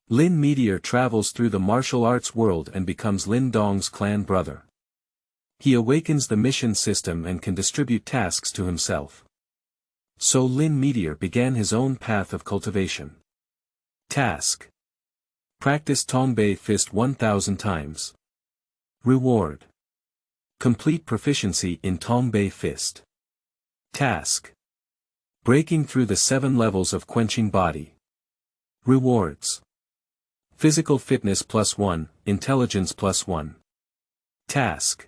Lin Meteor travels through the martial arts world and becomes Lin Dong's clan brother. He awakens the mission system and can distribute tasks to himself. So Lin Meteor began his own path of cultivation. Task: practice Tongbei fist 1000 times. Reward: complete proficiency in Tongbei fist. Task: breaking through the 7 levels of quenching body. Rewards: physical fitness +1, intelligence +1. Task: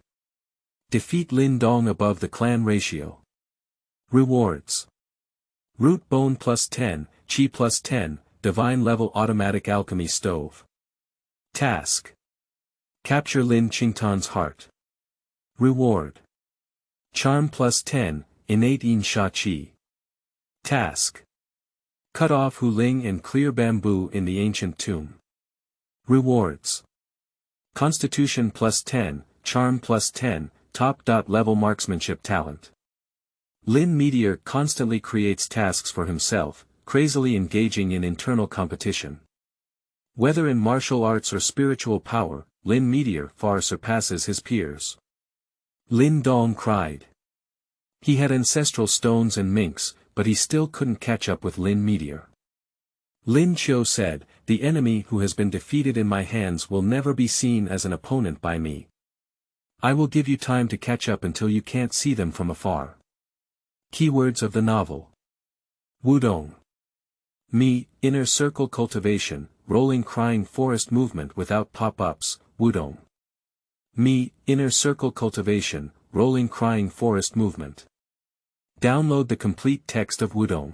defeat Lin Dong above the clan ratio. Rewards: root bone +10, chi +10, divine level automatic alchemy stove. Task: capture Lin Qingtan's heart. Reward: charm +10, innate yin sha chi. Task: cut off Hu Ling and clear bamboo in the ancient tomb. Rewards: constitution +10, charm +10, top-level marksmanship talent. Lin Meteor constantly creates tasks for himself, crazily engaging in internal competition. Whether in martial arts or spiritual power, Lin Meteor far surpasses his peers. Lin Dong cried. He had ancestral stones and minks, but he still couldn't catch up with Lin Meteor. Lin Qiu said, "The enemy who has been defeated in my hands will never be seen as an opponent by me. I will give you time to catch up until you can't see them from afar." Keywords of the novel: Wudong. Mi, inner circle cultivation, rolling crying forest movement without pop-ups, Wudong. Mi, inner circle cultivation, rolling crying forest movement. Download the complete text of Wudong.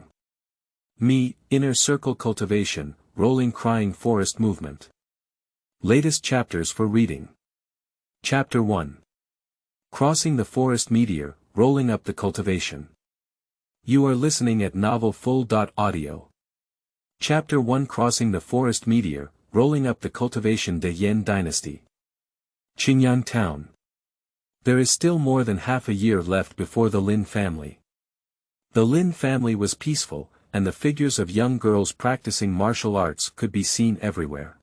Mi, inner circle cultivation, rolling crying forest movement. Latest chapters for reading. Chapter 1. Crossing the Forest Meteor, Rolling Up the Cultivation. You are listening at novelfull.audio. Chapter 1: Crossing the Forest Meteor, Rolling Up the Cultivation. The Yan Dynasty. Qingtan Town. There is still more than half a year left before the Lin family. The Lin family was peaceful, and the figures of young girls practicing martial arts could be seen everywhere.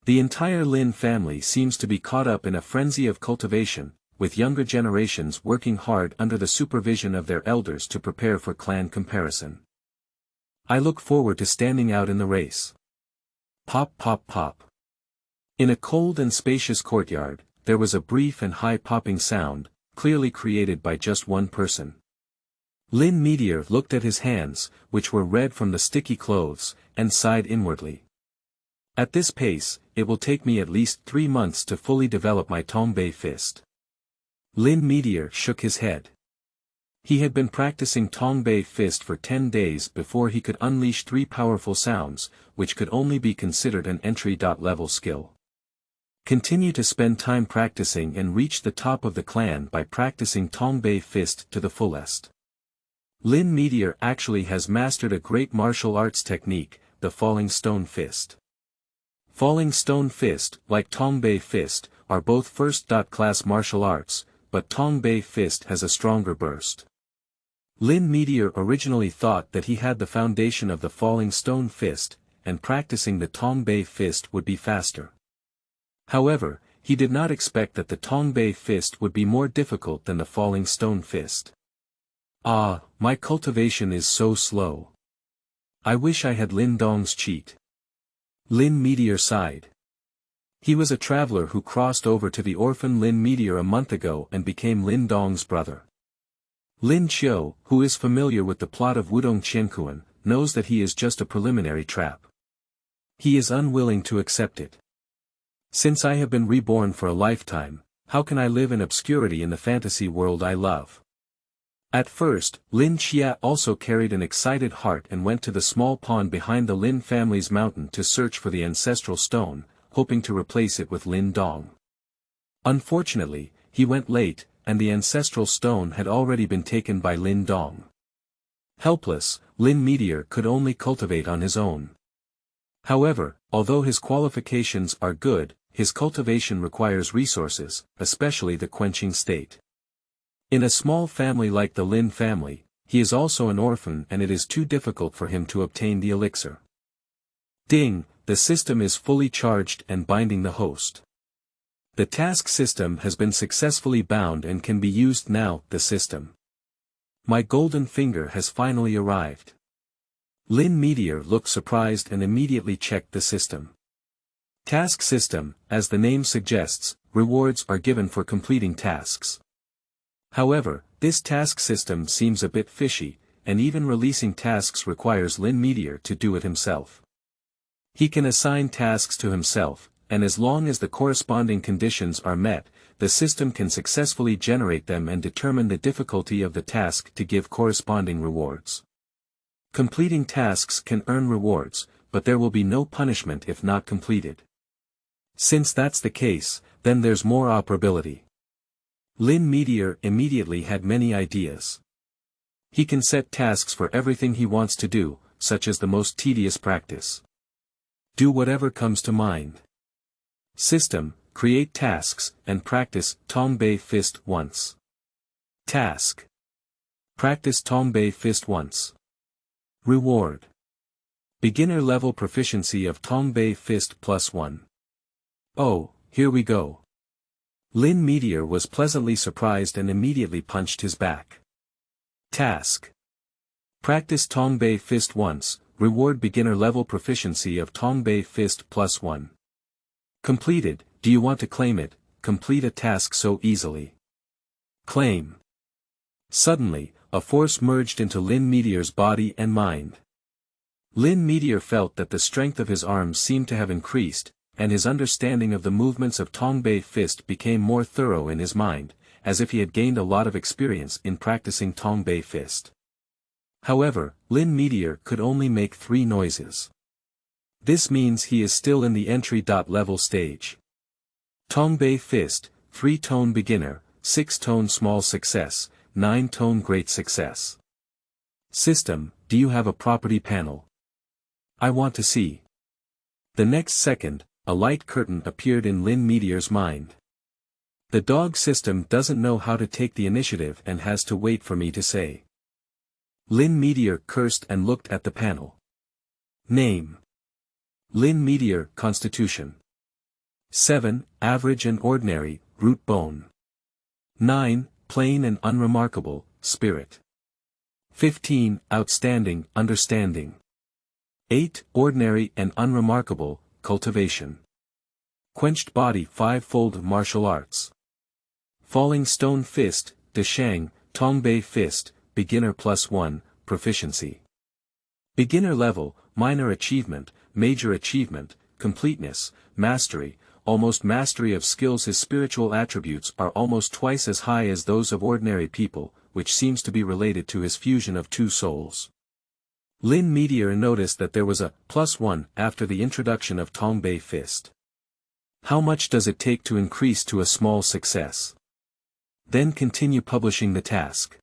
The entire Lin family seems to be caught up in a frenzy of cultivation, with younger generations working hard under the supervision of their elders to prepare for clan comparison. I look forward to standing out in the race. Pop pop pop. In a cold and spacious courtyard, there was a brief and high popping sound, clearly created by just one person. Lin Meteor looked at his hands, which were red from the sticky clothes, and sighed inwardly. At this pace, it will take me at least 3 months to fully develop my Tongbei fist. Lin Meteor shook his head. He had been practicing Tongbei fist for 10 days before he could unleash 3 powerful sounds, which could only be considered an entry-level skill. Continue to spend time practicing and reach the top of the clan by practicing Tongbei fist to the fullest. Lin Meteor actually has mastered a great martial arts technique, the Falling Stone Fist. Falling Stone Fist, like Tongbei fist, are both first-class martial arts, but Tongbei fist has a stronger burst. Lin Meteor originally thought that he had the foundation of the Falling Stone Fist, and practicing the Tongbei fist would be faster. However, he did not expect that the Tongbei fist would be more difficult than the Falling Stone Fist. Ah, my cultivation is so slow. I wish I had Lin Dong's cheat. Lin Meteor sighed. He was a traveler who crossed over to the orphan Lin Meteor a month ago and became Lin Dong's brother. Lin Qiu, who is familiar with the plot of Wudong Qianquan, knows that he is just a preliminary trap. He is unwilling to accept it. Since I have been reborn for a lifetime, how can I live in obscurity in the fantasy world I love? At first, Lin Xia also carried an excited heart and went to the small pond behind the Lin family's mountain to search for the ancestral stone, hoping to replace it with Lin Dong. Unfortunately, he went late, and the ancestral stone had already been taken by Lin Dong. Helpless, Lin Meteor could only cultivate on his own. However, although his qualifications are good, his cultivation requires resources, especially the quenching state. In a small family like the Lin family, he is also an orphan and it is too difficult for him to obtain the elixir. Ding, the system is fully charged and binding the host. The task system has been successfully bound and can be used now. The system. My golden finger has finally arrived. Lin Meteor looked surprised and immediately checked the system. Task system, as the name suggests, rewards are given for completing tasks. However, this task system seems a bit fishy, and even releasing tasks requires Lin Meteor to do it himself. He can assign tasks to himself, and as long as the corresponding conditions are met, the system can successfully generate them and determine the difficulty of the task to give corresponding rewards. Completing tasks can earn rewards, but there will be no punishment if not completed. Since that's the case, then there's more operability. Lin Meteor immediately had many ideas. He can set tasks for everything he wants to do, such as the most tedious practice. Do whatever comes to mind. System, create tasks, and practice Tongbei fist once. Task. Practice Tongbei fist once. Reward. Beginner level proficiency of Tongbei fist +1. Oh, here we go. Lin Meteor was pleasantly surprised and immediately punched his back. Task. Practice Tongbei fist once, reward beginner level proficiency of Tongbei fist +1. Completed. Do you want to claim it? Complete a task so easily. Claim. Suddenly, a force merged into Lin Meteor's body and mind. Lin Meteor felt that the strength of his arms seemed to have increased, and his understanding of the movements of Tongbei fist became more thorough in his mind, as if he had gained a lot of experience in practicing Tongbei fist. However, Lin Meteor could only make 3 noises. This means he is still in the entry-level stage. Tongbei fist, 3-tone beginner, 6-tone small success, 9-tone great success. System, do you have a property panel? I want to see. The next second, a light curtain appeared in Lin Meteor's mind. The dog system doesn't know how to take the initiative and has to wait for me to say. Lin Meteor cursed and looked at the panel. Name. Lin Meteor, Constitution. 7, Average and Ordinary, Root Bone. 9, Plain and Unremarkable, Spirit. 15, Outstanding, Understanding. 8, Ordinary and Unremarkable, Cultivation. Quenched Body 5-fold Martial Arts. Falling Stone Fist, Deshang, Tongbei Fist, Beginner +1, Proficiency. Beginner level, Minor Achievement, Major Achievement, Completeness, Mastery, Almost Mastery of skills. His spiritual attributes are almost twice as high as those of ordinary people, which seems to be related to his fusion of 2 souls. Lin Meteor noticed that there was a +1 after the introduction of Tongbei fist. How much does it take to increase to a small success? Then continue publishing the task.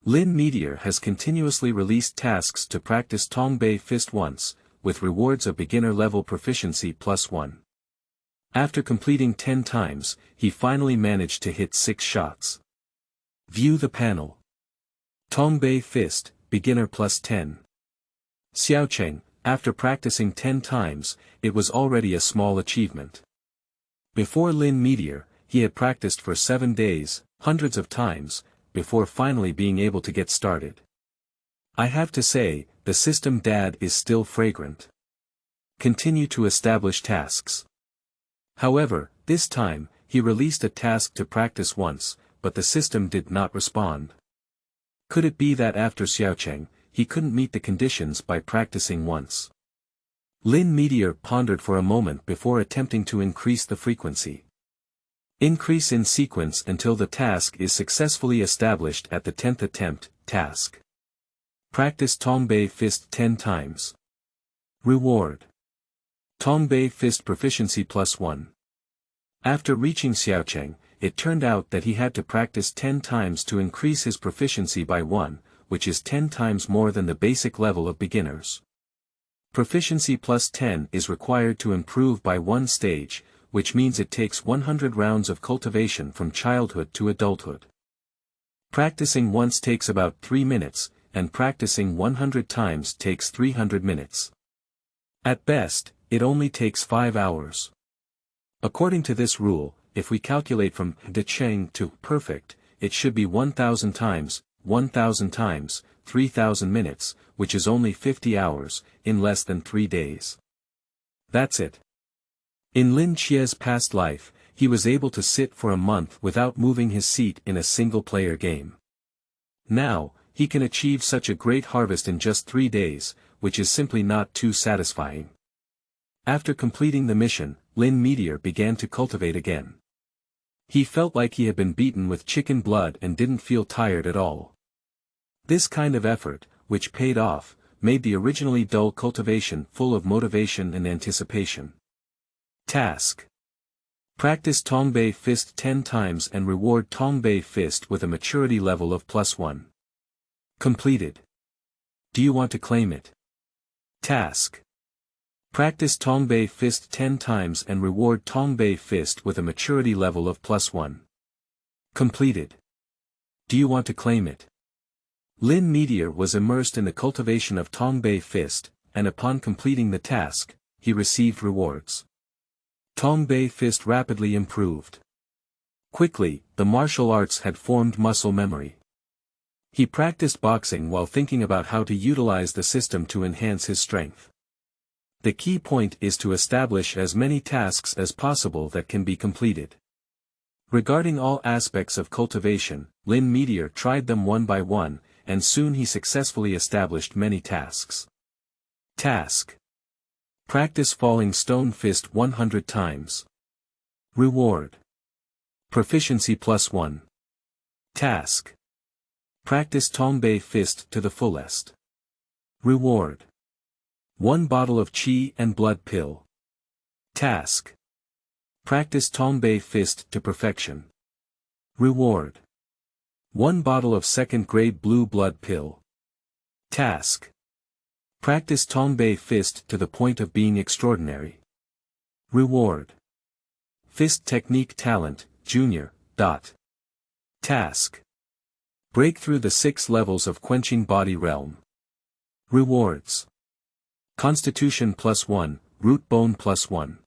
Lin Meteor has continuously released tasks to practice Tongbei fist once, with rewards of beginner level proficiency +1. After completing 10 times, he finally managed to hit 6 shots. View the panel. Tongbei fist, beginner +10. Xiaocheng, after practicing 10 times, it was already a small achievement. Before Lin Meteor, he had practiced for 7 days, hundreds of times, before finally being able to get started. I have to say, the system dad is still fragrant. Continue to establish tasks. However, this time, he released a task to practice once, but the system did not respond. Could it be that after Xiaocheng, he couldn't meet the conditions by practicing once? Lin Meteor pondered for a moment before attempting to increase the frequency. Increase in sequence until the task is successfully established at the 10th attempt. Task. Practice Tongbei fist 10 times. Reward. Tongbei fist proficiency +1. After reaching Xiaocheng, it turned out that he had to practice 10 times to increase his proficiency by 1, which is 10 times more than the basic level of beginners. Proficiency +10 is required to improve by 1 stage, which means it takes 100 rounds of cultivation from childhood to adulthood. Practicing once takes about 3 minutes, and practicing 100 times takes 300 minutes. At best, it only takes 5 hours. According to this rule, if we calculate from de Cheng to perfect, it should be 1000 times, 1000 times, 3000 minutes, which is only 50 hours, in less than 3 days. That's it. In Lin Chia's past life, he was able to sit for a month without moving his seat in a single-player game. Now, he can achieve such a great harvest in just 3 days, which is simply not too satisfying. After completing the mission, Lin Meteor began to cultivate again. He felt like he had been beaten with chicken blood and didn't feel tired at all. This kind of effort, which paid off, made the originally dull cultivation full of motivation and anticipation. Task: practice Tongbei fist 10 times and reward Tongbei fist with a maturity level of +1. Completed. Do you want to claim it? Task: practice Tongbei fist 10 times and reward Tongbei fist with a maturity level of +1. Completed. Do you want to claim it? Lin Meteor was immersed in the cultivation of Tongbei fist, and upon completing the task, he received rewards. Tongbei fist rapidly improved. Quickly, the martial arts had formed muscle memory. He practiced boxing while thinking about how to utilize the system to enhance his strength. The key point is to establish as many tasks as possible that can be completed. Regarding all aspects of cultivation, Lin Meteor tried them one by one, and soon he successfully established many tasks. Task: practice falling stone fist 100 times. Reward: proficiency +1. Task: practice Tongbei fist to the fullest. Reward: 1 bottle of qi and blood pill. Task: practice Tongbei fist to perfection. Reward: 1 bottle of second-grade blue blood pill. Task: practice Tongbei fist to the point of being extraordinary. Reward: fist technique talent, junior. Task: break through the 6 levels of quenching body realm. Rewards: constitution +1, root bone +1.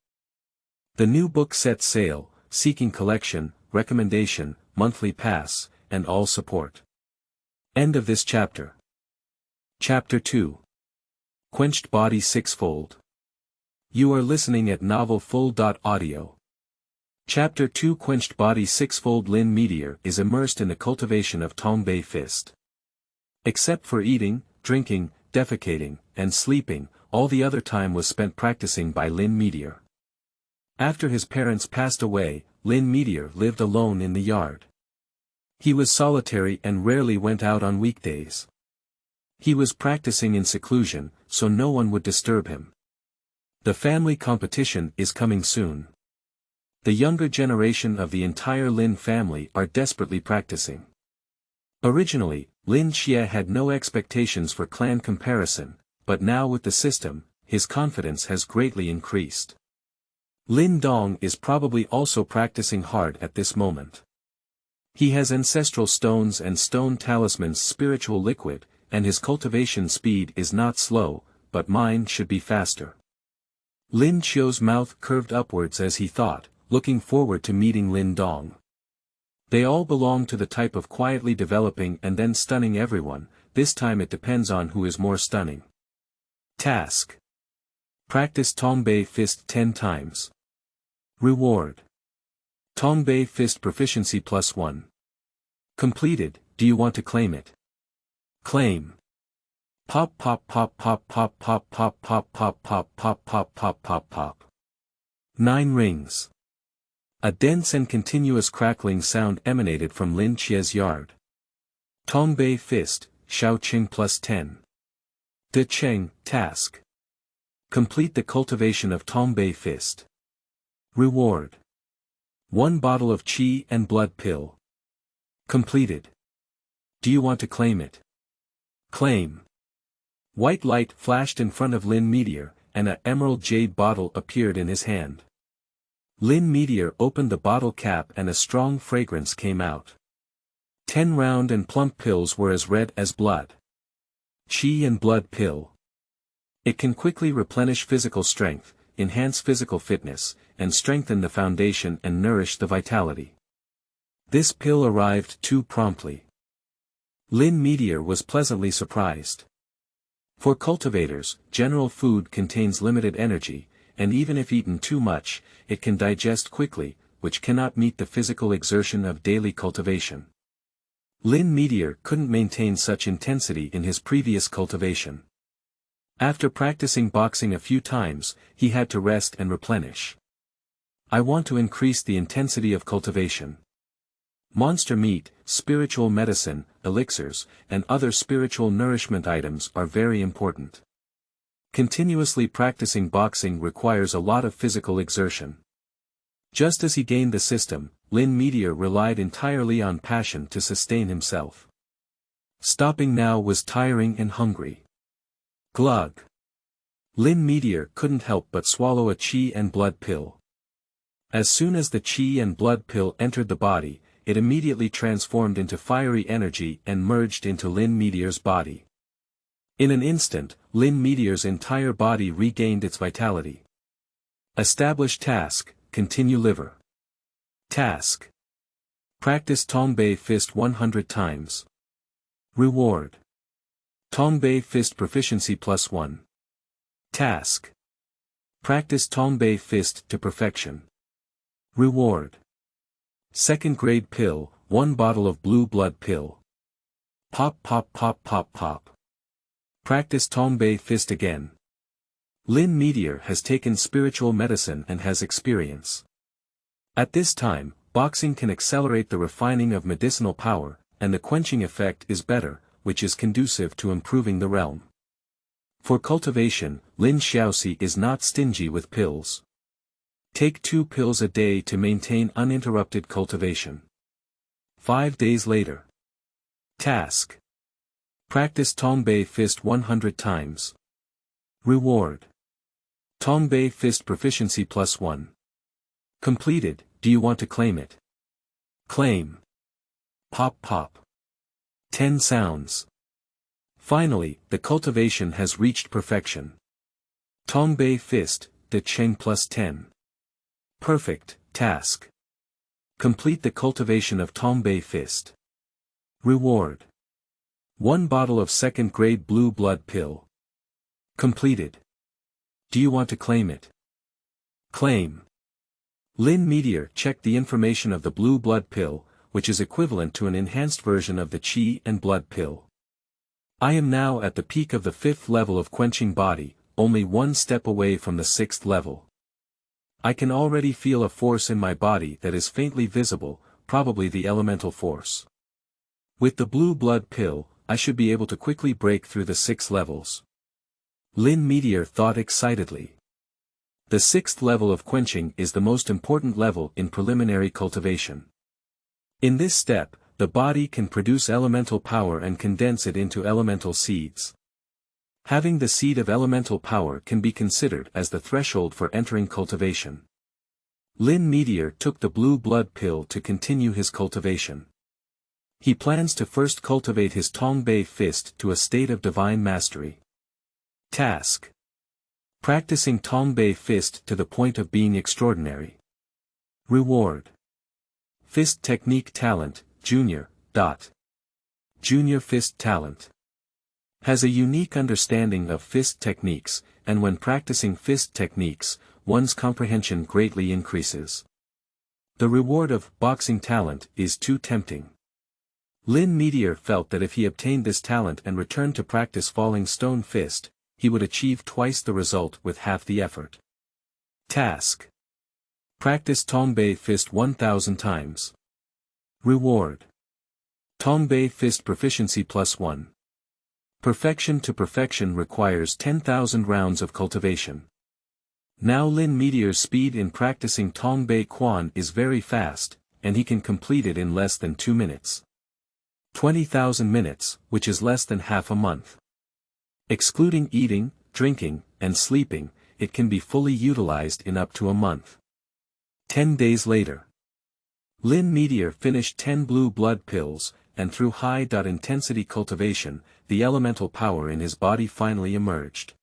The new book set sale, seeking collection, recommendation, monthly pass, and all support. End of this chapter. Chapter 2. Quenched Body Sixfold. You are listening at novelfull.audio. Chapter 2. Quenched Body Sixfold. Lin Meteor is immersed in the cultivation of Tongbei fist. Except for eating, drinking, defecating, and sleeping, all the other time was spent practicing by Lin Meteor. After his parents passed away, Lin Meteor lived alone in the yard. He was solitary and rarely went out on weekdays. He was practicing in seclusion, so no one would disturb him. The family competition is coming soon. The younger generation of the entire Lin family are desperately practicing. Originally, Lin Xie had no expectations for clan comparison, but now with the system, his confidence has greatly increased. Lin Dong is probably also practicing hard at this moment. He has ancestral stones and stone talismans, spiritual liquid, and his cultivation speed is not slow, but mine should be faster. Lin Qiu's mouth curved upwards as he thought, looking forward to meeting Lin Dong. They all belong to the type of quietly developing and then stunning everyone. This time it depends on who is more stunning. Task: practice Tongbei fist 10 times. Reward: Tongbei fist proficiency +1. Completed. Do you want to claim it? Claim. Pop pop pop pop pop pop pop pop pop pop pop pop pop pop pop. 9 rings. A dense and continuous crackling sound emanated from Lin Chia's yard. Tongbei fist, Shaoqing +10. De Cheng, task: complete the cultivation of Tongbei fist. Reward: 1 bottle of qi and blood pill. Completed. Do you want to claim it? Claim. White light flashed in front of Lin Meteor, and an emerald jade bottle appeared in his hand. Lin Meteor opened the bottle cap and a strong fragrance came out. 10 round and plump pills were as red as blood. Qi and blood pill. It can quickly replenish physical strength, enhance physical fitness, and strengthen the foundation and nourish the vitality. This pill arrived too promptly. Lin Meteor was pleasantly surprised. For cultivators, general food contains limited energy, and even if eaten too much, it can digest quickly, which cannot meet the physical exertion of daily cultivation. Lin Meteor couldn't maintain such intensity in his previous cultivation. After practicing boxing a few times, he had to rest and replenish. I want to increase the intensity of cultivation. Monster meat, spiritual medicine, elixirs, and other spiritual nourishment items are very important. Continuously practicing boxing requires a lot of physical exertion. Just as he gained the system, Lin Meteor relied entirely on passion to sustain himself. Stopping now was tiring and hungry. Glug. Lin Meteor couldn't help but swallow a qi and blood pill. As soon as the qi and blood pill entered the body, it immediately transformed into fiery energy and merged into Lin Meteor's body. In an instant, Lin Meteor's entire body regained its vitality. Establish task, continue liver. Task. Practice Tongbei fist 100 times. Reward. Tongbei fist proficiency +1. Task. Practice Tongbei fist to perfection. Reward. Second grade pill, 1 bottle of blue blood pill. Pop pop pop pop pop. Practice Tongbei fist again. Lin Meteor has taken spiritual medicine and has experience. At this time, boxing can accelerate the refining of medicinal power, and the quenching effect is better, which is conducive to improving the realm. For cultivation, Lin Xiaoxi is not stingy with pills. Take 2 pills a day to maintain uninterrupted cultivation. 5 days later. Task. Practice Tongbei fist 100 times. Reward. Tongbei fist proficiency +1. Completed. Do you want to claim it? Claim. Pop pop. 10 sounds. Finally, the cultivation has reached perfection. Tongbei fist, the Cheng +10. Perfect. Task. Complete the cultivation of Tongbei fist. Reward. 1 bottle of second grade blue blood pill. Completed. Do you want to claim it? Claim. Lin Meteor checked the information of the blue blood pill, which is equivalent to an enhanced version of the qi and blood pill. I am now at the peak of the 5th level of quenching body, only 1 step away from the 6th level. I can already feel a force in my body that is faintly visible, probably the elemental force. With the blue blood pill, I should be able to quickly break through the 6 levels. Lin Meteor thought excitedly. The 6th level of quenching is the most important level in preliminary cultivation. In this step, the body can produce elemental power and condense it into elemental seeds. Having the seed of elemental power can be considered as the threshold for entering cultivation. Lin Meteor took the blue blood pill to continue his cultivation. He plans to first cultivate his Tongbei fist to a state of divine mastery. Task. Practicing Tongbei fist to the point of being extraordinary. Reward. Fist Technique Talent, Junior. Junior Fist Talent. Has a unique understanding of fist techniques, and when practicing fist techniques, one's comprehension greatly increases. The reward of boxing talent is too tempting. Lin Meteor felt that if he obtained this talent and returned to practice falling stone fist, he would achieve twice the result with half the effort. Task. Practice Tongbei fist 1000 times. Reward. Tongbei fist proficiency +1. Perfection to perfection requires 10,000 rounds of cultivation. Now Lin Meteor's speed in practicing Tongbei Quan is very fast, and he can complete it in less than 2 minutes. 20,000 minutes, which is less than half a month. Excluding eating, drinking, and sleeping, it can be fully utilized in up to a month. 10 days later. Lin Meteor finished 10 blue blood pills, and through high-intensity cultivation, the elemental power in his body finally emerged.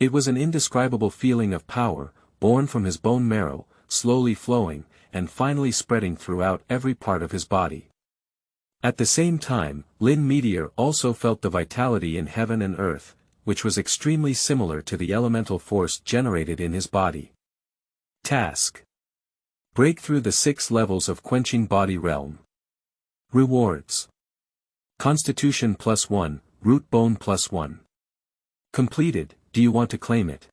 It was an indescribable feeling of power, born from his bone marrow, slowly flowing, and finally spreading throughout every part of his body. At the same time, Lin Meteor also felt the vitality in heaven and earth, which was extremely similar to the elemental force generated in his body. Task: break through the 6 levels of Quenching Body Realm. Rewards: Constitution +1, Root Bone +1. Completed. Do you want to claim it?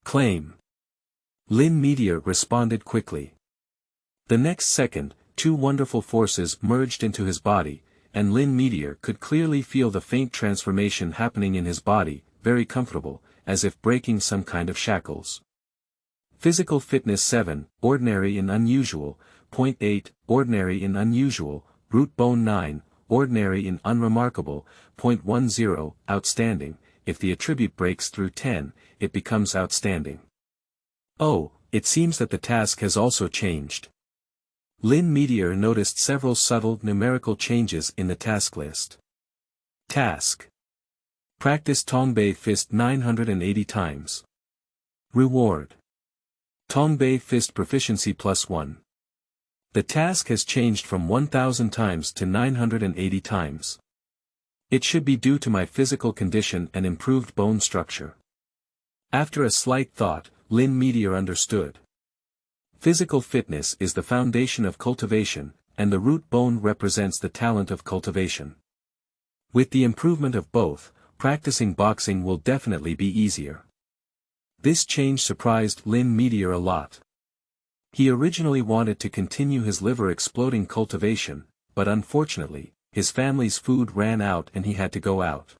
Claim. Lin Meteor responded quickly. The next second, 2 wonderful forces merged into his body, and Lin Meteor could clearly feel the faint transformation happening in his body, very comfortable, as if breaking some kind of shackles. Physical Fitness 7, Ordinary and Unusual, 0.8, Ordinary and Unusual, Root Bone 9, Ordinary and Unremarkable, 0.10, Outstanding. If the attribute breaks through 10, it becomes outstanding. Oh, it seems that the task has also changed. Lin Meteor noticed several subtle numerical changes in the task list. Task: practice Tongbei Fist 980 times. Reward: Tongbei Fist Proficiency +1. The task has changed from 1000 times to 980 times. It should be due to my physical condition and improved bone structure. After a slight thought, Lin Meteor understood. Physical fitness is the foundation of cultivation, and the root bone represents the talent of cultivation. With the improvement of both, practicing boxing will definitely be easier. This change surprised Lin Meteor a lot. He originally wanted to continue his liver-exploding cultivation, but unfortunately, his family's food ran out and he had to go out.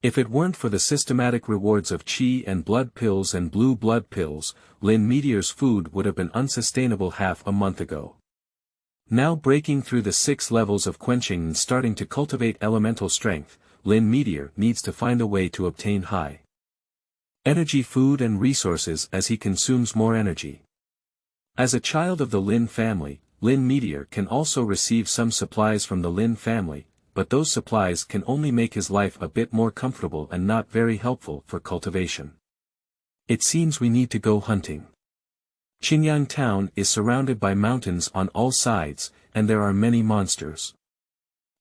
If it weren't for the systematic rewards of Qi and blood pills and blue blood pills, Lin Meteor's food would have been unsustainable half a month ago. Now breaking through the 6 levels of quenching and starting to cultivate elemental strength, Lin Meteor needs to find a way to obtain high energy food and resources as he consumes more energy. As a child of the Lin family, Lin Meteor can also receive some supplies from the Lin family, but those supplies can only make his life a bit more comfortable and not very helpful for cultivation. It seems we need to go hunting. Qingtan town is surrounded by mountains on all sides, and there are many monsters.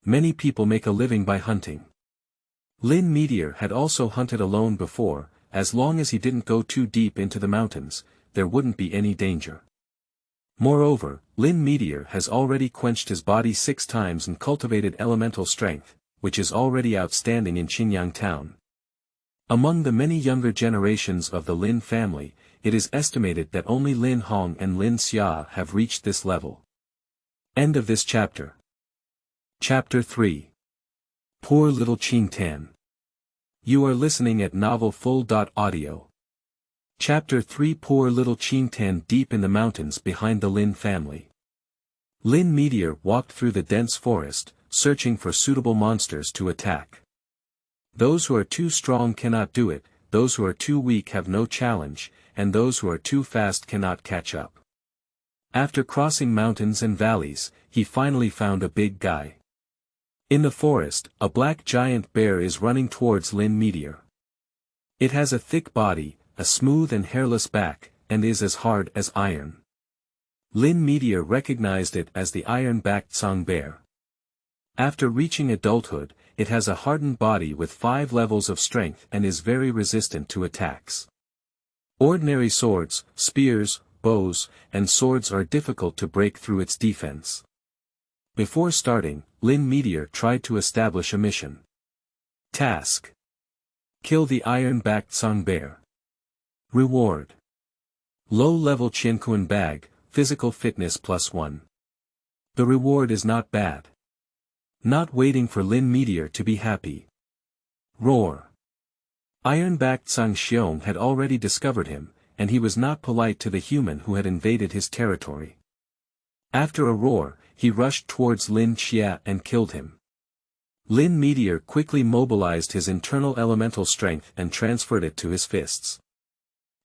Many people make a living by hunting. Lin Meteor had also hunted alone before. As long as he didn't go too deep into the mountains, there wouldn't be any danger. Moreover, Lin Meteor has already quenched his body 6 times and cultivated elemental strength, which is already outstanding in Qingtan town. Among the many younger generations of the Lin family, it is estimated that only Lin Hong and Lin Xia have reached this level. End of this chapter. Chapter 3. Poor Little Qingtan. You are listening at novelfull.audio. Chapter 3. Poor Little Qingtan. Deep in the mountains behind the Lin family, Lin Meteor walked through the dense forest, searching for suitable monsters to attack. Those who are too strong cannot do it, those who are too weak have no challenge, and those who are too fast cannot catch up. After crossing mountains and valleys, he finally found a big guy. In the forest, a black giant bear is running towards Lin Meteor. It has a thick body, a smooth and hairless back, and is as hard as iron. Lin Meteor recognized it as the iron-backed Song bear. After reaching adulthood, it has a hardened body with 5 levels of strength and is very resistant to attacks. Ordinary swords, spears, bows, and swords are difficult to break through its defense. Before starting, Lin Meteor tried to establish a mission. Task: kill the iron-backed Song bear. Reward: low-level Qingtan bag, physical fitness +1. The reward is not bad. Not waiting for Lin Meteor to be happy. Roar. Iron-backed Song Xiong had already discovered him, and he was not polite to the human who had invaded his territory. After a roar, he rushed towards Lin Xia and killed him. Lin Meteor quickly mobilized his internal elemental strength and transferred it to his fists.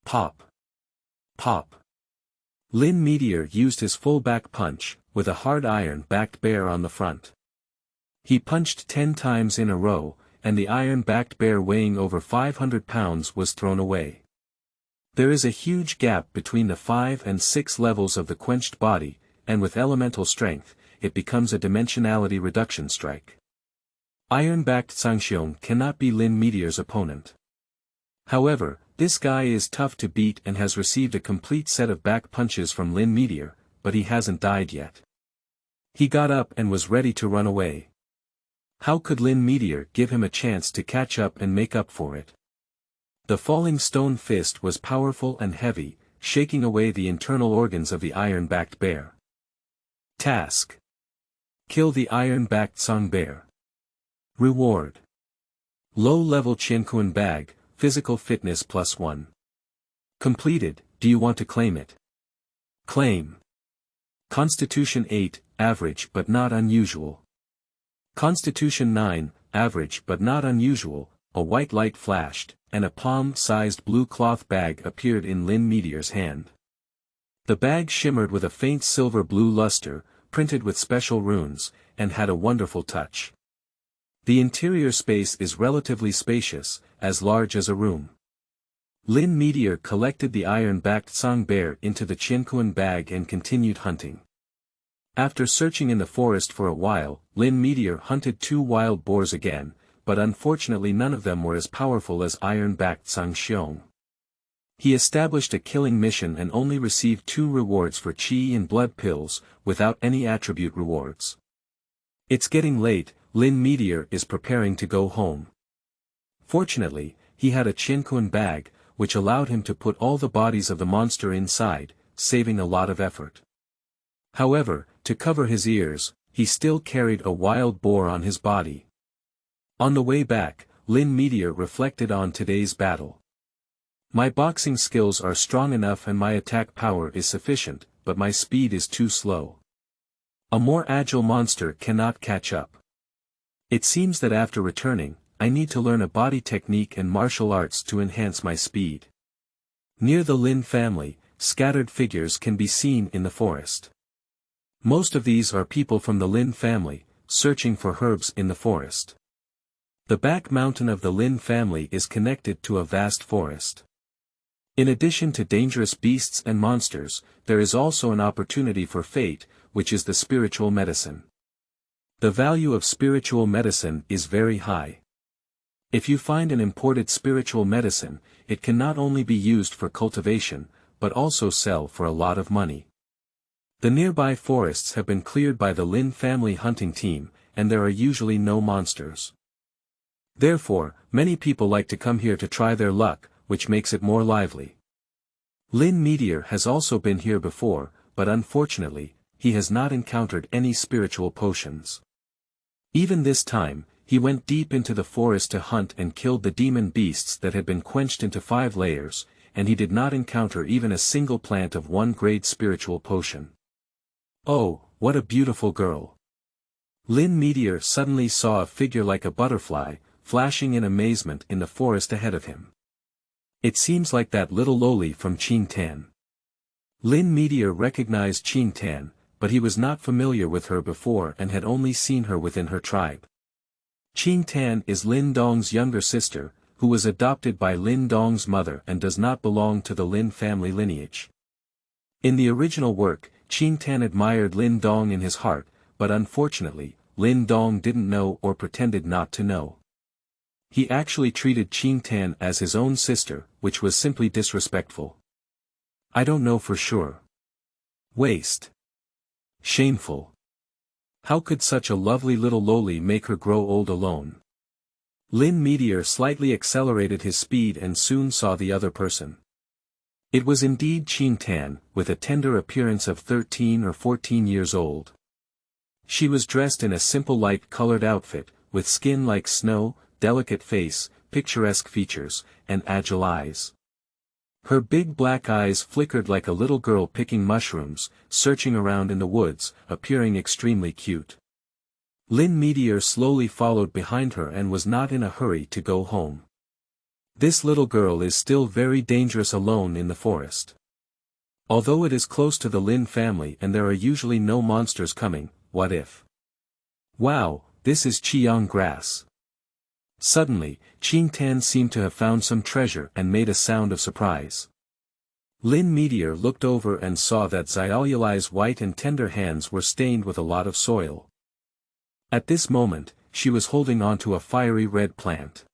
Pop. Pop. Lin Meteor used his full back punch, with a hard iron-backed bear on the front. He punched 10 times in a row, and the iron-backed bear weighing over 500 pounds was thrown away. There is a huge gap between the 5 and 6 levels of the quenched body, and with elemental strength, it becomes a dimensionality reduction strike. Iron-backed Sangxiong cannot be Lin Meteor's opponent. However, this guy is tough to beat and has received a complete set of back punches from Lin Meteor, but he hasn't died yet. He got up and was ready to run away. How could Lin Meteor give him a chance to catch up and make up for it? The falling stone fist was powerful and heavy, shaking away the internal organs of the iron-backed bear. Task: kill the iron-backed Song bear. Reward: low-level Qingtan bag, physical fitness +1. Completed. Do you want to claim it? Claim. Constitution 8, average but not unusual. Constitution 9, average but not unusual. A white light flashed, and a palm-sized blue cloth bag appeared in Lin Meteor's hand. The bag shimmered with a faint silver-blue luster, printed with special runes, and had a wonderful touch. The interior space is relatively spacious, as large as a room. Lin Meteor collected the iron-backed Song bear into the Qingtan bag and continued hunting. After searching in the forest for a while, Lin Meteor hunted 2 wild boars again, but unfortunately none of them were as powerful as iron-backed Sangxiong. He established a killing mission and only received 2 rewards for qi and blood pills, without any attribute rewards. It's getting late. Lin Meteor is preparing to go home. Fortunately, he had a Qingtan bag, which allowed him to put all the bodies of the monster inside, saving a lot of effort. However, to cover his ears, he still carried a wild boar on his body. On the way back, Lin Meteor reflected on today's battle. My boxing skills are strong enough and my attack power is sufficient, but my speed is too slow. A more agile monster cannot catch up. It seems that after returning, I need to learn a body technique and martial arts to enhance my speed. Near the Lin family, scattered figures can be seen in the forest. Most of these are people from the Lin family, searching for herbs in the forest. The back mountain of the Lin family is connected to a vast forest. In addition to dangerous beasts and monsters, there is also an opportunity for fate, which is the spiritual medicine. The value of spiritual medicine is very high. If you find an imported spiritual medicine, it can not only be used for cultivation, but also sell for a lot of money. The nearby forests have been cleared by the Lin family hunting team, and there are usually no monsters. Therefore, many people like to come here to try their luck, which makes it more lively. Lin Meteor has also been here before, but unfortunately, he has not encountered any spiritual potions. Even this time, he went deep into the forest to hunt and killed the demon beasts that had been quenched into 5 layers, and he did not encounter even a single plant of 1-grade spiritual potion. Oh, what a beautiful girl! Lin Meteor suddenly saw a figure like a butterfly, flashing in amazement in the forest ahead of him. It seems like that little loli from Qingtan. Lin Meteor recognized Qingtan, but he was not familiar with her before and had only seen her within her tribe. Qingtan is Lin Dong's younger sister, who was adopted by Lin Dong's mother and does not belong to the Lin family lineage. In the original work, Qingtan admired Lin Dong in his heart, but unfortunately, Lin Dong didn't know or pretended not to know. He actually treated Qingtan as his own sister, which was simply disrespectful. I don't know for sure. Waste. Shameful. How could such a lovely little loli make her grow old alone? Lin Meteor slightly accelerated his speed and soon saw the other person. It was indeed Qingtan, with a tender appearance of 13 or 14 years old. She was dressed in a simple light-colored outfit, with skin like snow, delicate face, picturesque features, and agile eyes. Her big black eyes flickered like a little girl picking mushrooms, searching around in the woods, appearing extremely cute. Lin Meteor slowly followed behind her and was not in a hurry to go home. This little girl is still very dangerous alone in the forest. Although it is close to the Lin family and there are usually no monsters coming, what if? Wow, this is Qiang grass. Suddenly, Qingtan seemed to have found some treasure and made a sound of surprise. Lin Meteor looked over and saw that Xiaoyuli's white and tender hands were stained with a lot of soil. At this moment, she was holding onto a fiery red plant.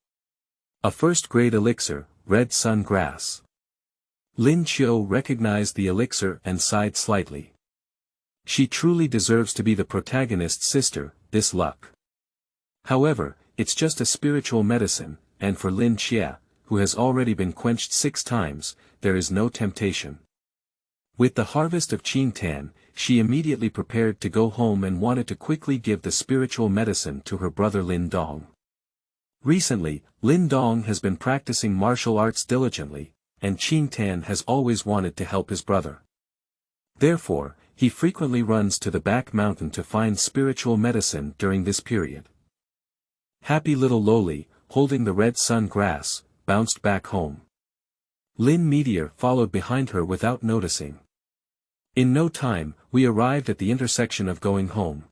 A first-grade elixir, red sun grass. Lin Qiu recognized the elixir and sighed slightly. She truly deserves to be the protagonist's sister, this luck. However, it's just a spiritual medicine, and for Lin Xie, who has already been quenched 6 times, there is no temptation. With the harvest of Qingtan, she immediately prepared to go home and wanted to quickly give the spiritual medicine to her brother Lin Dong. Recently, Lin Dong has been practicing martial arts diligently, and Qingtan has always wanted to help his brother. Therefore, he frequently runs to the back mountain to find spiritual medicine during this period. Happy little Loli, holding the red sun grass, bounced back home. Lin Meteor followed behind her without noticing. In no time, we arrived at the intersection of going home.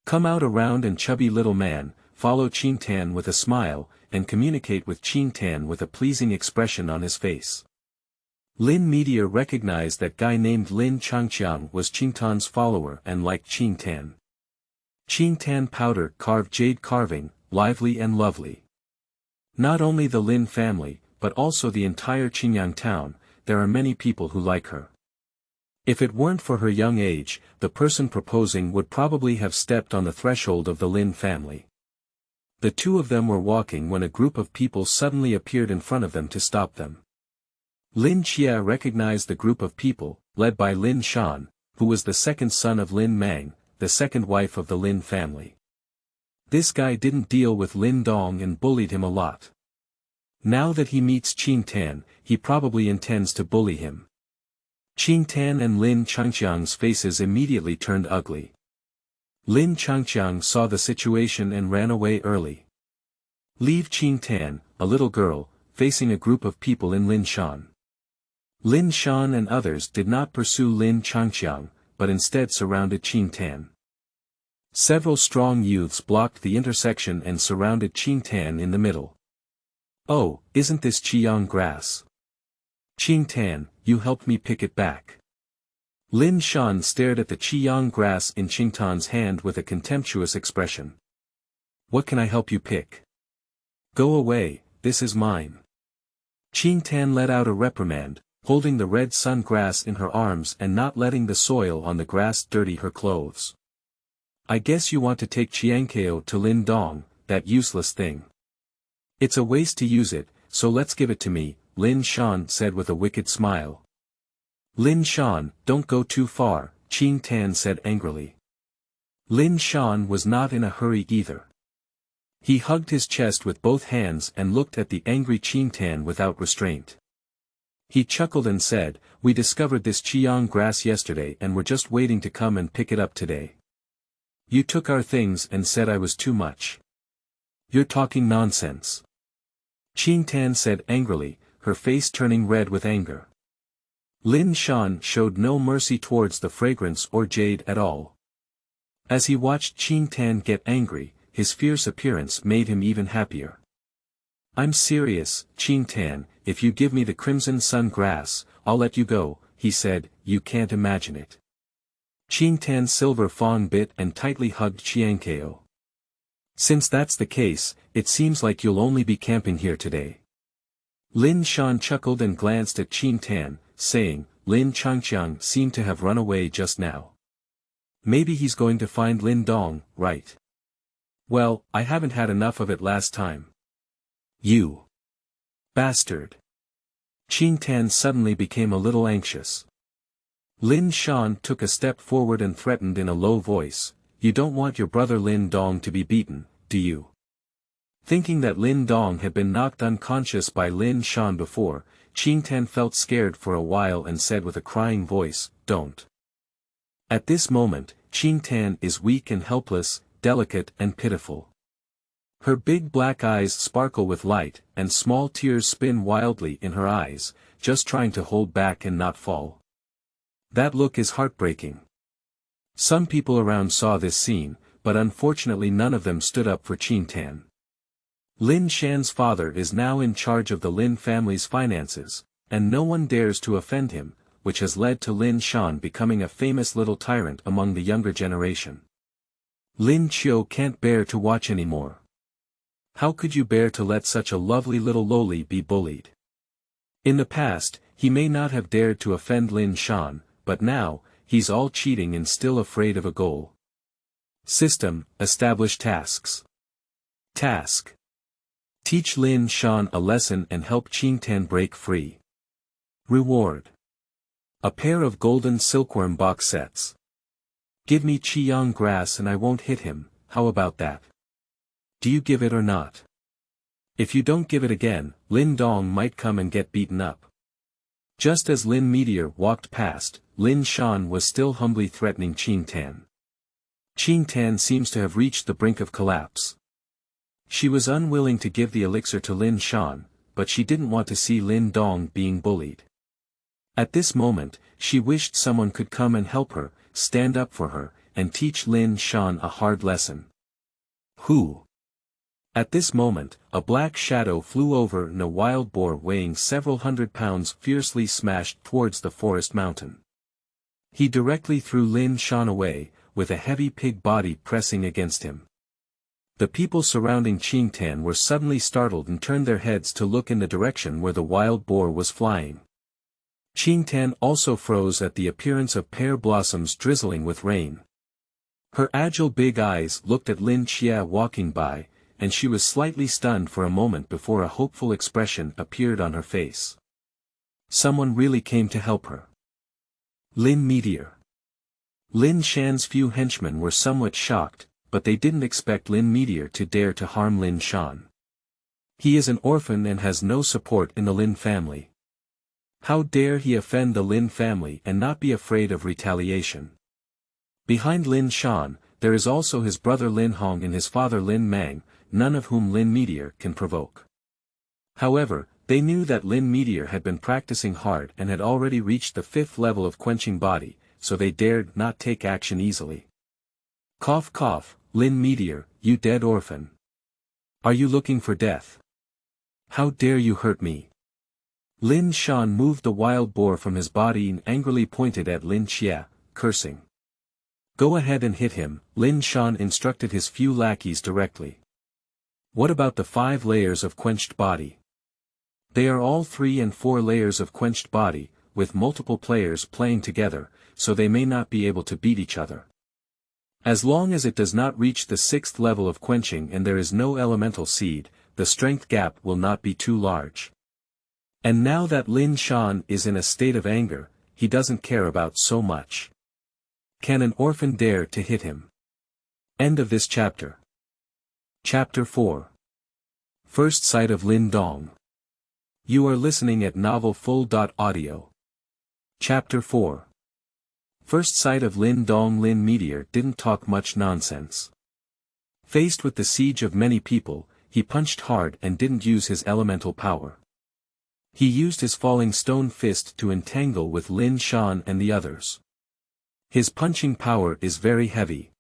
Come out a round and chubby little man, follow Qingtan with a smile, and communicate with Qingtan with a pleasing expression on his face. Lin Meteor recognized that guy named Lin Changqiang was Qingtan's follower and liked Qingtan. Qingtan powder carved jade carving, lively and lovely. Not only the Lin family, but also the entire Qingyang town, there are many people who like her. If it weren't for her young age, the person proposing would probably have stepped on the threshold of the Lin family. The two of them were walking when a group of people suddenly appeared in front of them to stop them. Lin Xie recognized the group of people, led by Lin Shan, who was the second son of Lin Mang, the second wife of the Lin family. This guy didn't deal with Lin Dong and bullied him a lot. Now that he meets Qingtan, he probably intends to bully him. Qingtan and Lin Changqiang's faces immediately turned ugly. Lin Changqiang saw the situation and ran away early. Leave Qingtan, a little girl, facing a group of people in Lin Shan. Lin Shan and others did not pursue Lin Changqiang, but instead surrounded Qingtan. Several strong youths blocked the intersection and surrounded Qingtan in the middle. Oh, isn't this Qiyang grass? Qingtan, you helped me pick it back. Lin Shan stared at the Qiyang grass in Qingtan's hand with a contemptuous expression. What can I help you pick? Go away, this is mine. Qingtan let out a reprimand, holding the red sun grass in her arms and not letting the soil on the grass dirty her clothes. I guess you want to take Qiankeo to Lin Dong, that useless thing. It's a waste to use it, so let's give it to me, Lin Shan said with a wicked smile. Lin Shan, don't go too far, Qingtan said angrily. Lin Shan was not in a hurry either. He hugged his chest with both hands and looked at the angry Qingtan without restraint. He chuckled and said, we discovered this Qiyang grass yesterday and were just waiting to come and pick it up today. You took our things and said I was too much. You're talking nonsense. Qingtan said angrily, her face turning red with anger. Lin Shan showed no mercy towards the fragrance or jade at all. As he watched Qingtan get angry, his fierce appearance made him even happier. I'm serious, Qingtan, if you give me the crimson sun grass, I'll let you go, he said, you can't imagine it. Qingtan's silver fawn bit and tightly hugged Qiankeo. Since that's the case, it seems like you'll only be camping here today. Lin Shan chuckled and glanced at Qingtan, saying, Lin Changqiang seemed to have run away just now. Maybe he's going to find Lin Dong, right? Well, I haven't had enough of it last time. You bastard. Qingtan suddenly became a little anxious. Lin Shan took a step forward and threatened in a low voice, you don't want your brother Lin Dong to be beaten, do you? Thinking that Lin Dong had been knocked unconscious by Lin Shan before, Qingtan felt scared for a while and said with a crying voice, don't. At this moment, Qingtan is weak and helpless, delicate and pitiful. Her big black eyes sparkle with light, and small tears spin wildly in her eyes, just trying to hold back and not fall. That look is heartbreaking. Some people around saw this scene, but unfortunately none of them stood up for Qingtan. Lin Shan's father is now in charge of the Lin family's finances, and no one dares to offend him, which has led to Lin Shan becoming a famous little tyrant among the younger generation. Lin Chiu can't bear to watch anymore. How could you bear to let such a lovely little loli be bullied? In the past, he may not have dared to offend Lin Shan, but now, he's all cheating and still afraid of a goal. System, establish tasks. Task. Teach Lin Shan a lesson and help Qingtan break free. Reward. A pair of golden silkworm box sets. Give me Qiyang grass and I won't hit him, how about that? Do you give it or not? If you don't give it again, Lin Dong might come and get beaten up. Just as Lin Meteor walked past, Lin Shan was still humbly threatening Qingtan. Qingtan seems to have reached the brink of collapse. She was unwilling to give the elixir to Lin Shan, but she didn't want to see Lin Dong being bullied. At this moment, she wished someone could come and help her, stand up for her, and teach Lin Shan a hard lesson. Who? At this moment, a black shadow flew over and a wild boar weighing several hundred pounds fiercely smashed towards the forest mountain. He directly threw Lin Shan away, with a heavy pig body pressing against him. The people surrounding Qingtan were suddenly startled and turned their heads to look in the direction where the wild boar was flying. Qingtan also froze at the appearance of pear blossoms drizzling with rain. Her agile big eyes looked at Lin Xia walking by, and she was slightly stunned for a moment before a hopeful expression appeared on her face. Someone really came to help her. Lin Meteor. Lin Shan's few henchmen were somewhat shocked, but they didn't expect Lin Meteor to dare to harm Lin Shan. He is an orphan and has no support in the Lin family. How dare he offend the Lin family and not be afraid of retaliation? Behind Lin Shan, there is also his brother Lin Hong and his father Lin Mang, none of whom Lin Meteor can provoke. However, they knew that Lin Meteor had been practicing hard and had already reached the 5th level of quenching body, so they dared not take action easily. Cough cough, Lin Meteor, you dead orphan. Are you looking for death? How dare you hurt me? Lin Shan moved the wild boar from his body and angrily pointed at Lin Xia, cursing. Go ahead and hit him, Lin Shan instructed his few lackeys directly. What about the 5 layers of quenched body? They are all 3 and 4 layers of quenched body, with multiple players playing together, so they may not be able to beat each other. As long as it does not reach the 6th level of quenching and there is no elemental seed, the strength gap will not be too large. And now that Lin Shan is in a state of anger, he doesn't care about so much. Can an orphan dare to hit him? End of this chapter. Chapter 4. First sight of Lin Dong. You are listening at novelfull.audio. Chapter 4. First sight of Lin Dong. Lin Meteor didn't talk much nonsense. Faced with the siege of many people, he punched hard and didn't use his elemental power. He used his falling stone fist to entangle with Lin Shan and the others. His punching power is very heavy.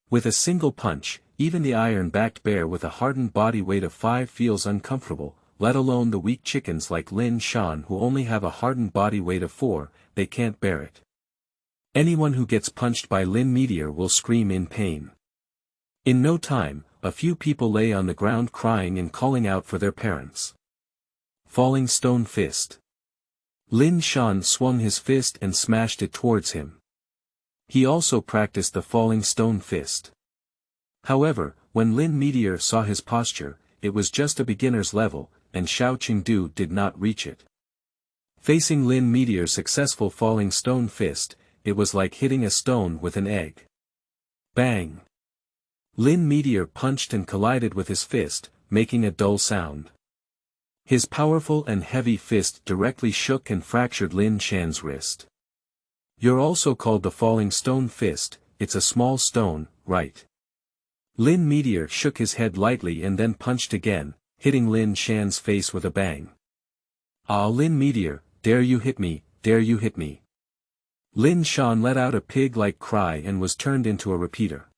With a single punch, even the iron-backed bear with a hardened body weight of 5 feels uncomfortable, let alone the weak chickens like Lin Shan who only have a hardened body weight of 4, they can't bear it. Anyone who gets punched by Lin Meteor will scream in pain. In no time, a few people lay on the ground crying and calling out for their parents. Falling stone fist. Lin Shan swung his fist and smashed it towards him. He also practiced the falling stone fist. However, when Lin Meteor saw his posture, it was just a beginner's level, and Xiao Qingdu did not reach it. Facing Lin Meteor's successful falling stone fist, it was like hitting a stone with an egg. Bang! Lin Meteor punched and collided with his fist, making a dull sound. His powerful and heavy fist directly shook and fractured Lin Shan's wrist. You're also called the falling stone fist, it's a small stone, right? Lin Meteor shook his head lightly and then punched again, hitting Lin Shan's face with a bang. Ah, Lin Meteor, dare you hit me, dare you hit me. Lin Shan let out a pig-like cry and was turned into a repeater.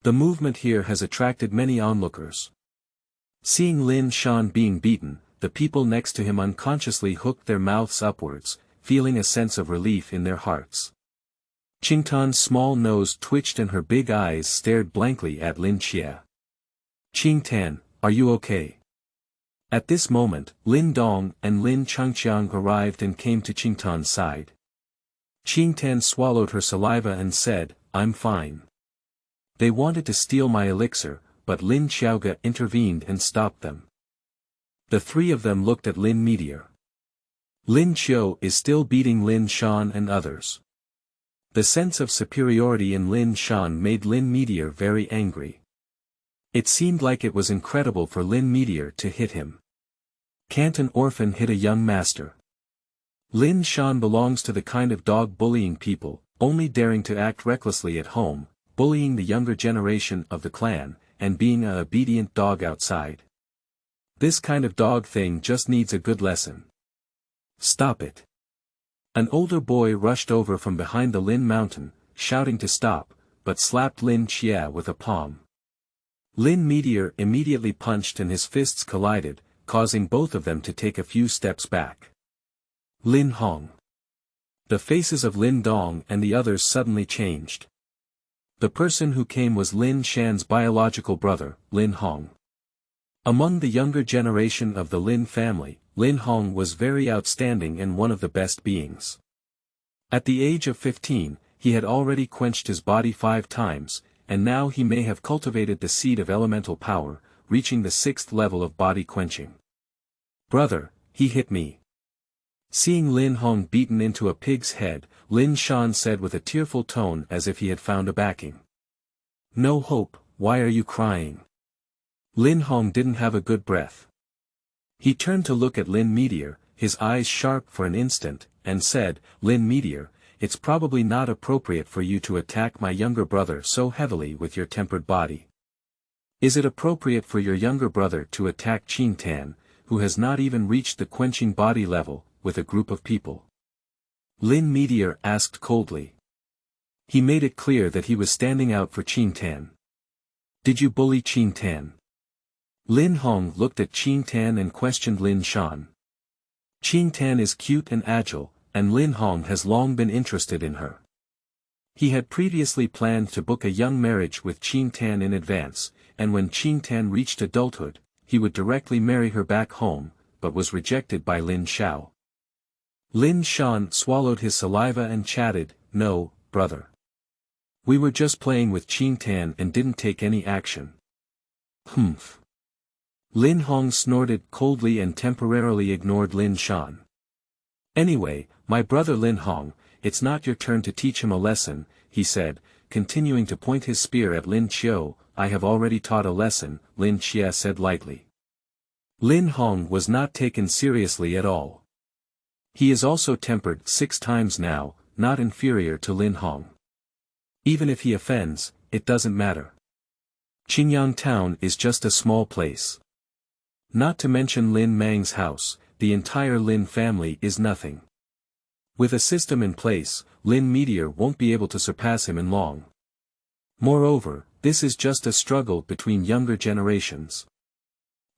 The movement here has attracted many onlookers. Seeing Lin Shan being beaten, the people next to him unconsciously hooked their mouths upwards, feeling a sense of relief in their hearts. Qingtan's small nose twitched and her big eyes stared blankly at Lin Xie. "Qingtan, are you okay?" At this moment, Lin Dong and Lin Changqiang arrived and came to Qingtan's side. Qingtan swallowed her saliva and said, "I'm fine." They wanted to steal my elixir, but Lin Xiaoge intervened and stopped them. The three of them looked at Lin Meteor. Lin Qiu is still beating Lin Shan and others. The sense of superiority in Lin Shan made Lin Meteor very angry. It seemed like it was incredible for Lin Meteor to hit him. Can't an orphan hit a young master? Lin Shan belongs to the kind of dog bullying people, only daring to act recklessly at home, bullying the younger generation of the clan, and being an obedient dog outside. This kind of dog thing just needs a good lesson. Stop it. An older boy rushed over from behind the Lin mountain, shouting to stop, but slapped Lin Xie with a palm. Lin Meteor immediately punched and his fists collided, causing both of them to take a few steps back. Lin Hong. The faces of Lin Dong and the others suddenly changed. The person who came was Lin Shan's biological brother, Lin Hong. Among the younger generation of the Lin family, Lin Hong was very outstanding and one of the best beings. At the age of 15, he had already quenched his body 5 times, and now he may have cultivated the seed of elemental power, reaching the 6th level of body quenching. "Brother, he hit me." Seeing Lin Hong beaten into a pig's head, Lin Shan said with a tearful tone as if he had found a backing. "No hope, why are you crying?" Lin Hong didn't have a good breath. He turned to look at Lin Meteor, his eyes sharp for an instant, and said, "Lin Meteor, it's probably not appropriate for you to attack my younger brother so heavily with your tempered body. Is it appropriate for your younger brother to attack Qingtan, who has not even reached the quenching body level, with a group of people?" Lin Meteor asked coldly. He made it clear that he was standing out for Qingtan. "Did you bully Qingtan?" Lin Hong looked at Qingtan and questioned Lin Shan. Qingtan is cute and agile, and Lin Hong has long been interested in her. He had previously planned to book a young marriage with Qingtan in advance, and when Qingtan reached adulthood, he would directly marry her back home, but was rejected by Lin Xiao. Lin Shan swallowed his saliva and chatted, "No, brother. We were just playing with Qingtan and didn't take any action." "Humph." Lin Hong snorted coldly and temporarily ignored Lin Shan. "Anyway, my brother Lin Hong, it's not your turn to teach him a lesson," he said, continuing to point his spear at Lin Qiu. "I have already taught a lesson," Lin Xie said lightly. Lin Hong was not taken seriously at all. He is also tempered 6 times now, not inferior to Lin Hong. Even if he offends, it doesn't matter. Qingyang town is just a small place. Not to mention Lin Mang's house, the entire Lin family is nothing. With a system in place, Lin Meteor won't be able to surpass him in long. Moreover, this is just a struggle between younger generations.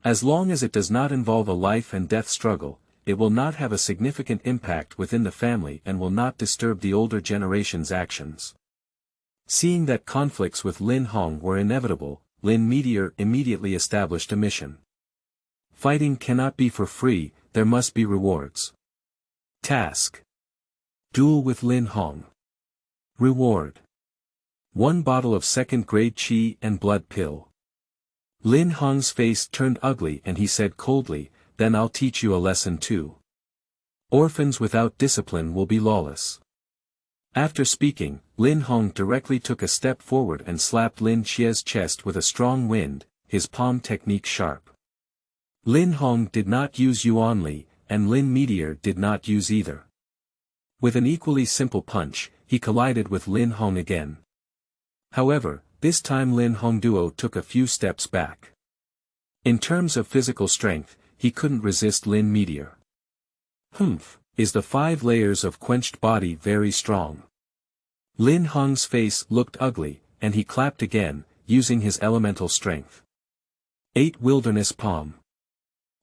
As long as it does not involve a life and death struggle, it will not have a significant impact within the family and will not disturb the older generation's actions. Seeing that conflicts with Lin Hong were inevitable, Lin Meteor immediately established a mission. Fighting cannot be for free, there must be rewards. Task: Duel with Lin Hong. Reward: 1 bottle of 2nd grade qi and blood pill. Lin Hong's face turned ugly and he said coldly, "Then I'll teach you a lesson too. Orphans without discipline will be lawless." After speaking, Lin Hong directly took a step forward and slapped Lin Xie's chest with a strong wind, his palm technique sharp. Lin Hong did not use Yuan Li, and Lin Meteor did not use either. With an equally simple punch, he collided with Lin Hong again. However, this time Lin Hong duo took a few steps back. In terms of physical strength, he couldn't resist Lin Meteor. "Humph, is the 5 layers of quenched body very strong?" Lin Hong's face looked ugly, and he clapped again, using his elemental strength. 8 Wilderness Palm.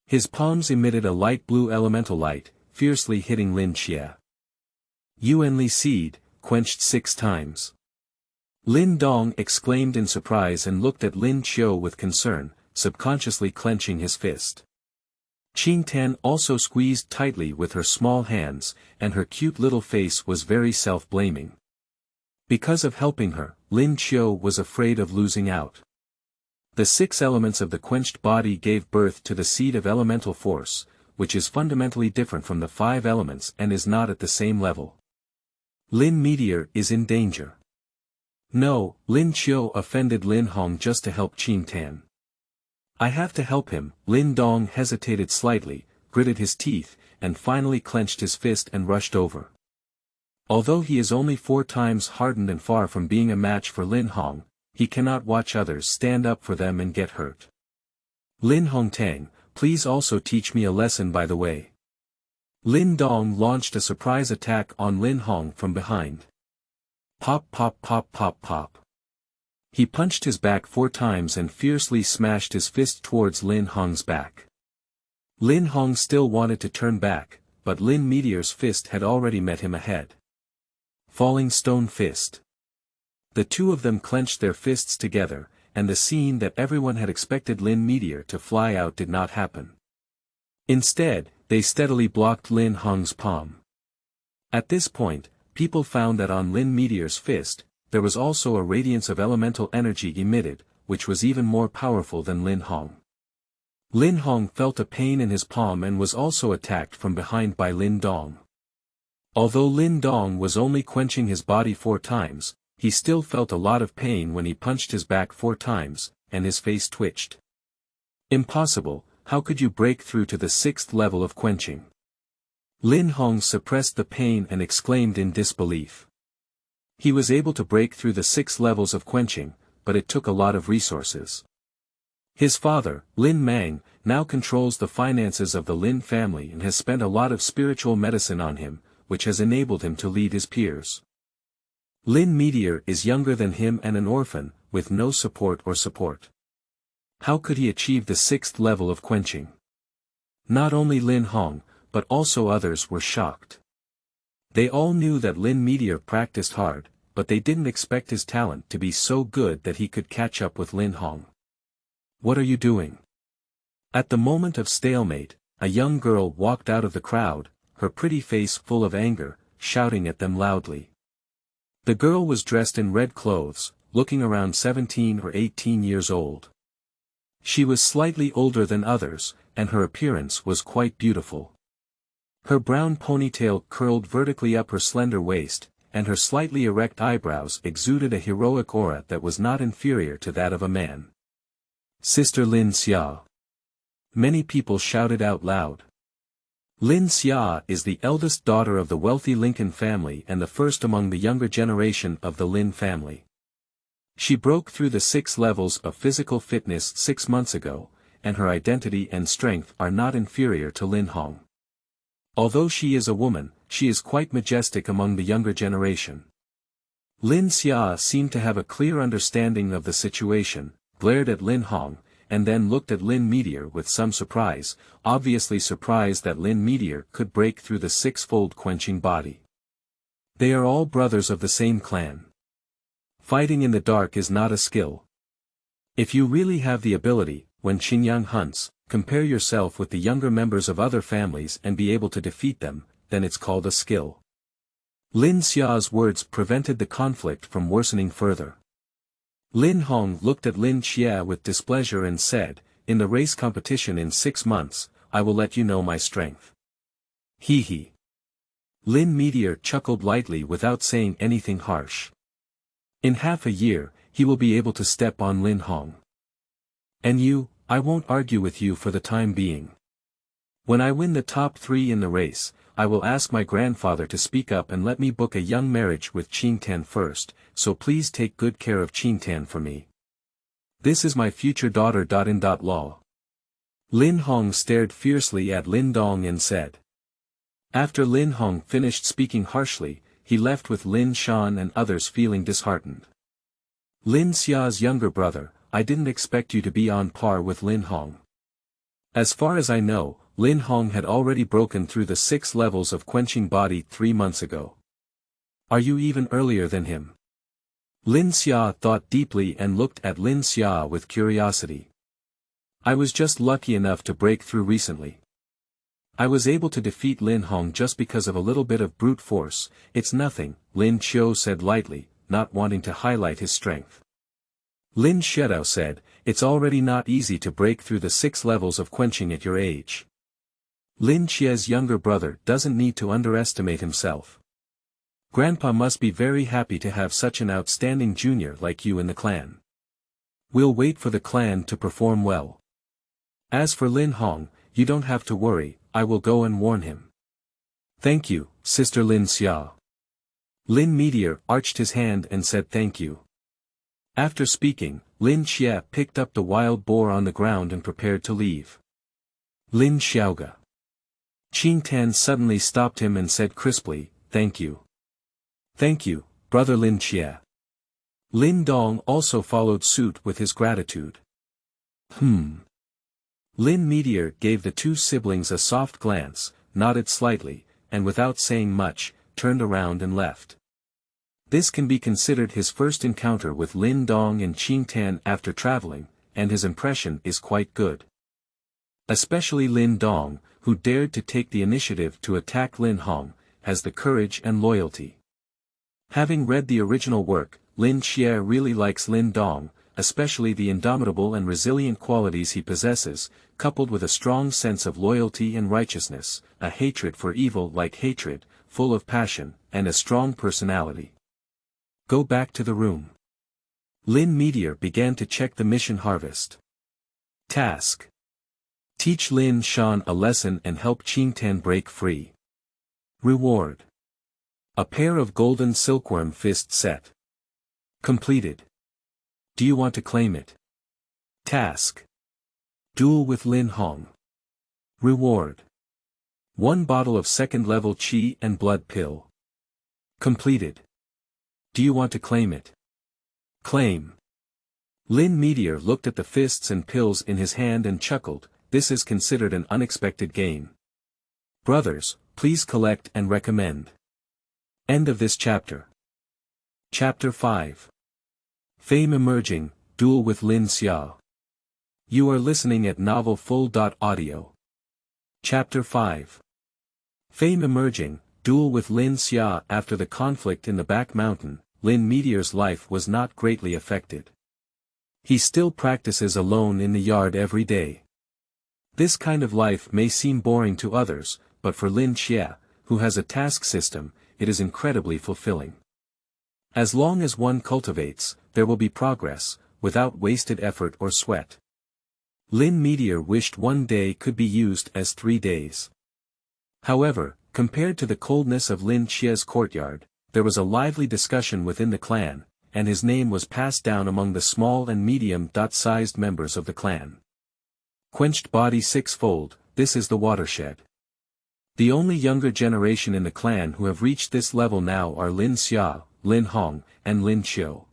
His palms emitted a light blue elemental light, fiercely hitting Lin Xie. Yuanli Seed, quenched 6 times. Lin Dong exclaimed in surprise and looked at Lin Qiu with concern, subconsciously clenching his fist. Qingtan also squeezed tightly with her small hands, and her cute little face was very self-blaming. Because of helping her, Lin Qiu was afraid of losing out. The 6 elements of the quenched body gave birth to the seed of elemental force, which is fundamentally different from the 5 elements and is not at the same level. Lin Meteor is in danger. No, Lin Qiu offended Lin Hong just to help Qingtan. I have to help him. Lin Dong hesitated slightly, gritted his teeth, and finally clenched his fist and rushed over. Although he is only 4 times hardened and far from being a match for Lin Hong, he cannot watch others stand up for them and get hurt. Lin Hongtang, please also teach me a lesson by the way. Lin Dong launched a surprise attack on Lin Hong from behind. Pop pop pop pop pop. He punched his back 4 times and fiercely smashed his fist towards Lin Hong's back. Lin Hong still wanted to turn back, but Lin Meteor's fist had already met him ahead. Falling Stone Fist. The two of them clenched their fists together, and the scene that everyone had expected Lin Meteor to fly out did not happen. Instead, they steadily blocked Lin Hong's palm. At this point, people found that on Lin Meteor's fist, there was also a radiance of elemental energy emitted, which was even more powerful than Lin Hong. Lin Hong felt a pain in his palm and was also attacked from behind by Lin Dong. Although Lin Dong was only quenching his body 4 times, he still felt a lot of pain when he punched his back 4 times, and his face twitched. Impossible, how could you break through to the 6th level of quenching? Lin Hong suppressed the pain and exclaimed in disbelief. He was able to break through the 6 levels of quenching, but it took a lot of resources. His father, Lin Mang, now controls the finances of the Lin family and has spent a lot of spiritual medicine on him, which has enabled him to lead his peers. Lin Meteor is younger than him and an orphan, with no support. How could he achieve the 6th level of quenching? Not only Lin Hong, but also others were shocked. They all knew that Lin Meteor practiced hard, but they didn't expect his talent to be so good that he could catch up with Lin Hong. What are you doing? At the moment of stalemate, a young girl walked out of the crowd, her pretty face full of anger, shouting at them loudly. The girl was dressed in red clothes, looking around 17 or 18 years old. She was slightly older than others, and her appearance was quite beautiful. Her brown ponytail curled vertically up her slender waist, and her slightly erect eyebrows exuded a heroic aura that was not inferior to that of a man. Sister Lin Xia. Many people shouted out loud. Lin Xia is the eldest daughter of the wealthy Lincoln family and the first among the younger generation of the Lin family. She broke through the 6 levels of physical fitness 6 months ago, and her identity and strength are not inferior to Lin Hong. Although she is a woman, she is quite majestic among the younger generation. Lin Xia seemed to have a clear understanding of the situation, glared at Lin Hong, and then looked at Lin Meteor with some surprise, obviously surprised that Lin Meteor could break through the 6-fold quenching body. They are all brothers of the same clan. Fighting in the dark is not a skill. If you really have the ability, when Qinyang hunts, compare yourself with the younger members of other families and be able to defeat them, then it's called a skill. Lin Xia's words prevented the conflict from worsening further. Lin Hong looked at Lin Xia with displeasure and said, "In the race competition in 6 months, I will let you know my strength." Hee hee. Lin Meteor chuckled lightly without saying anything harsh. In half a year, he will be able to step on Lin Hong. And you, I won't argue with you for the time being. When I win the top 3 in the race, I will ask my grandfather to speak up and let me book a young marriage with Qingtan first, so please take good care of Qingtan for me. This is my future daughter. Law. Lin Hong stared fiercely at Lin Dong and said. After Lin Hong finished speaking harshly, he left with Lin Shan and others feeling disheartened. Lin Xia's younger brother, I didn't expect you to be on par with Lin Hong. As far as I know, Lin Hong had already broken through the 6 levels of quenching body 3 months ago. Are you even earlier than him? Lin Xia thought deeply and looked at Lin Xia with curiosity. I was just lucky enough to break through recently. I was able to defeat Lin Hong just because of a little bit of brute force. It's nothing, Lin Qiu said lightly, not wanting to highlight his strength. Lin Shedao said, it's already not easy to break through the 6 levels of quenching at your age. Lin Qia's younger brother doesn't need to underestimate himself. Grandpa must be very happy to have such an outstanding junior like you in the clan. We'll wait for the clan to perform well. As for Lin Hong, you don't have to worry, I will go and warn him. Thank you, Sister Lin Xia. Lin Meteor arched his hand and said thank you. After speaking, Lin Xia picked up the wild boar on the ground and prepared to leave. Lin Xiaoga. Qingtan suddenly stopped him and said crisply, thank you. Thank you, brother Lin Xia. Lin Dong also followed suit with his gratitude. Lin Meteor gave the 2 siblings a soft glance, nodded slightly, and without saying much, turned around and left. This can be considered his first encounter with Lin Dong and Qingtan after traveling, and his impression is quite good. Especially Lin Dong, who dared to take the initiative to attack Lin Hong, has the courage and loyalty. Having read the original work, Lin Xia really likes Lin Dong, especially the indomitable and resilient qualities he possesses, coupled with a strong sense of loyalty and righteousness, a hatred for evil like hatred, full of passion, and a strong personality. Go back to the room. Lin Meteor began to check the mission harvest. Task. Teach Lin Shan a lesson and help Qingtan break free. Reward. A pair of golden silkworm fist set. Completed. Do you want to claim it? Task. Duel with Lin Hong. Reward. 1 bottle of 2nd level qi and blood pill. Completed. Do you want to claim it? Claim. Lin Meteor looked at the fists and pills in his hand and chuckled, this is considered an unexpected gain. Brothers, please collect and recommend. End of this chapter. Chapter 5. Fame Emerging, Duel with Lin Xia. You are listening at novelfull.audio. Chapter 5. Fame Emerging, Duel with Lin Xia. After the conflict in the back mountain, Lin Meteor's life was not greatly affected. He still practices alone in the yard every day. This kind of life may seem boring to others, but for Lin Xia, who has a task system, it is incredibly fulfilling. As long as one cultivates, there will be progress, without wasted effort or sweat. Lin Meteor wished one day could be used as 3 days. However, compared to the coldness of Lin Xia's courtyard, there was a lively discussion within the clan, and his name was passed down among the small and medium-sized members of the clan. Quenched body Sixfold, this is the watershed. The only younger generation in the clan who have reached this level now are Lin Xia, Lin Hong, and Lin Qiu.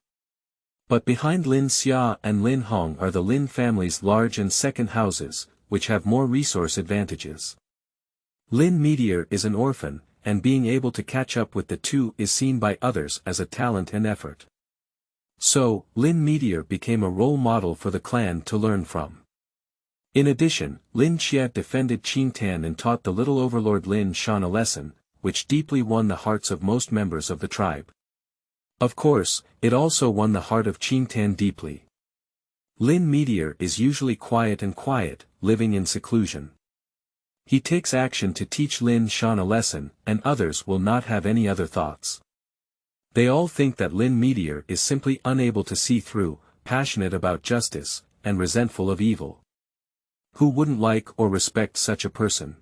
But behind Lin Xia and Lin Hong are the Lin family's large and second houses, which have more resource advantages. Lin Meteor is an orphan, and being able to catch up with the 2 is seen by others as a talent and effort. So, Lin Meteor became a role model for the clan to learn from. In addition, Lin Xia defended Qingtan and taught the little overlord Lin Shan a lesson, which deeply won the hearts of most members of the tribe. Of course, it also won the heart of Qingtan deeply. Lin Meteor is usually quiet, living in seclusion. He takes action to teach Lin Shan a lesson, and others will not have any other thoughts. They all think that Lin Meteor is simply unable to see through, passionate about justice, and resentful of evil. Who wouldn't like or respect such a person?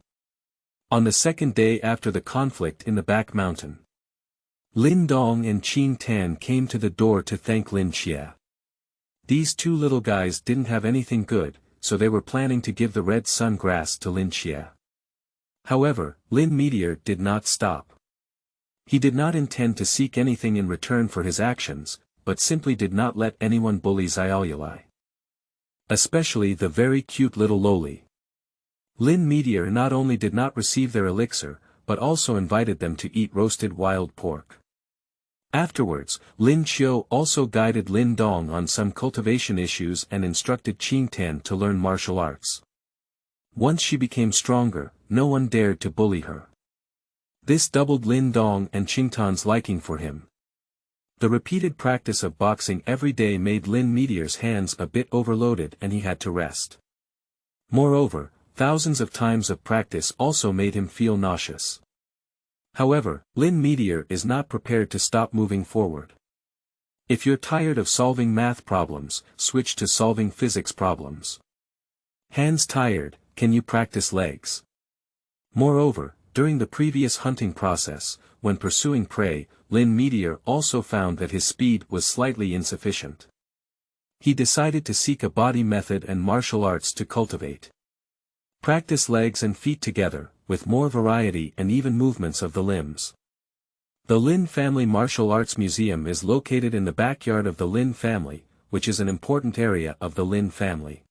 On the 2nd day after the conflict in the back mountain, Lin Dong and Qingtan came to the door to thank Lin Xia. These 2 little guys didn't have anything good, so they were planning to give the red sun grass to Lin Xia. However, Lin Meteor did not stop. He did not intend to seek anything in return for his actions, but simply did not let anyone bully Xiaoyulai. Especially the very cute little loli. Lin Meteor not only did not receive their elixir, but also invited them to eat roasted wild pork. Afterwards, Lin Qiu also guided Lin Dong on some cultivation issues and instructed Qingtan to learn martial arts. Once she became stronger, no one dared to bully her. This doubled Lin Dong and Qingtan's liking for him. The repeated practice of boxing every day made Lin Meteor's hands a bit overloaded and he had to rest. Moreover, thousands of times of practice also made him feel nauseous. However, Lin Meteor is not prepared to stop moving forward. If you're tired of solving math problems, switch to solving physics problems. Hands tired, can you practice legs? Moreover, during the previous hunting process, when pursuing prey, Lin Meteor also found that his speed was slightly insufficient. He decided to seek a body method and martial arts to cultivate. Practice legs and feet together, with more variety and even movements of the limbs. The Lin Family Martial Arts Museum is located in the backyard of the Lin family, which is an important area of the Lin family.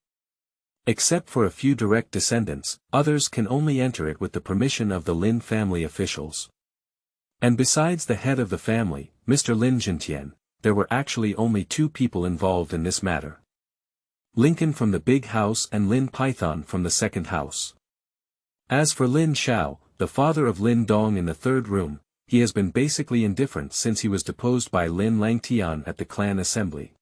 Except for a few direct descendants, others can only enter it with the permission of the Lin family officials. And besides the head of the family, Mr. Lin Qingtan, there were actually only two people involved in this matter. Lincoln from the big house and Lin Python from the second house. As for Lin Xiao, the father of Lin Dong in the third room, he has been basically indifferent since he was deposed by Lin Langtian at the clan assembly.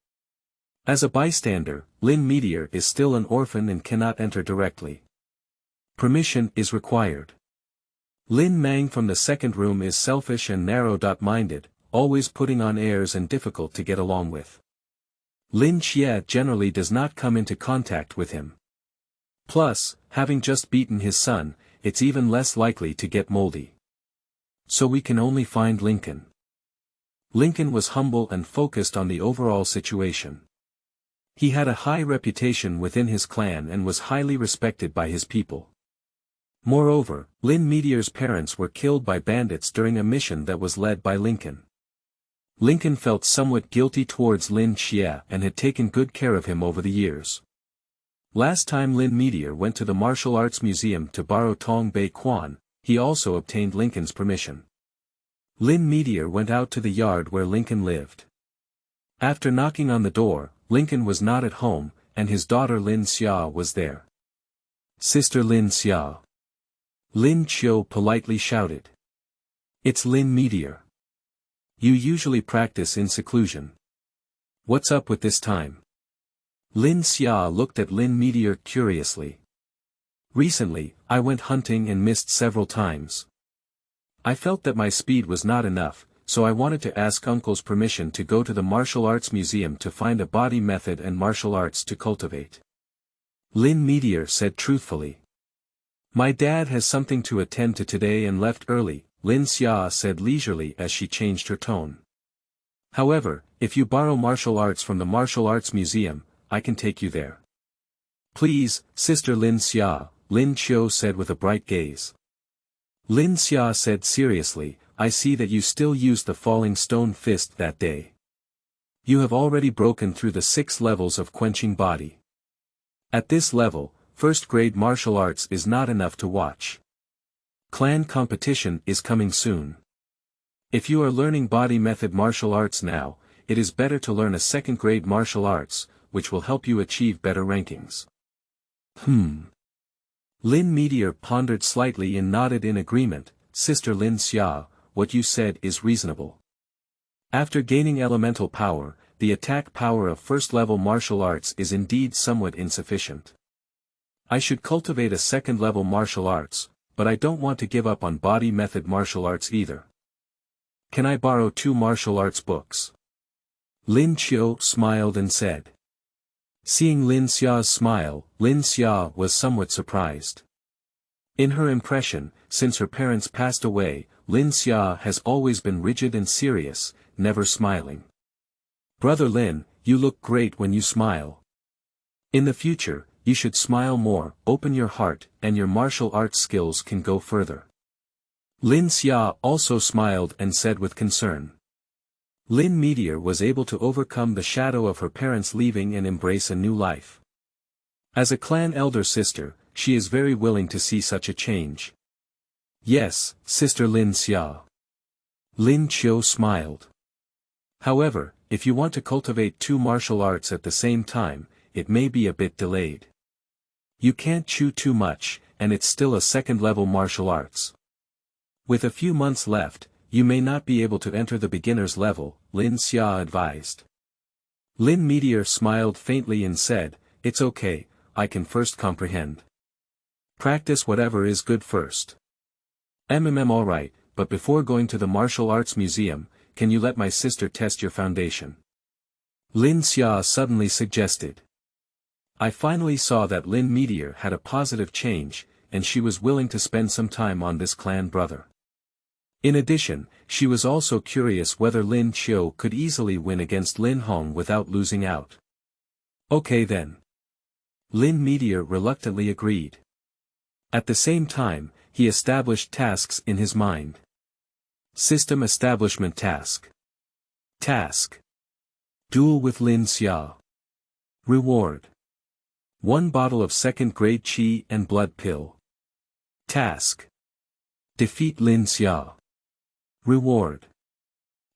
As a bystander, Lin Meteor is still an orphan and cannot enter directly. Permission is required. Lin Mang from the second room is selfish and narrow-minded, always putting on airs and difficult to get along with. Lin Xie generally does not come into contact with him. Plus, having just beaten his son, it's even less likely to get moldy. So we can only find Lincoln. Lincoln was humble and focused on the overall situation. He had a high reputation within his clan and was highly respected by his people. Moreover, Lin Meteor's parents were killed by bandits during a mission that was led by Lincoln. Lincoln felt somewhat guilty towards Lin Xie and had taken good care of him over the years. Last time Lin Meteor went to the Martial Arts Museum to borrow Tongbei Quan, he also obtained Lincoln's permission. Lin Meteor went out to the yard where Lincoln lived. After knocking on the door, Lincoln was not at home, and his daughter Lin Xia was there. "Sister Lin Xia." Lin Qiu politely shouted. "It's Lin Meteor. You usually practice in seclusion. What's up with this time?" Lin Xia looked at Lin Meteor curiously. "Recently, I went hunting and missed several times. I felt that my speed was not enough, so I wanted to ask Uncle's permission to go to the Martial Arts Museum to find a body method and martial arts to cultivate." Lin Meteor said truthfully. "My dad has something to attend to today and left early," Lin Xia said leisurely as she changed her tone. "However, if you borrow martial arts from the Martial Arts Museum, I can take you there." "Please, Sister Lin Xia," Lin Qiu said with a bright gaze. Lin Xia said seriously, "I see that you still used the falling stone fist that day. You have already broken through the 6 levels of quenching body. At this level, first-grade martial arts is not enough to watch. Clan competition is coming soon. If you are learning body method martial arts now, it is better to learn a second-grade martial arts, which will help you achieve better rankings." Lin Meteor pondered slightly and nodded in agreement. "Sister Lin Xia, what you said is reasonable. After gaining elemental power, the attack power of first-level martial arts is indeed somewhat insufficient. I should cultivate a second-level martial arts, but I don't want to give up on body method martial arts either. Can I borrow 2 martial arts books?" Lin Qiu smiled and said. Seeing Lin Xia's smile, Lin Xia was somewhat surprised. In her impression, since her parents passed away, Lin Xia has always been rigid and serious, never smiling. "Brother Lin, you look great when you smile. In the future, you should smile more, open your heart, and your martial arts skills can go further." Lin Xia also smiled and said with concern. Lin Meteor was able to overcome the shadow of her parents leaving and embrace a new life. As a clan elder sister, she is very willing to see such a change. Yes, Sister Lin Xia. Lin Qiu smiled. However, if you want to cultivate two martial arts at the same time, it may be a bit delayed. You can't chew too much, and it's still a second-level martial arts. With a few months left, you may not be able to enter the beginner's level, Lin Xia advised. Lin Meteor smiled faintly and said, "It's okay, I can first comprehend. Practice whatever is good first. Alright, but before going to the martial arts museum, can you let my sister test your foundation?" Lin Xia suddenly suggested. I finally saw that Lin Meteor had a positive change, and she was willing to spend some time on this clan brother. In addition, she was also curious whether Lin Qiu could easily win against Lin Hong without losing out. Okay then. Lin Meteor reluctantly agreed. At the same time, he established tasks in his mind. System Establishment Task. Task. Duel with Lin Xia. Reward. 1 bottle of second-grade qi and blood pill. Task. Defeat Lin Xia. Reward.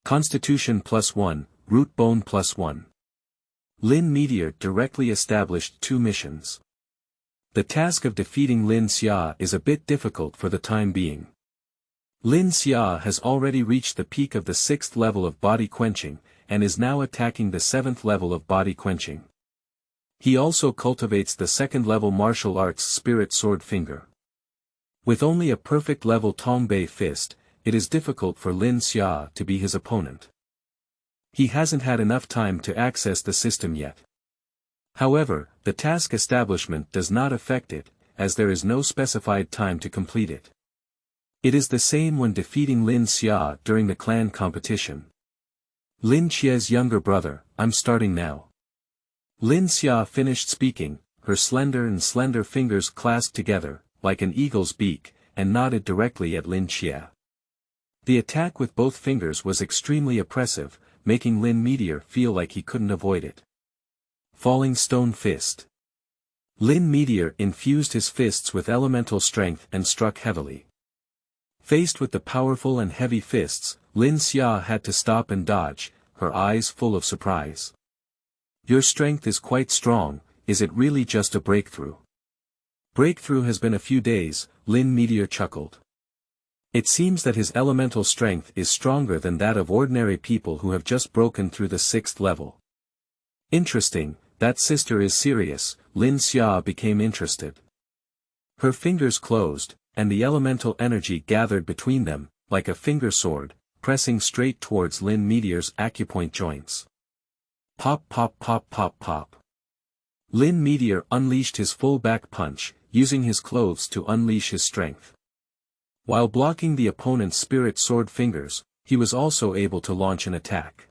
Constitution +1, root bone +1. Lin Meteor directly established 2 missions. The task of defeating Lin Xia is a bit difficult for the time being. Lin Xia has already reached the peak of the 6th level of body quenching, and is now attacking the 7th level of body quenching. He also cultivates the 2nd level martial arts spirit sword finger. With only a perfect level Tongbei fist, it is difficult for Lin Xia to be his opponent. He hasn't had enough time to access the system yet. However, the task establishment does not affect it, as there is no specified time to complete it. It is the same when defeating Lin Xia during the clan competition. Lin Qiu's younger brother, I'm starting now. Lin Xia finished speaking, her slender fingers clasped together, like an eagle's beak, and nodded directly at Lin Qiu. The attack with both fingers was extremely oppressive, making Lin Meteor feel like he couldn't avoid it. Falling Stone Fist. Lin Meteor infused his fists with elemental strength and struck heavily. Faced with the powerful and heavy fists, Lin Xia had to stop and dodge, her eyes full of surprise. Your strength is quite strong, is it really just a breakthrough? Breakthrough has been a few days, Lin Meteor chuckled. It seems that his elemental strength is stronger than that of ordinary people who have just broken through the 6th level. Interesting, that sister is serious, Lin Xia became interested. Her fingers closed, and the elemental energy gathered between them, like a finger sword, pressing straight towards Lin Meteor's acupoint joints. Pop pop pop pop pop. Lin Meteor unleashed his full back punch, using his clothes to unleash his strength. While blocking the opponent's spirit sword fingers, he was also able to launch an attack.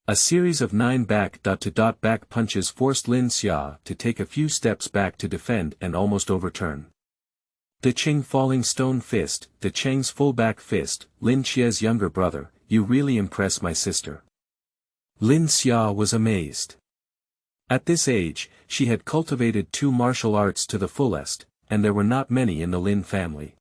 A series of 9 back punches forced Lin Xia to take a few steps back to defend and almost overturn. De Qing Falling Stone Fist, De Cheng's full back fist, Lin Qiu's younger brother, you really impress my sister. Lin Xia was amazed. At this age, she had cultivated 2 martial arts to the fullest, and there were not many in the Lin family.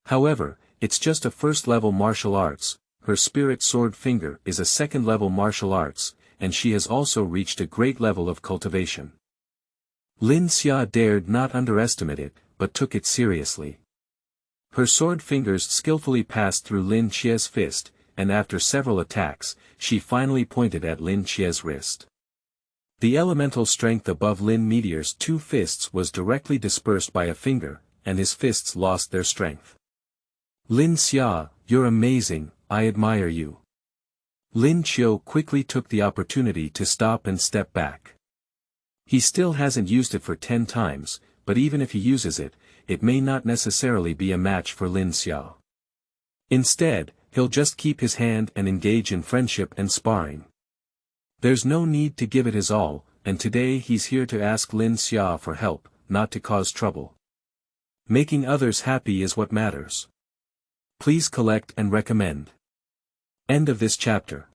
However, it's just a 1st-level martial arts, her spirit sword finger is a 2nd-level martial arts, and she has also reached a great level of cultivation. Lin Xia dared not underestimate it, but took it seriously. Her sword fingers skillfully passed through Lin Qiu's fist, and after several attacks, she finally pointed at Lin Qiu's wrist. The elemental strength above Lin Meteor's 2 fists was directly dispersed by a finger, and his fists lost their strength. Lin Xia, you're amazing, I admire you. Lin Qiu quickly took the opportunity to stop and step back. He still hasn't used it for 10 times, but even if he uses it, it may not necessarily be a match for Lin Xia. Instead, he'll just keep his hand and engage in friendship and sparring. There's no need to give it his all, and today he's here to ask Lin Xia for help, not to cause trouble. Making others happy is what matters. Please collect and recommend. End of this chapter.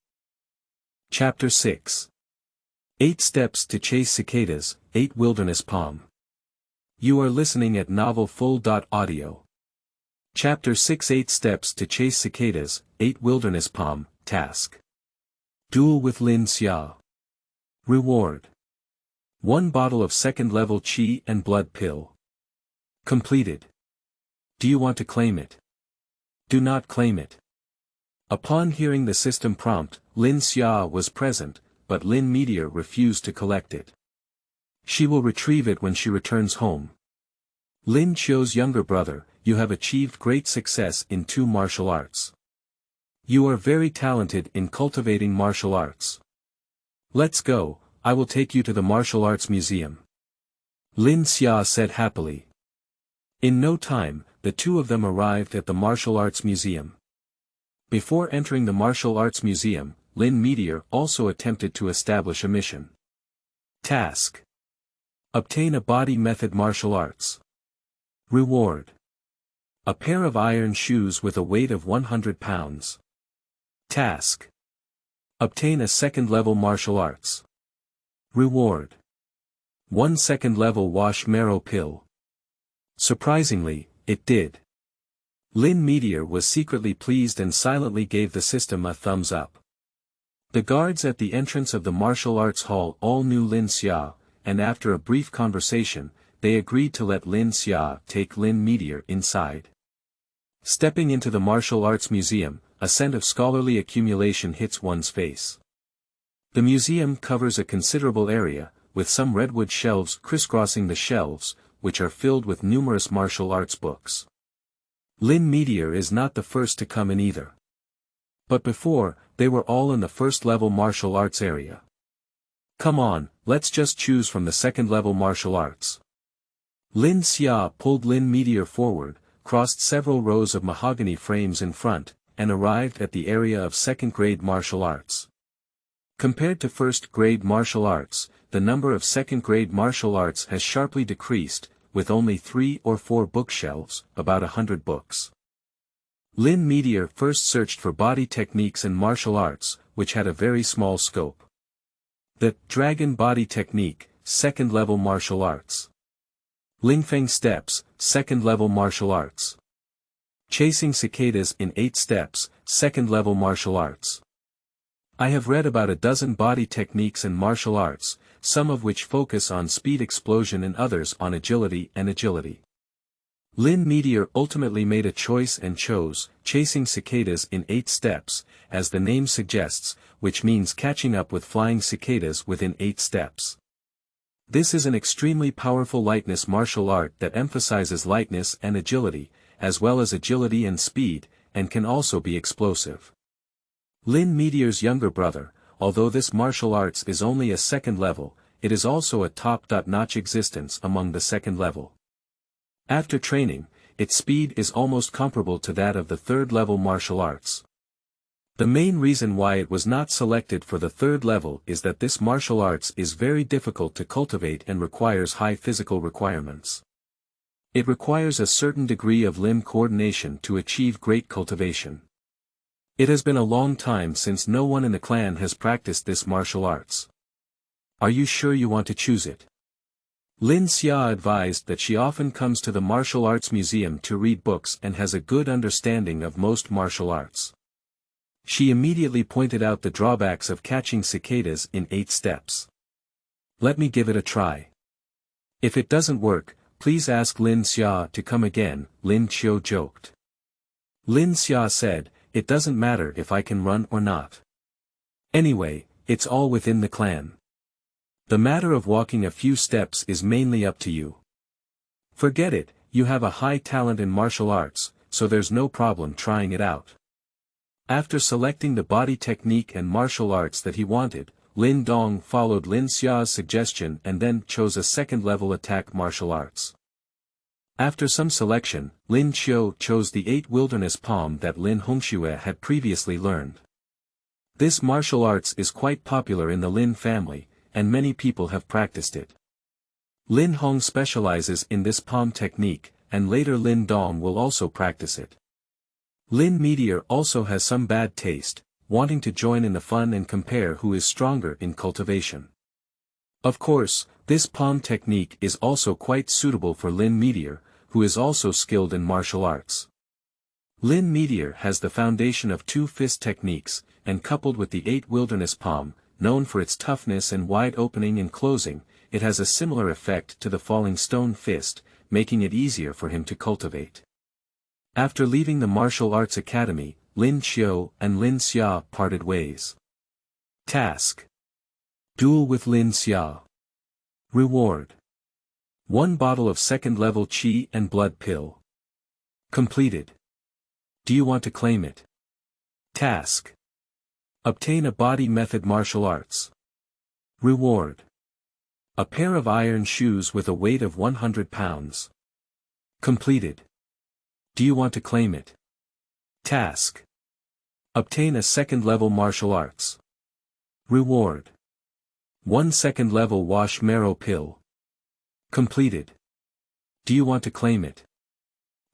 Chapter 6. 8 Steps to Chase Cicadas, 8 Wilderness Palm. You are listening at novelfull.audio. Chapter 6 8 Steps to Chase Cicadas, 8 Wilderness Palm, Task. Duel with Lin Xia. Reward. 1 bottle of second-level Qi and blood pill. Completed. Do you want to claim it? Do not claim it. Upon hearing the system prompt, Lin Xia was present, but Lin Meteor refused to collect it. She will retrieve it when she returns home. Lin Qiu's younger brother, you have achieved great success in 2 martial arts. You are very talented in cultivating martial arts. Let's go, I will take you to the martial arts museum. Lin Xia said happily. In no time, the 2 of them arrived at the martial arts museum. Before entering the martial arts museum, Lin Meteor also attempted to establish a mission. Task. Obtain a body method martial arts. Reward. A pair of iron shoes with a weight of 100 pounds. Task. Obtain a second-level martial arts. Reward. 1 second-level wash marrow pill. Surprisingly, it did. Lin Meteor was secretly pleased and silently gave the system a thumbs up. The guards at the entrance of the martial arts hall all knew Lin Xia, and after a brief conversation, they agreed to let Lin Xia take Lin Meteor inside. Stepping into the martial arts museum, a scent of scholarly accumulation hits one's face. The museum covers a considerable area, with some redwood shelves crisscrossing the shelves, which are filled with numerous martial arts books. Lin Meteor is not the first to come in either. But before, they were all in the first-level martial arts area. Come on, let's just choose from the second-level martial arts. Lin Xia pulled Lin Meteor forward, crossed several rows of mahogany frames in front, and arrived at the area of second-grade martial arts. Compared to first-grade martial arts, the number of second-grade martial arts has sharply decreased, with only 3 or 4 bookshelves, about 100 books. Lin Meteor first searched for body techniques and martial arts, which had a very small scope. The Dragon Body Technique, second-level martial arts. Lingfeng Steps, second-level martial arts. Chasing Cicadas in 8 Steps, second-level martial arts. I have read about a dozen body techniques and martial arts, some of which focus on speed explosion and others on agility and agility. Lin Meteor ultimately made a choice and chose Chasing Cicadas in 8 Steps, as the name suggests, which means catching up with flying cicadas within 8 steps. This is an extremely powerful lightness martial art that emphasizes lightness and agility, as well as agility and speed, and can also be explosive. Lin Meteor's younger brother, although this martial arts is only a second level, it is also a top-notch existence among the second level. After training, its speed is almost comparable to that of the third-level martial arts. The main reason why it was not selected for the third level is that this martial arts is very difficult to cultivate and requires high physical requirements. It requires a certain degree of limb coordination to achieve great cultivation. It has been a long time since no one in the clan has practiced this martial arts. Are you sure you want to choose it? Lin Xia advised that she often comes to the martial arts museum to read books and has a good understanding of most martial arts. She immediately pointed out the drawbacks of catching cicadas in 8 steps. Let me give it a try. If it doesn't work, please ask Lin Xia to come again, Lin Qiu joked. Lin Xia said, it doesn't matter if I can run or not. Anyway, it's all within the clan. The matter of walking a few steps is mainly up to you. Forget it, you have a high talent in martial arts, so there's no problem trying it out. After selecting the body technique and martial arts that he wanted, Lin Dong followed Lin Xia's suggestion and then chose a second-level attack martial arts. After some selection, Lin Qiu chose the 8 Wilderness Palm that Lin Hongxue had previously learned. This martial arts is quite popular in the Lin family, and many people have practiced it. Lin Hong specializes in this palm technique, and later Lin Dong will also practice it. Lin Meteor also has some bad taste, wanting to join in the fun and compare who is stronger in cultivation. Of course, this palm technique is also quite suitable for Lin Meteor, who is also skilled in martial arts. Lin Meteor has the foundation of two fist techniques, and coupled with the 8 wilderness palm, known for its toughness and wide opening and closing, it has a similar effect to the falling stone fist, making it easier for him to cultivate. After leaving the martial arts academy, Lin Xiu and Lin Xia parted ways. Task: Duel with Lin Xia. Reward: 1 bottle of second-level qi and blood pill. Completed. Do you want to claim it? Task: Obtain a body method martial arts. Reward: a pair of iron shoes with a weight of 100 pounds. Completed. Do you want to claim it? Task: Obtain a second-level martial arts. Reward: 1 second-level wash marrow pill. Completed. Do you want to claim it?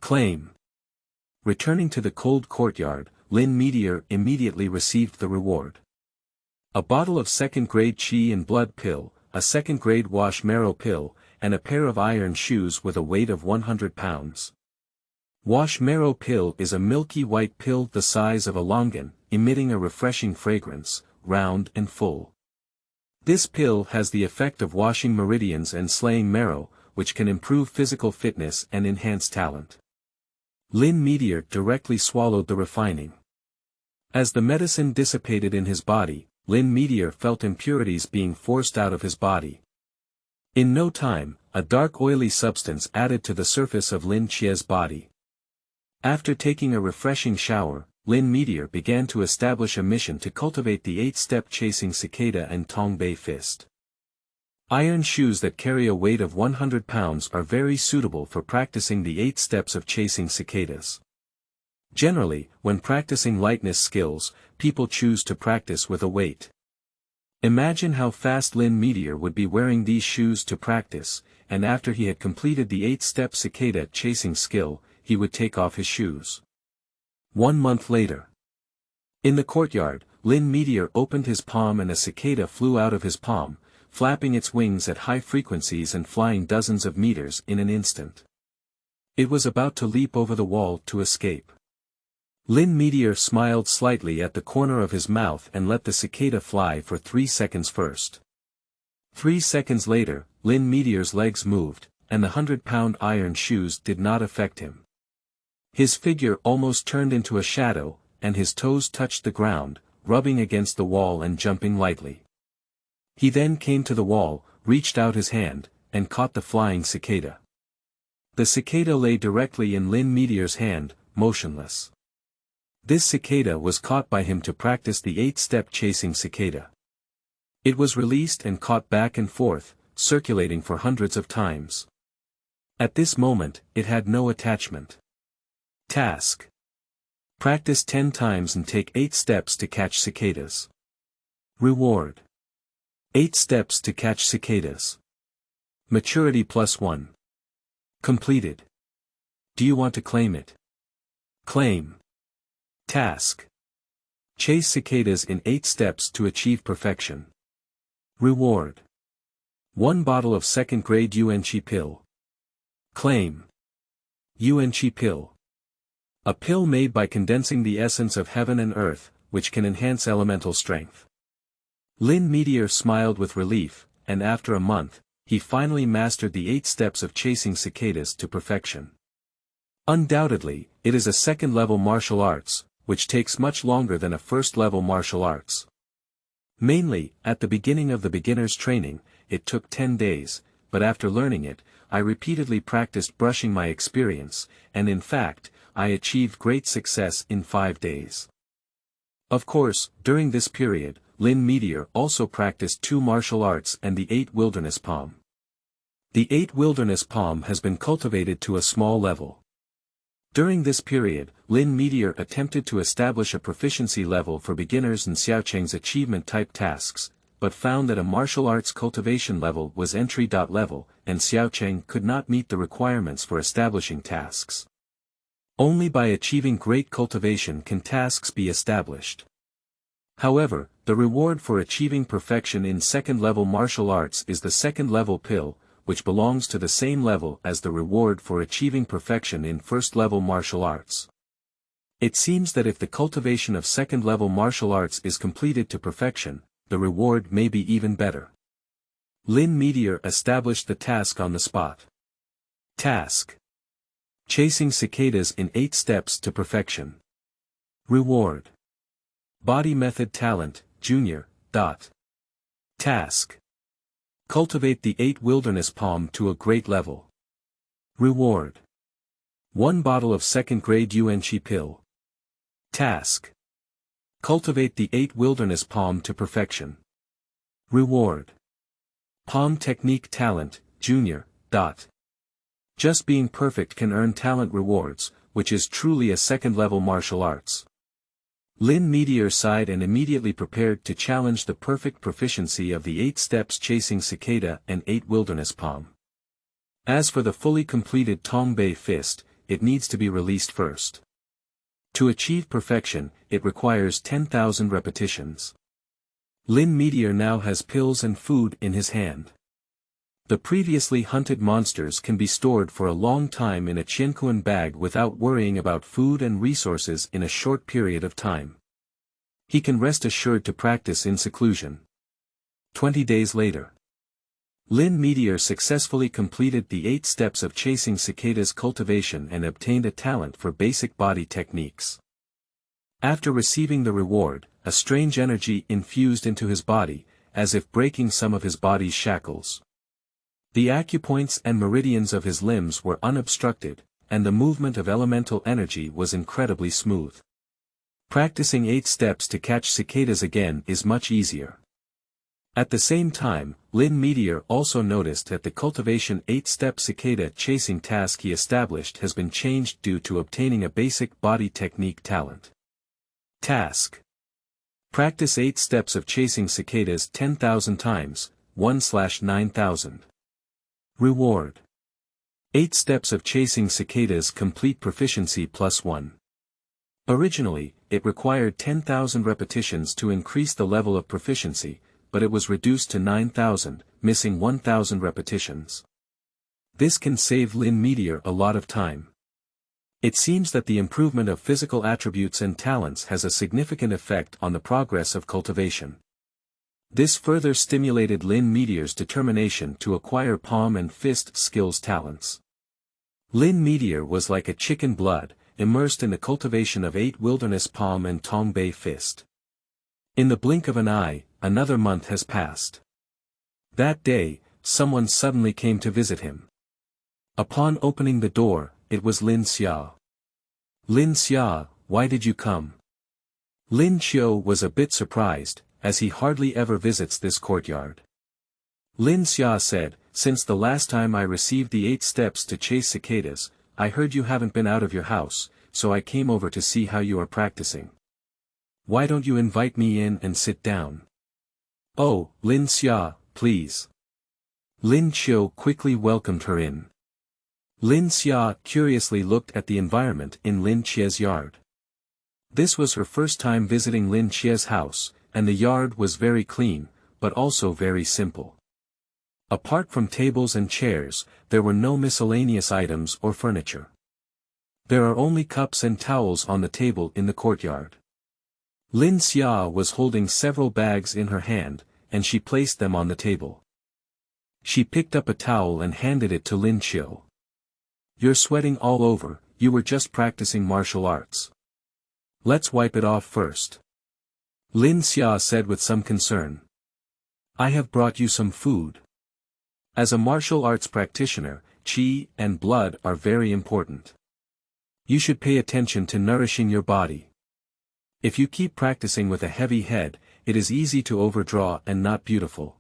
Claim. Returning to the cold courtyard, Lin Meteor immediately received the reward. A bottle of second-grade qi and blood pill, a second-grade wash marrow pill, and a pair of iron shoes with a weight of 100 pounds. Wash marrow pill is a milky white pill the size of a longan, emitting a refreshing fragrance, round and full. This pill has the effect of washing meridians and slaying marrow, which can improve physical fitness and enhance talent. Lin Meteor directly swallowed the refining. As the medicine dissipated in his body, Lin Meteor felt impurities being forced out of his body. In no time, a dark oily substance added to the surface of Lin Qia's body. After taking a refreshing shower, Lin Meteor began to establish a mission to cultivate the 8-step chasing cicada and Tongbei fist. Iron shoes that carry a weight of 100 pounds are very suitable for practicing the 8 steps of chasing cicadas. Generally, when practicing lightness skills, people choose to practice with a weight. Imagine how fast Lin Meteor would be wearing these shoes to practice, and after he had completed the 8-step cicada chasing skill, he would take off his shoes. 1 month later. In the courtyard, Lin Meteor opened his palm and a cicada flew out of his palm, flapping its wings at high frequencies and flying dozens of meters in an instant. It was about to leap over the wall to escape. Lin Meteor smiled slightly at the corner of his mouth and let the cicada fly for 3 seconds first. 3 seconds later, Lin Meteor's legs moved, and the 100-pound iron shoes did not affect him. His figure almost turned into a shadow, and his toes touched the ground, rubbing against the wall and jumping lightly. He then came to the wall, reached out his hand, and caught the flying cicada. The cicada lay directly in Lin Meteor's hand, motionless. This cicada was caught by him to practice the 8-step chasing cicada. It was released and caught back and forth, circulating for hundreds of times. At this moment, it had no attachment. Task: Practice 10 times and take 8 steps to catch cicadas. Reward: 8 steps to catch cicadas. Maturity +1. Completed. Do you want to claim it? Claim. Task: Chase cicadas in 8 steps to achieve perfection. Reward: 1 bottle of second-grade Yuanqi pill. Claim. Yuanqi pill. A pill made by condensing the essence of heaven and earth, which can enhance elemental strength. Lin Meteor smiled with relief, and after a month, he finally mastered the 8 steps of chasing cicadas to perfection. Undoubtedly, it is a second-level martial arts, which takes much longer than a first-level martial arts. Mainly, at the beginning of the beginner's training, it took 10 days, but after learning it, I repeatedly practiced brushing my experience, and in fact, I achieved great success in 5 days. Of course, during this period, Lin Meteor also practiced 2 martial arts and the 8 wilderness palm. The 8 wilderness palm has been cultivated to a small level. During this period, Lin Meteor attempted to establish a proficiency level for beginners in Xiaocheng's achievement-type tasks, but found that a martial arts cultivation level was entry-level, and Xiaocheng could not meet the requirements for establishing tasks. Only by achieving great cultivation can tasks be established. However, the reward for achieving perfection in second-level martial arts is the second-level pill, which belongs to the same level as the reward for achieving perfection in first-level martial arts. It seems that if the cultivation of second-level martial arts is completed to perfection, the reward may be even better. Lin Meteor established the task on the spot. Task: chasing cicadas in 8 steps to perfection. Reward: body method talent, junior. Task: cultivate the 8 wilderness palm to a great level. Reward: 1 bottle of second-grade Yuanqi pill. Task: cultivate the 8 wilderness palm to perfection. Reward: palm technique talent, junior. Just being perfect can earn talent rewards, which is truly a second-level martial arts. Lin Meteor sighed and immediately prepared to challenge the perfect proficiency of the 8 steps chasing cicada and 8 wilderness palm. As for the fully completed Tongbei fist, it needs to be released first. To achieve perfection, it requires 10,000 repetitions. Lin Meteor now has pills and food in his hand. The previously hunted monsters can be stored for a long time in a Qingtan bag without worrying about food and resources in a short period of time. He can rest assured to practice in seclusion. 20 days later. Lin Meteor successfully completed the 8 steps of chasing cicadas cultivation and obtained a talent for basic body techniques. After receiving the reward, a strange energy infused into his body, as if breaking some of his body's shackles. The acupoints and meridians of his limbs were unobstructed, and the movement of elemental energy was incredibly smooth. Practicing 8 steps to catch cicadas again is much easier. At the same time, Lin Meteor also noticed that the cultivation 8-step cicada chasing task he established has been changed due to obtaining a basic body technique talent. Task: practice 8 steps of chasing cicadas 10,000 times, 1/9000. Reward: 8 steps of chasing cicadas complete proficiency +1. Originally, it required 10,000 repetitions to increase the level of proficiency, but it was reduced to 9,000, missing 1,000 repetitions. This can save Lin Meteor a lot of time. It seems that the improvement of physical attributes and talents has a significant effect on the progress of cultivation. This further stimulated Lin Meteor's determination to acquire palm and fist skills talents. Lin Meteor was like a chicken blood, immersed in the cultivation of 8 wilderness palm and Tongbei fist. In the blink of an eye, another month has passed. That day, someone suddenly came to visit him. Upon opening the door, it was Lin Xia. "Lin Xia, why did you come?" Lin Qiu was a bit surprised, as he hardly ever visits this courtyard. Lin Xia said, "Since the last time I received the 8 steps to chase cicadas, I heard you haven't been out of your house, so I came over to see how you are practicing. Why don't you invite me in and sit down?" "Oh, Lin Xia, please." Lin Qiu quickly welcomed her in. Lin Xia curiously looked at the environment in Lin Qiu's yard. This was her first time visiting Lin Qiu's house, and the yard was very clean, but also very simple. Apart from tables and chairs, there were no miscellaneous items or furniture. There are only cups and towels on the table in the courtyard. Lin Xia was holding several bags in her hand, and she placed them on the table. She picked up a towel and handed it to Lin Qiu. "You're sweating all over, you were just practicing martial arts. Let's wipe it off first." Lin Xia said with some concern. "I have brought you some food." As a martial arts practitioner, qi and blood are very important. You should pay attention to nourishing your body. If you keep practicing with a heavy head, it is easy to overdraw and not beautiful.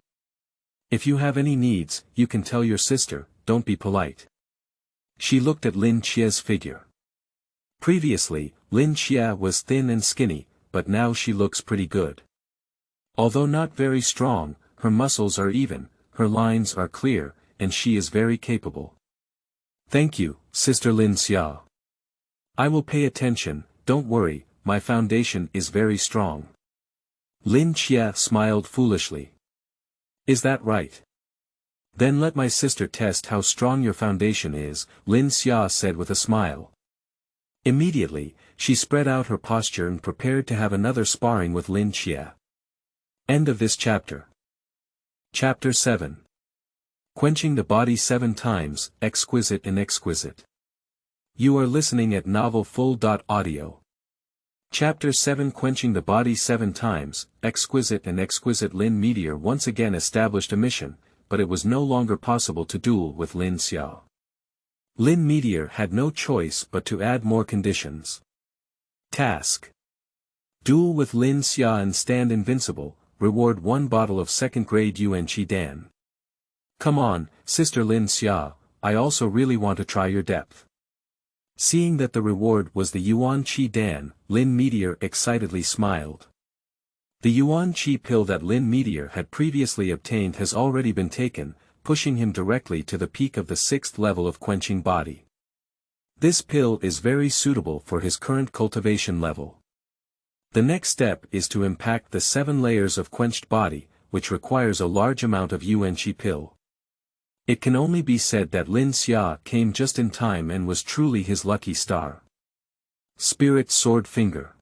If you have any needs, you can tell your sister, don't be polite. She looked at Lin Qiu's figure. Previously, Lin Qiu was thin and skinny, but now she looks pretty good. Although not very strong, her muscles are even, her lines are clear, and she is very capable. "Thank you, Sister Lin Xia. I will pay attention, don't worry, my foundation is very strong." Lin Xia smiled foolishly. Is that right? Then let my sister test how strong your foundation is, Lin Xia said with a smile. Immediately, she spread out her posture and prepared to have another sparring with Lin Xia. End of this chapter. Chapter 7. Quenching the Body 7 Times, Exquisite and Exquisite. You are listening at novelfull.audio. Chapter 7 Quenching the Body 7 Times, Exquisite and Exquisite. Lin Meteor once again established a mission, but it was no longer possible to duel with Lin Xia. Lin Meteor had no choice but to add more conditions. Task. Duel with Lin Xia and stand invincible, reward 1 bottle of 2nd grade Yuan Qingtan. Come on, Sister Lin Xia, I also really want to try your depth. Seeing that the reward was the Yuan Qingtan, Lin Meteor excitedly smiled. The Yuan Qi pill that Lin Meteor had previously obtained has already been taken, pushing him directly to the peak of the 6th level of quenching body. This pill is very suitable for his current cultivation level. The next step is to impact the 7 layers of quenched body, which requires a large amount of Yuan Qi pill. It can only be said that Lin Xia came just in time and was truly his lucky star. Spirit Sword Finger.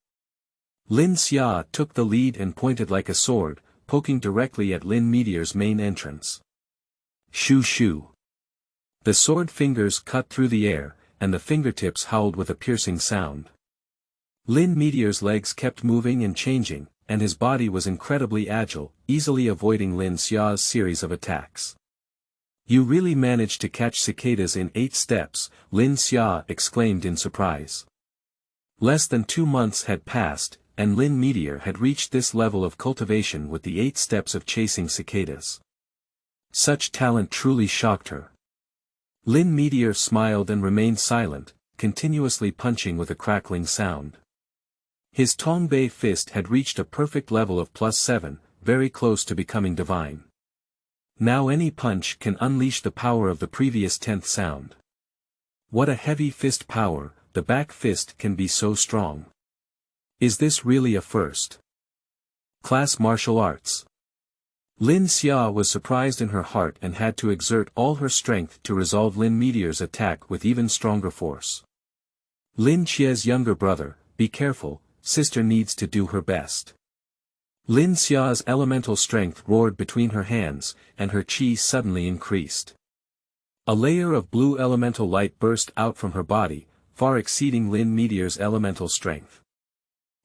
Lin Xia took the lead and pointed like a sword, poking directly at Lin Meteor's main entrance. Shoo shoo. The sword fingers cut through the air, and the fingertips howled with a piercing sound. Lin Meteor's legs kept moving and changing, and his body was incredibly agile, easily avoiding Lin Xia's series of attacks. You really managed to catch cicadas in 8 steps, Lin Xia exclaimed in surprise. Less than 2 months had passed, and Lin Meteor had reached this level of cultivation with the 8 steps of chasing cicadas. Such talent truly shocked her. Lin Meteor smiled and remained silent, continuously punching with a crackling sound. His Tongbei fist had reached a perfect level of +7, very close to becoming divine. Now any punch can unleash the power of the previous 10th sound. What a heavy fist power, the back fist can be so strong. Is this really a first? Class Martial Arts. Lin Xia was surprised in her heart and had to exert all her strength to resolve Lin Meteor's attack with even stronger force. Lin Xia's younger brother, be careful, sister needs to do her best. Lin Xia's elemental strength roared between her hands, and her qi suddenly increased. A layer of blue elemental light burst out from her body, far exceeding Lin Meteor's elemental strength.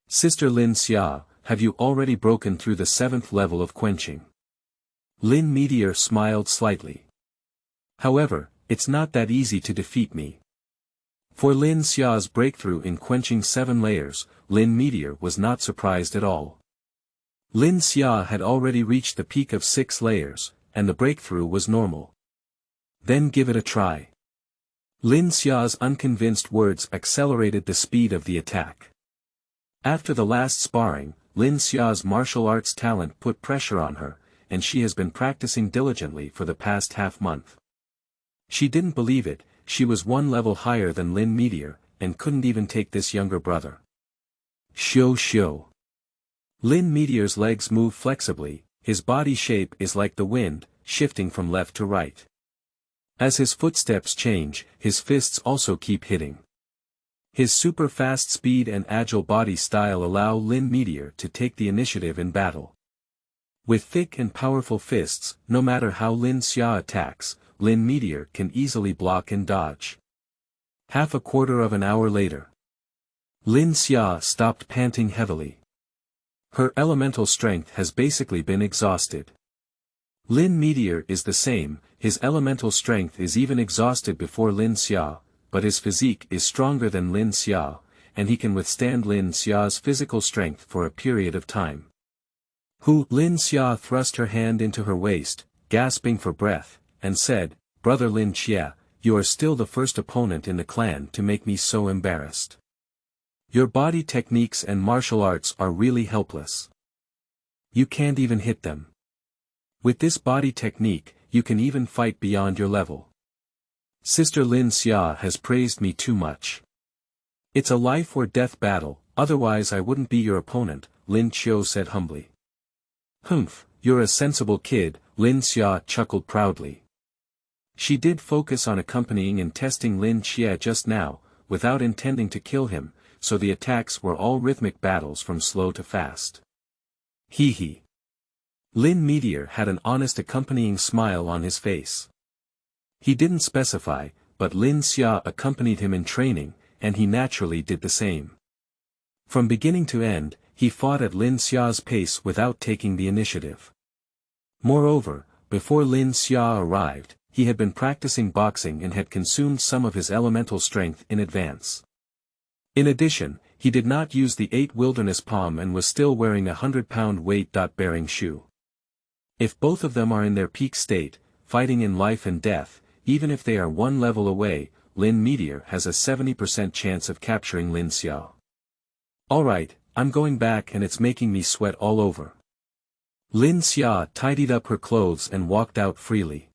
Sister Lin Xia, have you already broken through the 7th level of quenching? Lin Meteor smiled slightly. However, it's not that easy to defeat me. For Lin Xia's breakthrough in quenching 7 layers, Lin Meteor was not surprised at all. Lin Xia had already reached the peak of 6 layers, and the breakthrough was normal. Then give it a try. Lin Xia's unconvinced words accelerated the speed of the attack. After the last sparring, Lin Xia's martial arts talent put pressure on her, and she has been practicing diligently for the past half-month. She didn't believe it, she was 1 level higher than Lin Meteor, and couldn't even take this younger brother. Shio shio. Lin Meteor's legs move flexibly, his body shape is like the wind, shifting from left to right. As his footsteps change, his fists also keep hitting. His super-fast speed and agile body style allow Lin Meteor to take the initiative in battle. With thick and powerful fists, no matter how Lin Xia attacks, Lin Meteor can easily block and dodge. Half a quarter of an hour later. Lin Xia stopped panting heavily. Her elemental strength has basically been exhausted. Lin Meteor is the same, his elemental strength is even exhausted before Lin Xia, but his physique is stronger than Lin Xia, and he can withstand Lin Xia's physical strength for a period of time. Lin Xia thrust her hand into her waist, gasping for breath, and said, Brother Lin Xia, you are still the first opponent in the clan to make me so embarrassed. Your body techniques and martial arts are really helpless. You can't even hit them. With this body technique, you can even fight beyond your level. Sister Lin Xia has praised me too much. It's a life or death battle, otherwise I wouldn't be your opponent, Lin Qiu said humbly. Humph, you're a sensible kid, Lin Xia chuckled proudly. She did focus on accompanying and testing Lin Xia just now, without intending to kill him, so the attacks were all rhythmic battles from slow to fast. Hee hee. Lin Meteor had an honest accompanying smile on his face. He didn't specify, but Lin Xia accompanied him in training, and he naturally did the same. From beginning to end, he fought at Lin Xia's pace without taking the initiative. Moreover, before Lin Xia arrived, he had been practicing boxing and had consumed some of his elemental strength in advance. In addition, he did not use the 8 wilderness palm and was still wearing a 100-pound weight-bearing shoe. If both of them are in their peak state, fighting in life and death, even if they are one level away, Lin Meteor has a 70% chance of capturing Lin Xia. Alright, I'm going back and it's making me sweat all over. Lin Xia tidied up her clothes and walked out freely.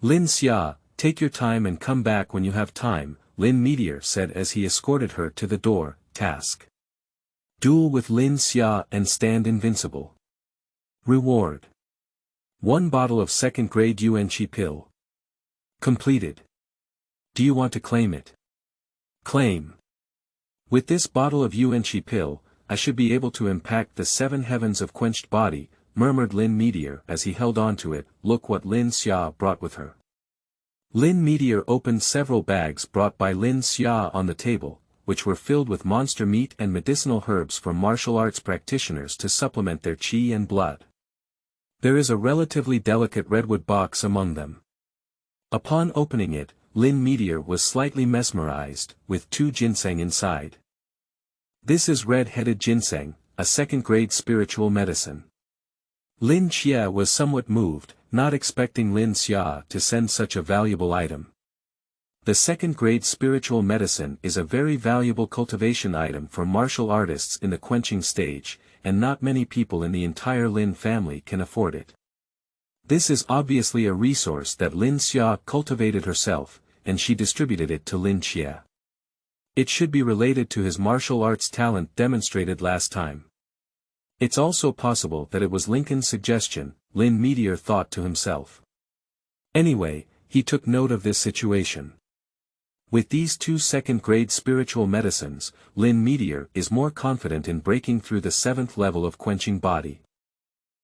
Lin Xia, take your time and come back when you have time, Lin Meteor said as he escorted her to the door. Task: duel with Lin Xia and stand invincible. Reward: 1 bottle of 2nd grade Yuanqi pill. Completed. Do you want to claim it? Claim. With this bottle of Yuanqi pill, I should be able to impact the 7 heavens of quenched body, murmured Lin Meteor as he held on to it. Look what Lin Xia brought with her. Lin Meteor opened several bags brought by Lin Xia on the table, which were filled with monster meat and medicinal herbs for martial arts practitioners to supplement their qi and blood. There is a relatively delicate redwood box among them. Upon opening it, Lin Meteor was slightly mesmerized, with 2 ginseng inside. This is red-headed ginseng, a 2nd-grade spiritual medicine. Lin Xia was somewhat moved, not expecting Lin Xia to send such a valuable item. The 2nd-grade spiritual medicine is a very valuable cultivation item for martial artists in the quenching stage, and not many people in the entire Lin family can afford it. This is obviously a resource that Lin Xia cultivated herself, and she distributed it to Lin Xia. It should be related to his martial arts talent demonstrated last time. It's also possible that it was Lincoln's suggestion, Lin Meteor thought to himself. Anyway, he took note of this situation. With these 2 2nd-grade spiritual medicines, Lin Meteor is more confident in breaking through the 7th level of quenching body.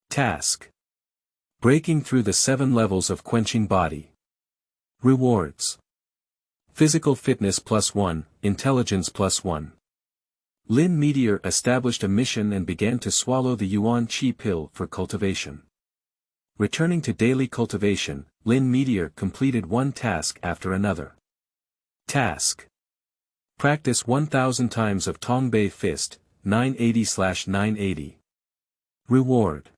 Task: breaking through the 7 levels of quenching body. Rewards: physical fitness +1, intelligence +1. Lin Meteor established a mission and began to swallow the Yuan Qi pill for cultivation. Returning to daily cultivation, Lin Meteor completed one task after another. Task: practice 1000 times of Tongbei fist, 980/980. Reward: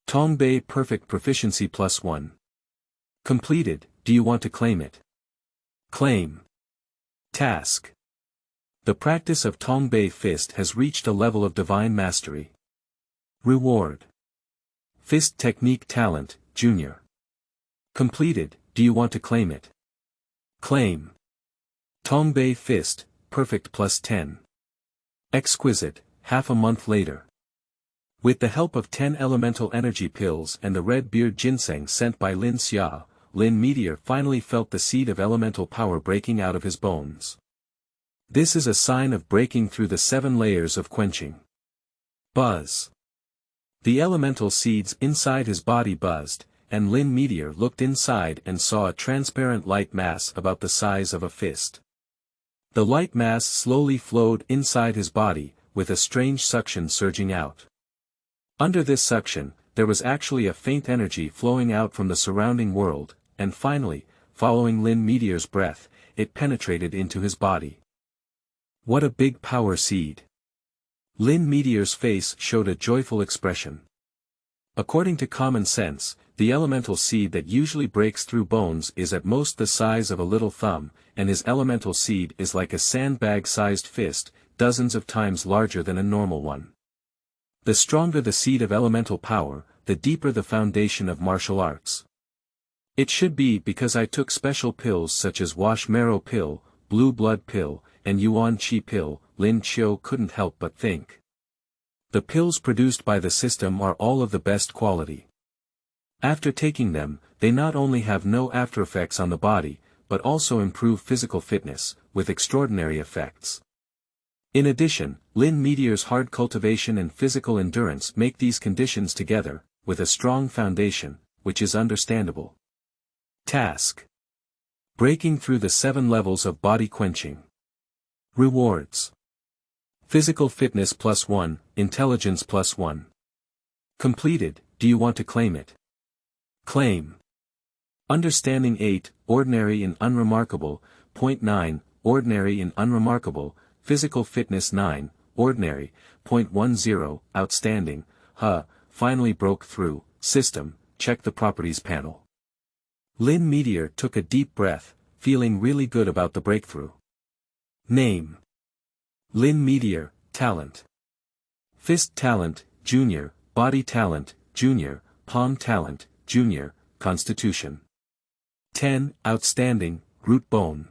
Tongbei perfect proficiency +1. Completed. Do you want to claim it? Claim. Task: the practice of Tongbei fist has reached a level of divine mastery. Reward: fist technique talent, junior. Completed. Do you want to claim it? Claim. Tongbei fist, perfect +10. Exquisite, half a month later. With the help of 10 elemental energy pills and the red beard ginseng sent by Lin Xia, Lin Meteor finally felt the seed of elemental power breaking out of his bones. This is a sign of breaking through the 7 layers of quenching. Buzz. The elemental seeds inside his body buzzed, and Lin Meteor looked inside and saw a transparent light mass about the size of a fist. The light mass slowly flowed inside his body, with a strange suction surging out. Under this suction, there was actually a faint energy flowing out from the surrounding world, and finally, following Lin Meteor's breath, it penetrated into his body. What a big power seed! Lin Meteor's face showed a joyful expression. According to common sense, the elemental seed that usually breaks through bones is at most the size of a little thumb, and his elemental seed is like a sandbag-sized fist, dozens of times larger than a normal one. The stronger the seed of elemental power, the deeper the foundation of martial arts. It should be because I took special pills such as wash marrow pill, blue blood pill, and Yuan Qi pill, Lin Qiu couldn't help but think. The pills produced by the system are all of the best quality. After taking them, they not only have no aftereffects on the body, but also improve physical fitness, with extraordinary effects. In addition, Lin Meteor's hard cultivation and physical endurance make these conditions together, with a strong foundation, which is understandable. Task: breaking through the 7 levels of body quenching. Rewards: physical fitness +1, intelligence +1. Completed. Do you want to claim it? Claim. Understanding 8, ordinary and unremarkable, point 9, ordinary and unremarkable, physical fitness 9, ordinary, point 10, outstanding, finally broke through, system, check the properties panel. Lin Meteor took a deep breath, feeling really good about the breakthrough. Name: Lin Meteor, talent. Fist talent, junior, body talent, junior, palm talent, junior, constitution. 10, outstanding, root bone.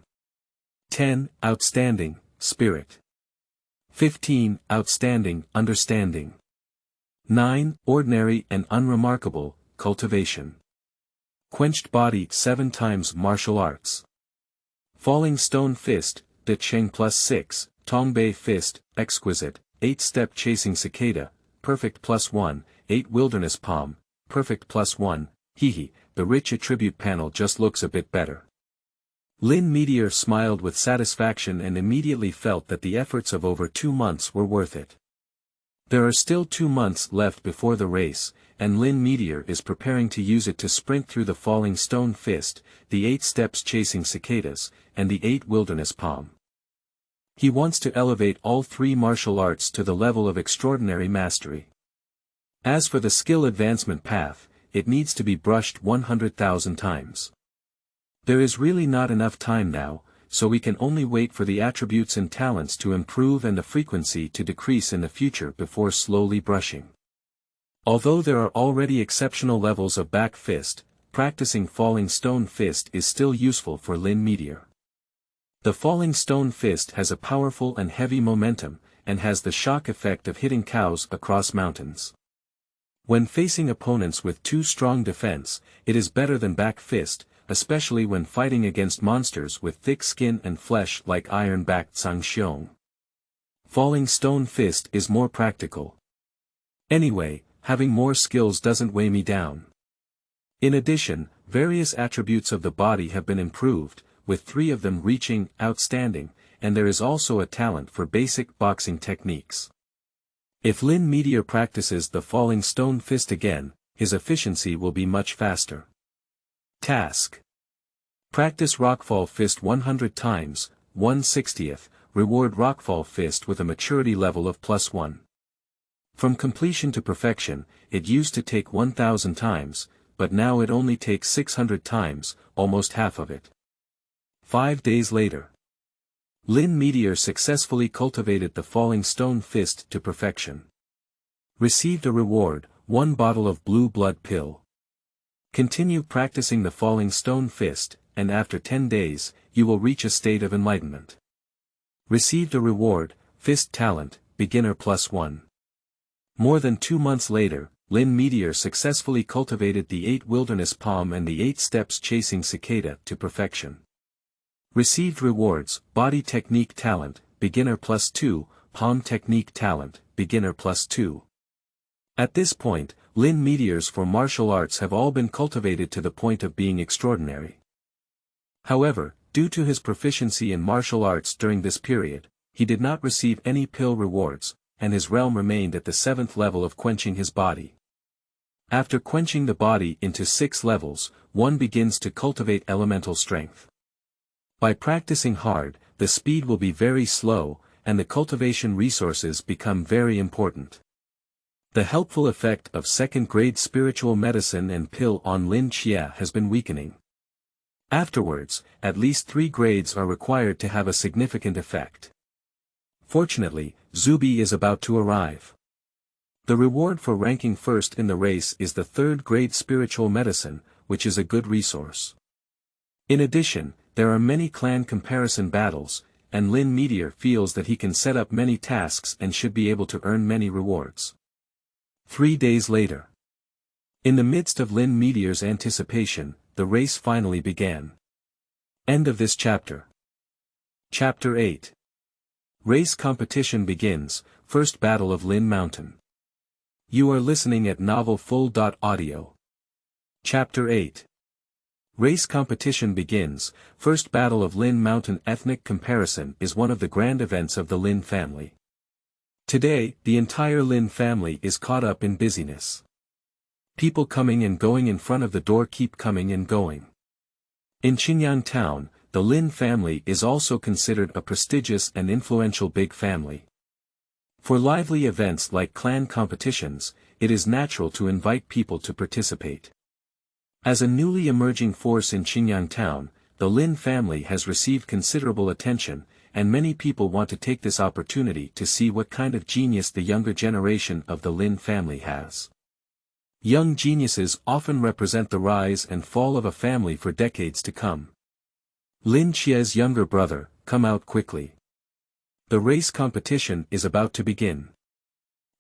10, outstanding, spirit. 15, outstanding, understanding. 9, ordinary and unremarkable, cultivation. Quenched body 7 times martial arts. Falling stone fist, De Cheng +6, Tongbei fist, exquisite, 8-step chasing cicada, perfect +1, 8 wilderness palm, perfect +1, the rich attribute panel just looks a bit better. Lin Meteor smiled with satisfaction and immediately felt that the efforts of over 2 months were worth it. There are still 2 months left before the race, and Lin Meteor is preparing to use it to sprint through the falling stone fist, the 8 steps chasing cicadas, and the 8 wilderness palm. He wants to elevate all 3 martial arts to the level of extraordinary mastery. As for the skill advancement path, it needs to be brushed 100,000 times. There is really not enough time now, so we can only wait for the attributes and talents to improve and the frequency to decrease in the future before slowly brushing. Although there are already exceptional levels of back fist, practicing falling stone fist is still useful for Lin Meteor. The falling stone fist has a powerful and heavy momentum, and has the shock effect of hitting cows across mountains. When facing opponents with too strong defense, it is better than back fist, especially when fighting against monsters with thick skin and flesh like iron-backed Zhangxiong. Falling stone fist is more practical. Anyway, having more skills doesn't weigh me down. In addition, various attributes of the body have been improved, with 3 of them reaching outstanding, and there is also a talent for basic boxing techniques. If Lin Meteor practices the falling stone fist again, his efficiency will be much faster. Task: practice rockfall fist 100 times, 1/60th, reward rockfall fist with a maturity level of +1. From completion to perfection, it used to take 1,000 times, but now it only takes 600 times, almost half of it. 5 days later. Lin Meteor successfully cultivated the falling stone fist to perfection. Received a reward, 1 bottle of blue blood pill. Continue practicing the falling stone fist, and after 10 days, you will reach a state of enlightenment. Received a reward, fist talent, beginner +1. More than 2 months later, Lin Meteor successfully cultivated the 8 wilderness palm and the 8 steps chasing cicada to perfection. Received rewards, body technique talent, beginner +2, palm technique talent, beginner +2. At this point, Lin Meteors for martial arts have all been cultivated to the point of being extraordinary. However, due to his proficiency in martial arts during this period, he did not receive any pill rewards, and his realm remained at the 7th level of quenching his body. After quenching the body into 6 levels, one begins to cultivate elemental strength. By practicing hard, the speed will be very slow, and the cultivation resources become very important. The helpful effect of 2nd-grade spiritual medicine and pill on Lin Xia has been weakening. Afterwards, at least 3 grades are required to have a significant effect. Fortunately, Zubi is about to arrive. The reward for ranking first in the race is the 3rd-grade spiritual medicine, which is a good resource. In addition, there are many clan comparison battles, and Lin Meteor feels that he can set up many tasks and should be able to earn many rewards. 3 days later. In the midst of Lin Meteor's anticipation, the race finally began. End of this chapter. Chapter 8. Race competition begins, first battle of Lin Mountain. You are listening at novelfull.audio. Chapter 8. Race competition begins, first battle of Lin Mountain. Ethnic comparison is one of the grand events of the Lin family. Today, the entire Lin family is caught up in busyness. People coming and going in front of the door keep coming and going. In Qingtan town, the Lin family is also considered a prestigious and influential big family. For lively events like clan competitions, it is natural to invite people to participate. As a newly emerging force in Qingtan town, the Lin family has received considerable attention, and many people want to take this opportunity to see what kind of genius the younger generation of the Lin family has. Young geniuses often represent the rise and fall of a family for decades to come. Lin Xie's younger brother, come out quickly. The race competition is about to begin.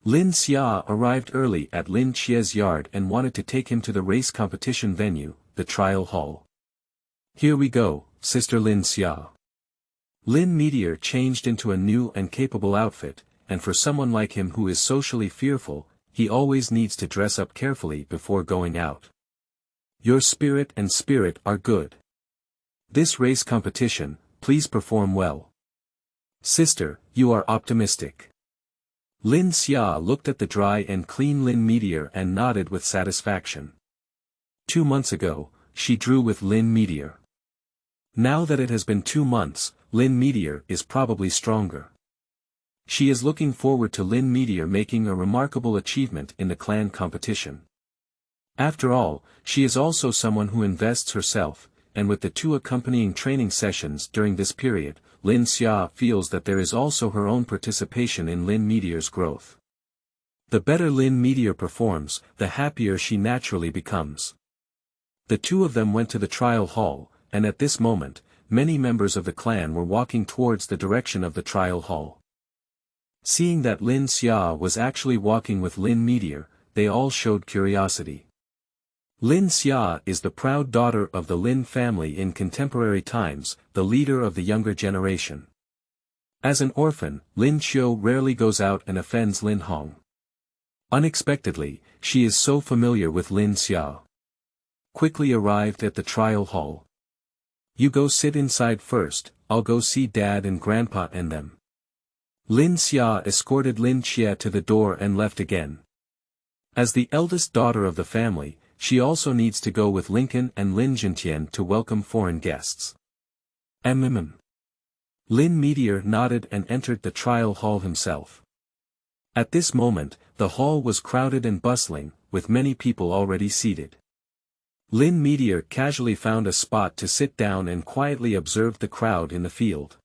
Lin Xia arrived early at Lin Xie's yard and wanted to take him to the race competition venue, the trial hall. Here we go, Sister Lin Xia. Lin Meteor changed into a new and capable outfit, and for someone like him who is socially fearful, he always needs to dress up carefully before going out. Your spirit and spirit are good. This race competition, please perform well. Sister, you are optimistic. Lin Xia looked at the dry and clean Lin Meteor and nodded with satisfaction. 2 months ago, she drew with Lin Meteor. Now that it has been 2 months, Lin Meteor is probably stronger. She is looking forward to Lin Meteor making a remarkable achievement in the clan competition. After all, she is also someone who invests herself, and with the 2 accompanying training sessions during this period, Lin Xia feels that there is also her own participation in Lin Meteor's growth. The better Lin Meteor performs, the happier she naturally becomes. The 2 of them went to the trial hall, and at this moment, many members of the clan were walking towards the direction of the trial hall. Seeing that Lin Xia was actually walking with Lin Meteor, they all showed curiosity. Lin Xia is the proud daughter of the Lin family in contemporary times, the leader of the younger generation. As an orphan, Lin Qiu rarely goes out and offends Lin Hong. Unexpectedly, she is so familiar with Lin Xia. Quickly arrived at the trial hall. You go sit inside first, I'll go see Dad and Grandpa and them. Lin Xia escorted Lin Xie to the door and left again. As the eldest daughter of the family, she also needs to go with Lincoln and Lin Jintian to welcome foreign guests. Lin Meteor nodded and entered the trial hall himself. At this moment, the hall was crowded and bustling, with many people already seated. Lin Meteor casually found a spot to sit down and quietly observed the crowd in the field.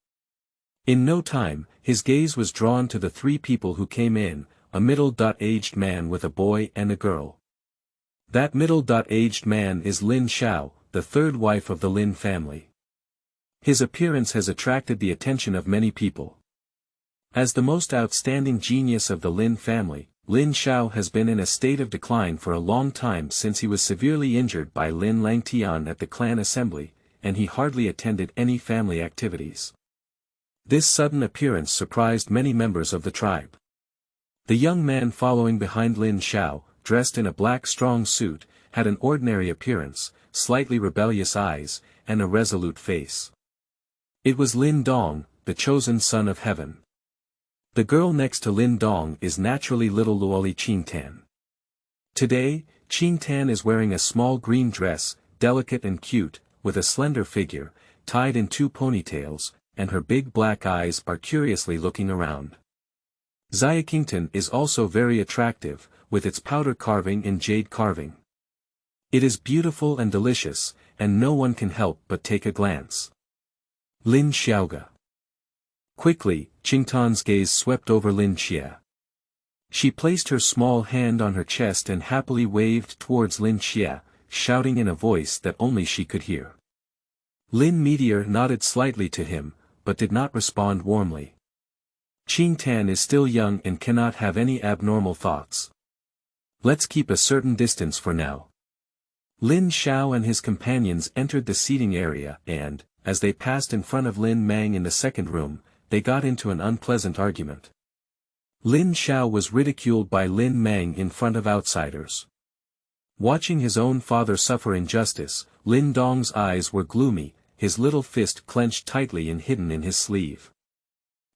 In no time, his gaze was drawn to the 3 people who came in, a middle-aged man with a boy and a girl. That middle-aged man is Lin Xiao, the 3rd wife of the Lin family. His appearance has attracted the attention of many people. As the most outstanding genius of the Lin family, Lin Xiao has been in a state of decline for a long time since he was severely injured by Lin Langtian at the clan assembly, and he hardly attended any family activities. This sudden appearance surprised many members of the tribe. The young man following behind Lin Xiao, dressed in a black strong suit, had an ordinary appearance, slightly rebellious eyes, and a resolute face. It was Lin Dong, the chosen son of heaven. The girl next to Lin Dong is naturally little Luoli Qingtan. Today, Qingtan is wearing a small green dress, delicate and cute, with a slender figure, tied in 2 ponytails, and her big black eyes are curiously looking around. Qingtan is also very attractive, with its powder carving and jade carving. It is beautiful and delicious, and no one can help but take a glance. Lin Xiaoga. Quickly, Qingtan's gaze swept over Lin Xie. She placed her small hand on her chest and happily waved towards Lin Xie, shouting in a voice that only she could hear. Lin Meteor nodded slightly to him, but did not respond warmly. Qingtan is still young and cannot have any abnormal thoughts. Let's keep a certain distance for now. Lin Xiao and his companions entered the seating area and, as they passed in front of Lin Mang in the second room, they got into an unpleasant argument. Lin Xiao was ridiculed by Lin Mang in front of outsiders. Watching his own father suffer injustice, Lin Dong's eyes were gloomy, his little fist clenched tightly and hidden in his sleeve.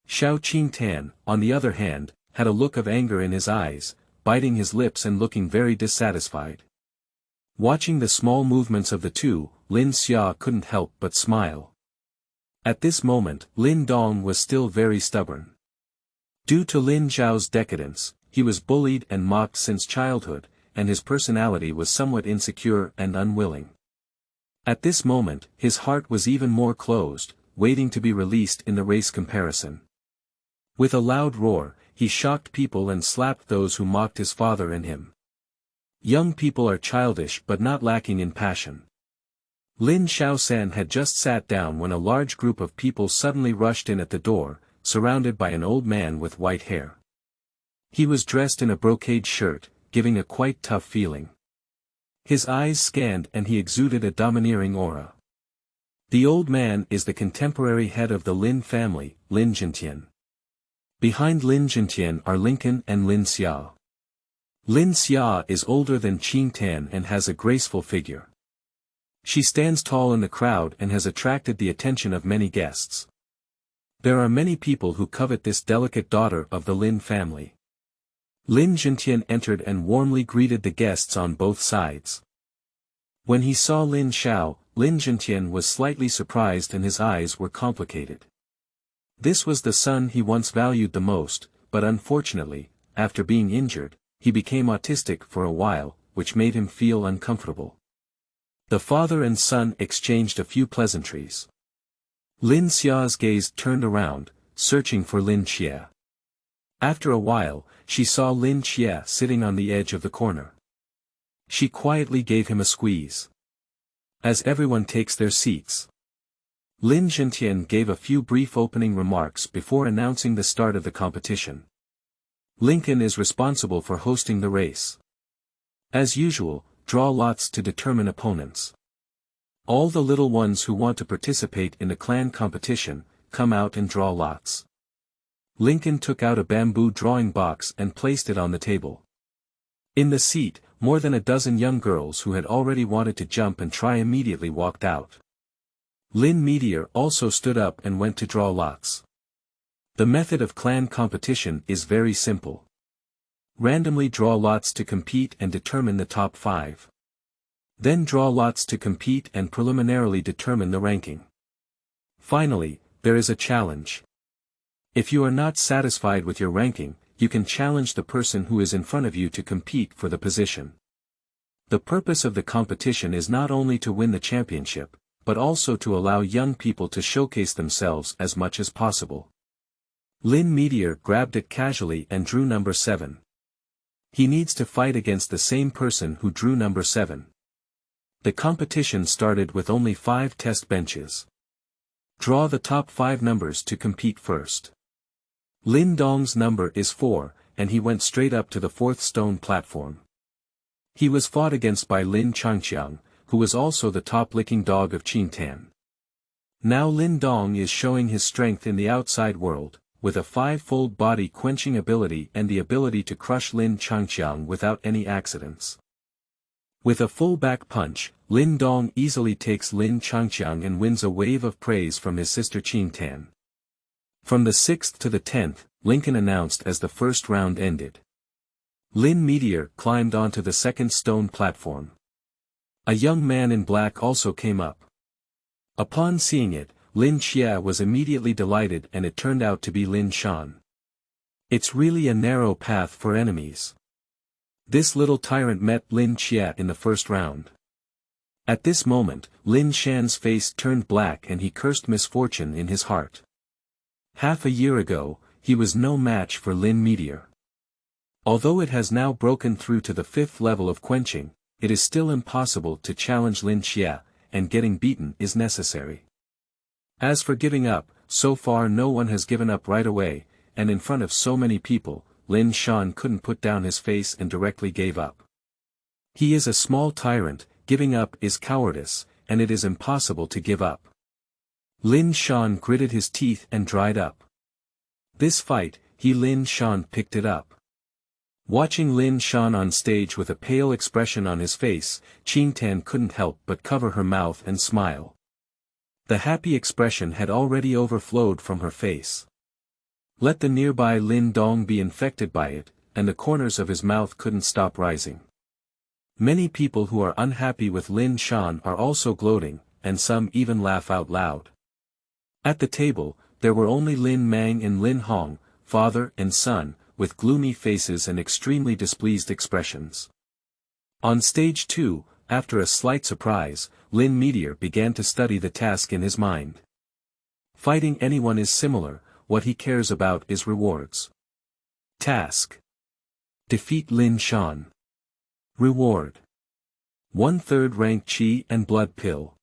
Xiao Qingtan, on the other hand, had a look of anger in his eyes, biting his lips and looking very dissatisfied. Watching the small movements of the two, Lin Xia couldn't help but smile. At this moment, Lin Dong was still very stubborn. Due to Lin Zhao's decadence, he was bullied and mocked since childhood, and his personality was somewhat insecure and unwilling. At this moment, his heart was even more closed, waiting to be released in the race comparison. With a loud roar, he shocked people and slapped those who mocked his father and him. Young people are childish but not lacking in passion. Lin Xiaosan had just sat down when a large group of people suddenly rushed in at the door, surrounded by an old man with white hair. He was dressed in a brocade shirt, giving a quite tough feeling. His eyes scanned and he exuded a domineering aura. The old man is the contemporary head of the Lin family, Lin Zhentian. Behind Lin Zhentian are Lincoln and Lin Xia. Lin Xia is older than Qingtan and has a graceful figure. She stands tall in the crowd and has attracted the attention of many guests. There are many people who covet this delicate daughter of the Lin family. Lin Zhentian entered and warmly greeted the guests on both sides. When he saw Lin Xiao, Lin Zhentian was slightly surprised and his eyes were complicated. This was the son he once valued the most, but unfortunately, after being injured, he became autistic for a while, which made him feel uncomfortable. The father and son exchanged a few pleasantries. Lin Xia's gaze turned around, searching for Lin Xie. After a while, she saw Lin Xie sitting on the edge of the corner. She quietly gave him a squeeze. As everyone takes their seats, Lin Zhentian gave a few brief opening remarks before announcing the start of the competition. Lincoln is responsible for hosting the race. As usual, draw lots to determine opponents. All the little ones who want to participate in the clan competition, come out and draw lots. Lincoln took out a bamboo drawing box and placed it on the table. In the seat, more than a dozen young girls who had already wanted to jump and try immediately walked out. Lin Meteor also stood up and went to draw lots. The method of clan competition is very simple. Randomly draw lots to compete and determine the top 5. Then draw lots to compete and preliminarily determine the ranking. Finally, there is a challenge. If you are not satisfied with your ranking, you can challenge the person who is in front of you to compete for the position. The purpose of the competition is not only to win the championship, but also to allow young people to showcase themselves as much as possible. Lin Meteor grabbed it casually and drew number 7. He needs to fight against the same person who drew number 7. The competition started with only 5 test benches. Draw the top 5 numbers to compete first. Lin Dong's number is 4, and he went straight up to the 4th stone platform. He was fought against by Lin Changqiang, who was also the top-licking dog of Qingtan. Now Lin Dong is showing his strength in the outside world, with a 5-fold body quenching ability and the ability to crush Lin Changqiang without any accidents. With a full back punch, Lin Dong easily takes Lin Changqiang and wins a wave of praise from his sister Qingtan. From the 6th to the 10th, Lincoln announced as the first round ended. Lin Meteor climbed onto the 2nd stone platform. A young man in black also came up. Upon seeing it, Lin Xie was immediately delighted and it turned out to be Lin Shan. It's really a narrow path for enemies. This little tyrant met Lin Xie in the first round. At this moment, Lin Shan's face turned black and he cursed misfortune in his heart. Half a year ago, he was no match for Lin Meteor. Although it has now broken through to the 5th level of quenching, it is still impossible to challenge Lin Xie, and getting beaten is necessary. As for giving up, so far no one has given up right away, and in front of so many people, Lin Shan couldn't put down his face and directly gave up. He is a small tyrant, giving up is cowardice, and it is impossible to give up. Lin Shan gritted his teeth and dried up. This fight, Lin Shan picked it up. Watching Lin Shan on stage with a pale expression on his face, Qingtan couldn't help but cover her mouth and smile. The happy expression had already overflowed from her face. Let the nearby Lin Dong be infected by it, and the corners of his mouth couldn't stop rising. Many people who are unhappy with Lin Shan are also gloating, and some even laugh out loud. At the table, there were only Lin Mang and Lin Hong, father and son, with gloomy faces and extremely displeased expressions. On stage 2, after a slight surprise, Lin Meteor began to study the task in his mind. Fighting anyone is similar, what he cares about is rewards. Task: defeat Lin Shan. Reward: 1/3 rank Qi and blood pill.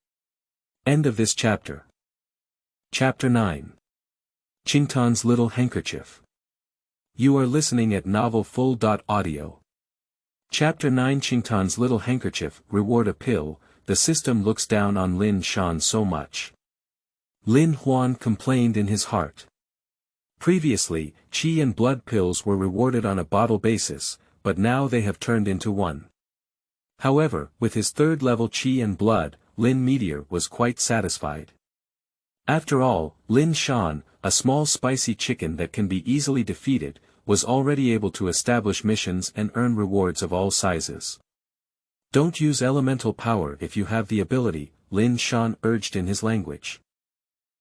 End of this chapter. Chapter 9. Qingtan's Little Handkerchief. You are listening at novelfull.audio. Chapter 9. Qingtan's Little Handkerchief. Reward: a pill. The system looks down on Lin Shan so much. Lin Huan complained in his heart. Previously, Qi and blood pills were rewarded on a bottle basis, but now they have turned into one. However, with his 3rd level Qi and blood, Lin Meteor was quite satisfied. After all, Lin Shan, a small spicy chicken that can be easily defeated, was already able to establish missions and earn rewards of all sizes. Don't use elemental power if you have the ability, Lin Shan urged in his language.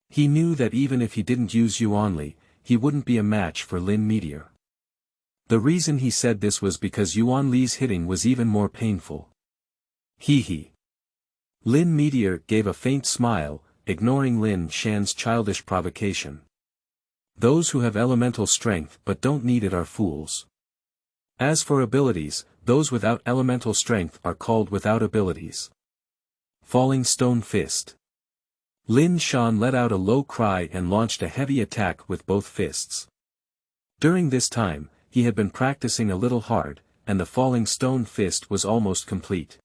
He knew that even if he didn't use Yuan Li, he wouldn't be a match for Lin Meteor. The reason he said this was because Yuan Li's hitting was even more painful. Hee. Lin Meteor gave a faint smile, ignoring Lin Shan's childish provocation. Those who have elemental strength but don't need it are fools. As for abilities, those without elemental strength are called without abilities. Falling Stone Fist. Lin Shan let out a low cry and launched a heavy attack with both fists. During this time, he had been practicing a little hard, and the Falling Stone Fist was almost complete.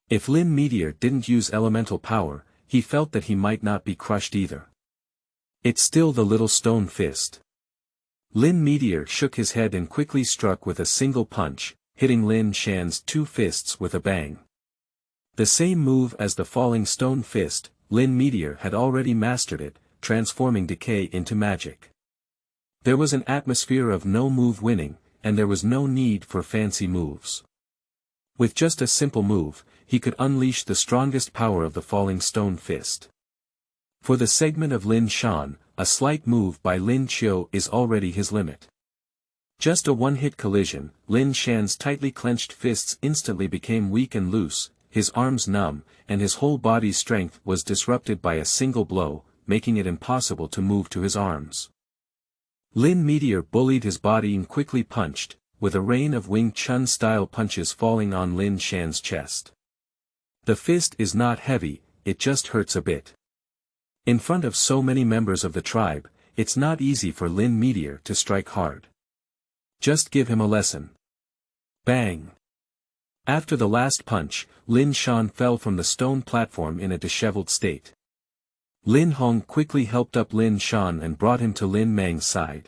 If Lin Meteor didn't use elemental power, he felt that he might not be crushed either. It's still the little stone fist. Lin Meteor shook his head and quickly struck with a single punch, hitting Lin Shan's 2 fists with a bang. The same move as the Falling Stone Fist, Lin Meteor had already mastered it, transforming decay into magic. There was an atmosphere of no move winning, and there was no need for fancy moves. With just a simple move, he could unleash the strongest power of the Falling Stone Fist. For the segment of Lin Shan, a slight move by Lin Qiu is already his limit. Just a one-hit collision, Lin Shan's tightly clenched fists instantly became weak and loose, his arms numb, and his whole body's strength was disrupted by a single blow, making it impossible to move to his arms. Lin Meteor bullied his body and quickly punched, with a rain of Wing Chun-style punches falling on Lin Shan's chest. The fist is not heavy, it just hurts a bit. In front of so many members of the tribe, it's not easy for Lin Meteor to strike hard. Just give him a lesson. Bang! After the last punch, Lin Shan fell from the stone platform in a disheveled state. Lin Hong quickly helped up Lin Shan and brought him to Lin Mang's side.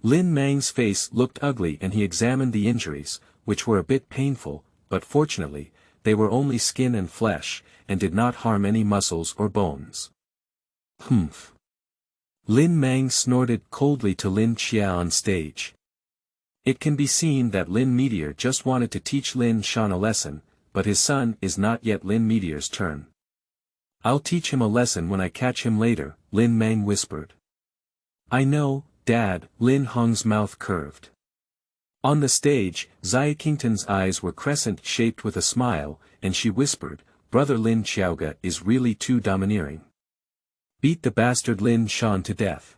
Lin Mang's face looked ugly and he examined the injuries, which were a bit painful, but fortunately, they were only skin and flesh, and did not harm any muscles or bones. Humph. Lin Mang snorted coldly to Lin Xia on stage. It can be seen that Lin Meteor just wanted to teach Lin Shan a lesson, but his son is not yet Lin Meteor's turn. I'll teach him a lesson when I catch him later, Lin Mang whispered. I know, Dad, Lin Hong's mouth curved. On the stage, Qingtan's eyes were crescent-shaped with a smile, and she whispered, Brother Lin Xiaoga is really too domineering. Beat the bastard Lin Shan to death.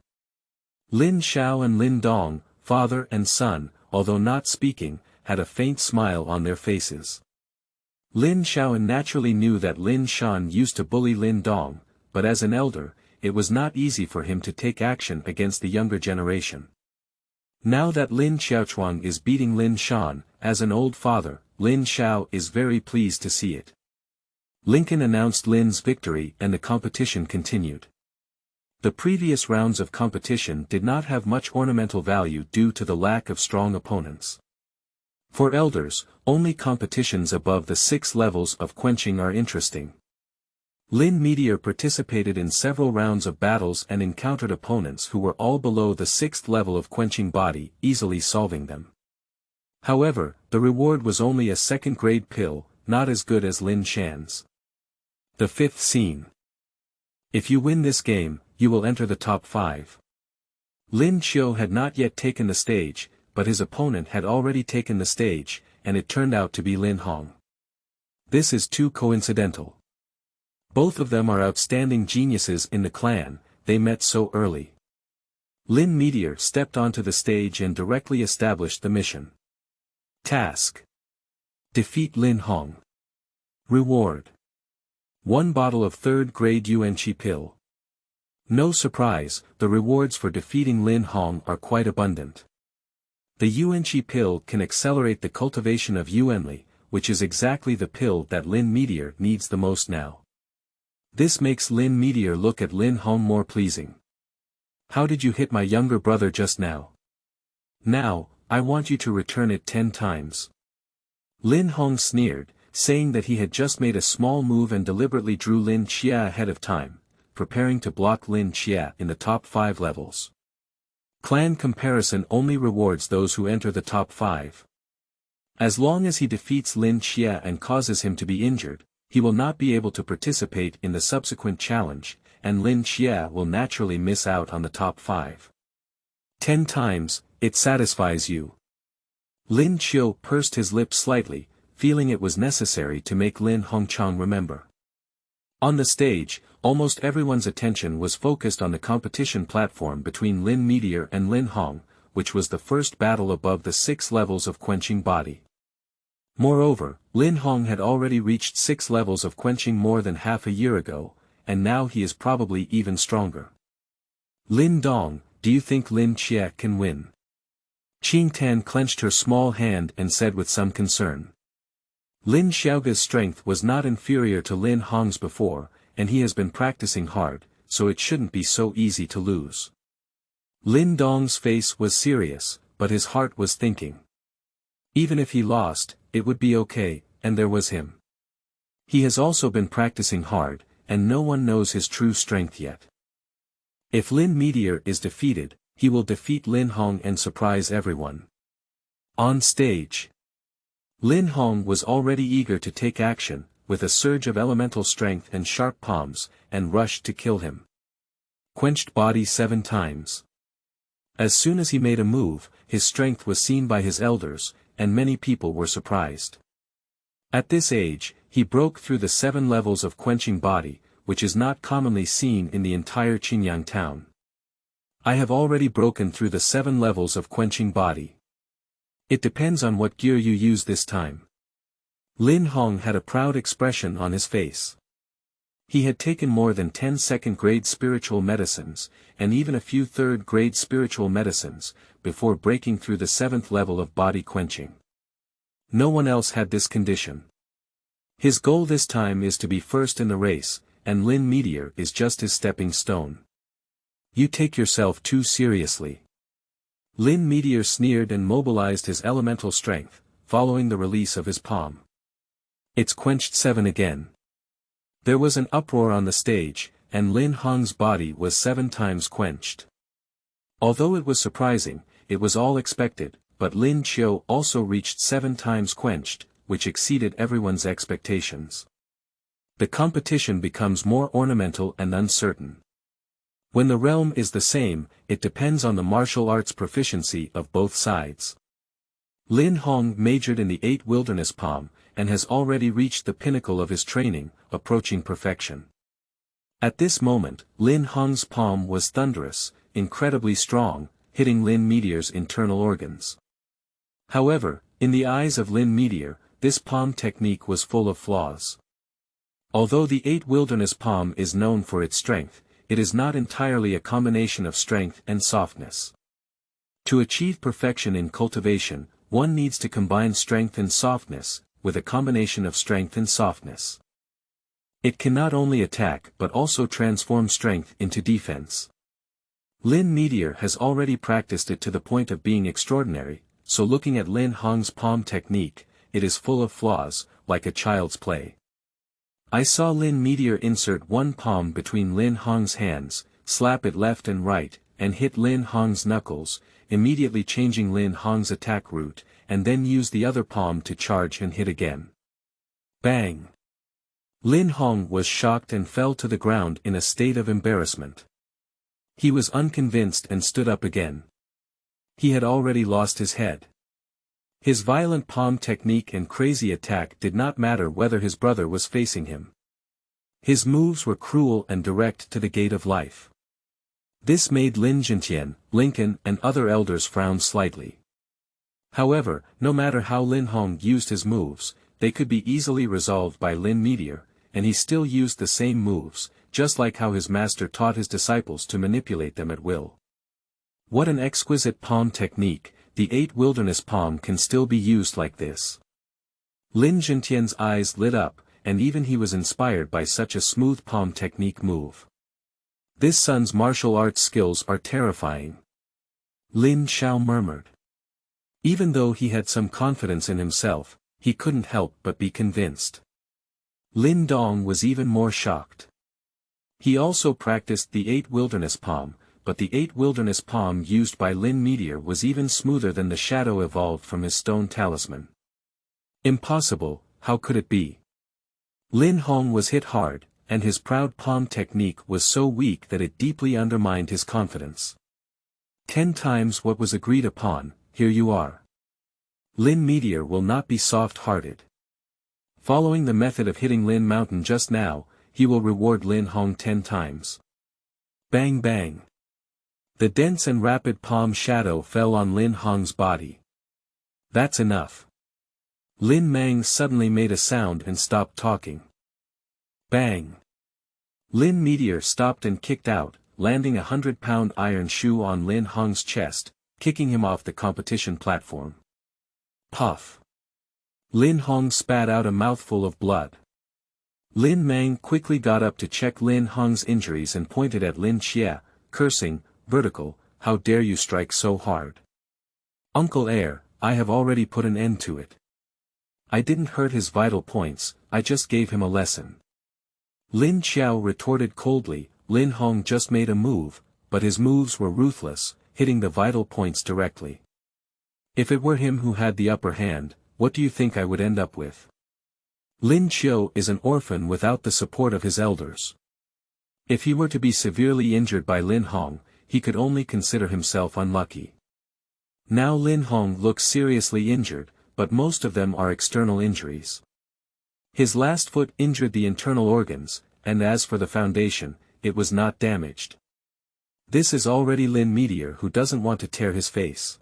Lin Xiao and Lin Dong, father and son, although not speaking, had a faint smile on their faces. Lin Xiao naturally knew that Lin Shan used to bully Lin Dong, but as an elder, it was not easy for him to take action against the younger generation. Now that Lin Xiaochuang is beating Lin Shan, as an old father, Lin Xiao is very pleased to see it. Lincoln announced Lin's victory and the competition continued. The previous rounds of competition did not have much ornamental value due to the lack of strong opponents. For elders, only competitions above the 6 levels of quenching are interesting. Lin Meteor participated in several rounds of battles and encountered opponents who were all below the 6th level of quenching body, easily solving them. However, the reward was only a second-grade pill, not as good as Lin Shan's. The 5th scene. If you win this game, you will enter the top 5. Lin Qiu had not yet taken the stage, but his opponent had already taken the stage, and it turned out to be Lin Hong. This is too coincidental. Both of them are outstanding geniuses in the clan, they met so early. Lin Meteor stepped onto the stage and directly established the mission. Task: defeat Lin Hong. Reward: 1 bottle of 3rd grade Yuanqi pill. No surprise, the rewards for defeating Lin Hong are quite abundant. The Yuanqi pill can accelerate the cultivation of Yuanli, which is exactly the pill that Lin Meteor needs the most now. This makes Lin Meteor look at Lin Hong more pleasing. How did you hit my younger brother just now? Now, I want you to return it 10 times. Lin Hong sneered, saying that he had just made a small move and deliberately drew Lin Xia ahead of time, preparing to block Lin Xia in the top 5 levels. Clan comparison only rewards those who enter the top 5. As long as he defeats Lin Xia and causes him to be injured, he will not be able to participate in the subsequent challenge, and Lin Xia will naturally miss out on the top 5. 10 times, it satisfies you. Lin Qiu pursed his lips slightly, feeling it was necessary to make Lin Hongchang remember. On the stage, almost everyone's attention was focused on the competition platform between Lin Meteor and Lin Hong, which was the first battle above the 6 levels of quenching body. Moreover, Lin Hong had already reached 6 levels of quenching more than half a year ago, and now he is probably even stronger. Lin Dong, do you think Lin Xia can win? Qingtan clenched her small hand and said with some concern. Lin Xiaoga's strength was not inferior to Lin Hong's before, and he has been practicing hard, so it shouldn't be so easy to lose. Lin Dong's face was serious, but his heart was thinking. Even if he lost, it would be okay, and there was him. He has also been practicing hard, and no one knows his true strength yet. If Lin Meteor is defeated, he will defeat Lin Hong and surprise everyone. On stage, Lin Hong was already eager to take action, with a surge of elemental strength and sharp palms, and rushed to kill him. Quenched body 7 times. As soon as he made a move, his strength was seen by his elders, and many people were surprised. At this age, he broke through the 7 levels of quenching body, which is not commonly seen in the entire Qingyang town. I have already broken through the 7 levels of quenching body. It depends on what gear you use this time. Lin Hong had a proud expression on his face. He had taken more than 10 second-grade spiritual medicines, and even a few third-grade spiritual medicines, before breaking through the 7th level of body quenching. No one else had this condition. His goal this time is to be first in the race, and Lin Meteor is just his stepping stone. You take yourself too seriously. Lin Meteor sneered and mobilized his elemental strength, following the release of his palm. It's Quenched 7 again. There was an uproar on the stage, and Lin Hong's body was 7 times quenched. Although it was surprising, it was all expected, but Lin Qiu also reached 7 times quenched, which exceeded everyone's expectations. The competition becomes more ornamental and uncertain. When the realm is the same, it depends on the martial arts proficiency of both sides. Lin Hong majored in the 8 wilderness palm, and has already reached the pinnacle of his training, approaching perfection. At this moment, Lin Hong's palm was thunderous, incredibly strong, hitting Lin Meteor's internal organs. However, in the eyes of Lin Meteor, this palm technique was full of flaws. Although the 8 wilderness palm is known for its strength, it is not entirely a combination of strength and softness. To achieve perfection in cultivation, one needs to combine strength and softness, with a combination of strength and softness. It can not only attack but also transform strength into defense. Lin Meteor has already practiced it to the point of being extraordinary, so looking at Lin Hong's palm technique, it is full of flaws, like a child's play. I saw Lin Meteor insert one palm between Lin Hong's hands, slap it left and right, and hit Lin Hong's knuckles, immediately changing Lin Hong's attack route, and then use the other palm to charge and hit again. Bang! Lin Hong was shocked and fell to the ground in a state of embarrassment. He was unconvinced and stood up again. He had already lost his head. His violent palm technique and crazy attack did not matter whether his brother was facing him. His moves were cruel and direct to the gate of life. This made Lin Qingtan, Lincoln and other elders frown slightly. However, no matter how Lin Hong used his moves, they could be easily resolved by Lin Meteor, and he still used the same moves, just like how his master taught his disciples to manipulate them at will. What an exquisite palm technique, the 8 wilderness palm can still be used like this. Lin Qingtan's eyes lit up, and even he was inspired by such a smooth palm technique move. This son's martial arts skills are terrifying. Lin Xiao murmured. Even though he had some confidence in himself, he couldn't help but be convinced. Lin Dong was even more shocked. He also practiced the 8 wilderness palm, but the 8 wilderness palm used by Lin Meteor was even smoother than the shadow evolved from his stone talisman. Impossible, how could it be? Lin Hong was hit hard, and his proud palm technique was so weak that it deeply undermined his confidence. 10 times what was agreed upon, here you are. Lin Meteor will not be soft-hearted. Following the method of hitting Lin Mountain just now, he will reward Lin Hong 10 times. Bang bang. The dense and rapid palm shadow fell on Lin Hong's body. That's enough. Lin Mang suddenly made a sound and stopped talking. Bang. Lin Meteor stopped and kicked out, landing a 100-pound iron shoe on Lin Hong's chest, kicking him off the competition platform. Puff. Lin Hong spat out a mouthful of blood. Lin Mang quickly got up to check Lin Hong's injuries and pointed at Lin Xie, cursing, "Vertical, how dare you strike so hard? Uncle Heir, I have already put an end to it. I didn't hurt his vital points, I just gave him a lesson." Lin Xiao retorted coldly, Lin Hong just made a move, but his moves were ruthless, hitting the vital points directly. If it were him who had the upper hand, what do you think I would end up with? Lin Qiu is an orphan without the support of his elders. If he were to be severely injured by Lin Hong, he could only consider himself unlucky. Now Lin Hong looks seriously injured, but most of them are external injuries. His last foot injured the internal organs, and as for the foundation, it was not damaged. This is already Lin Meteor who doesn't want to tear his face.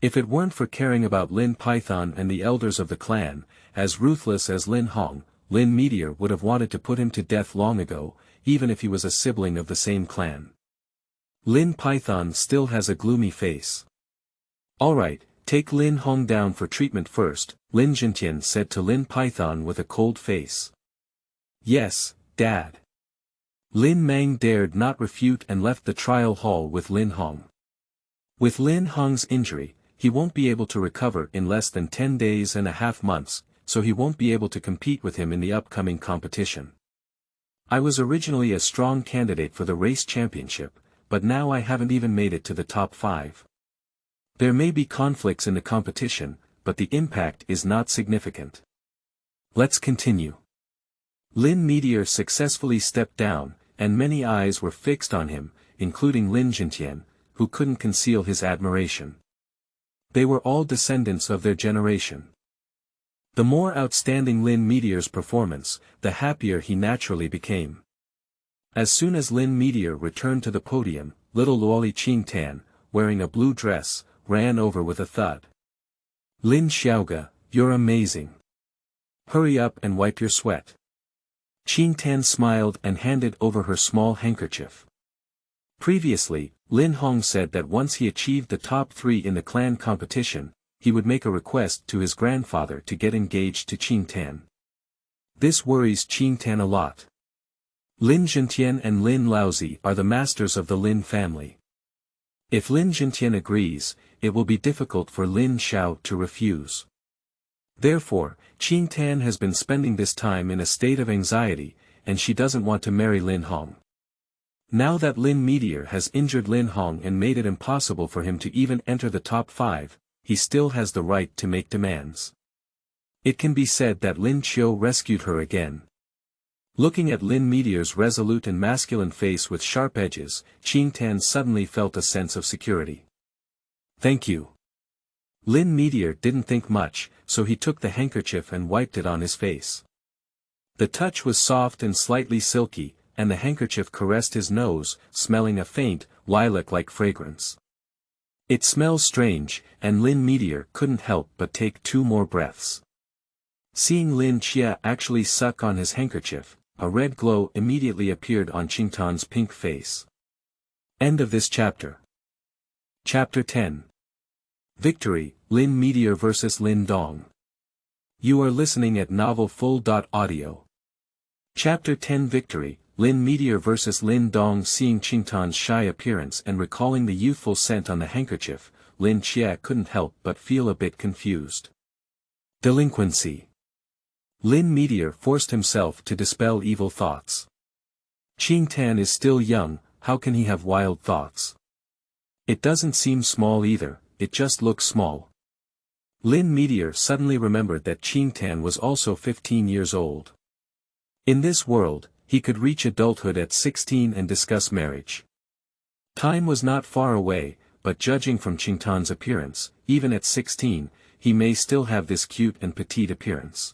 If it weren't for caring about Lin Python and the elders of the clan, as ruthless as Lin Hong, Lin Meteor would have wanted to put him to death long ago, even if he was a sibling of the same clan. Lin Python still has a gloomy face. "Alright, take Lin Hong down for treatment first," Lin Qingtan said to Lin Python with a cold face. "Yes, Dad." Lin Mang dared not refute and left the trial hall with Lin Hong. With Lin Hong's injury, he won't be able to recover in less than 10 days and a half months, so he won't be able to compete with him in the upcoming competition. I was originally a strong candidate for the race championship, but now I haven't even made it to the top 5. There may be conflicts in the competition, but the impact is not significant. Let's continue. Lin Meteor successfully stepped down, and many eyes were fixed on him, including Lin Qingtan, who couldn't conceal his admiration. They were all descendants of their generation. The more outstanding Lin Meteor's performance, the happier he naturally became. As soon as Lin Meteor returned to the podium, little Luoli Qingtan, wearing a blue dress, ran over with a thud. "Lin Xiaoga, you're amazing. Hurry up and wipe your sweat." Qingtan smiled and handed over her small handkerchief. Previously, Lin Hong said that once he achieved the top 3 in the clan competition, he would make a request to his grandfather to get engaged to Qingtan. This worries Qingtan a lot. Lin Zhentian and Lin Laozi are the masters of the Lin family. If Lin Zhentian agrees, it will be difficult for Lin Xiao to refuse. Therefore, Qingtan has been spending this time in a state of anxiety, and she doesn't want to marry Lin Hong. Now that Lin Meteor has injured Lin Hong and made it impossible for him to even enter the top 5, he still has the right to make demands. It can be said that Lin Qiu rescued her again. Looking at Lin Meteor's resolute and masculine face with sharp edges, Qingtan suddenly felt a sense of security. Thank you. Lin Meteor didn't think much, so he took the handkerchief and wiped it on his face. The touch was soft and slightly silky, and the handkerchief caressed his nose, smelling a faint, lilac-like fragrance. It smells strange, and Lin Meteor couldn't help but take 2 more breaths. Seeing Lin Xia actually suck on his handkerchief, a red glow immediately appeared on Qingtan's pink face. End of this chapter. Chapter 10. Victory, Lin Meteor vs Lin Dong. You are listening at novelfull.audio. Chapter 10 Victory, Lin Meteor vs Lin Dong. Seeing Qingtan's shy appearance and recalling the youthful scent on the handkerchief, Lin Xia couldn't help but feel a bit confused. Delinquency. Lin Meteor forced himself to dispel evil thoughts. Qingtan is still young, how can he have wild thoughts? It doesn't seem small either, it just looks small. Lin Meteor suddenly remembered that Qingtan was also 15 years old. In this world, he could reach adulthood at 16 and discuss marriage. Time was not far away, but judging from Qingtan's appearance, even at 16, he may still have this cute and petite appearance.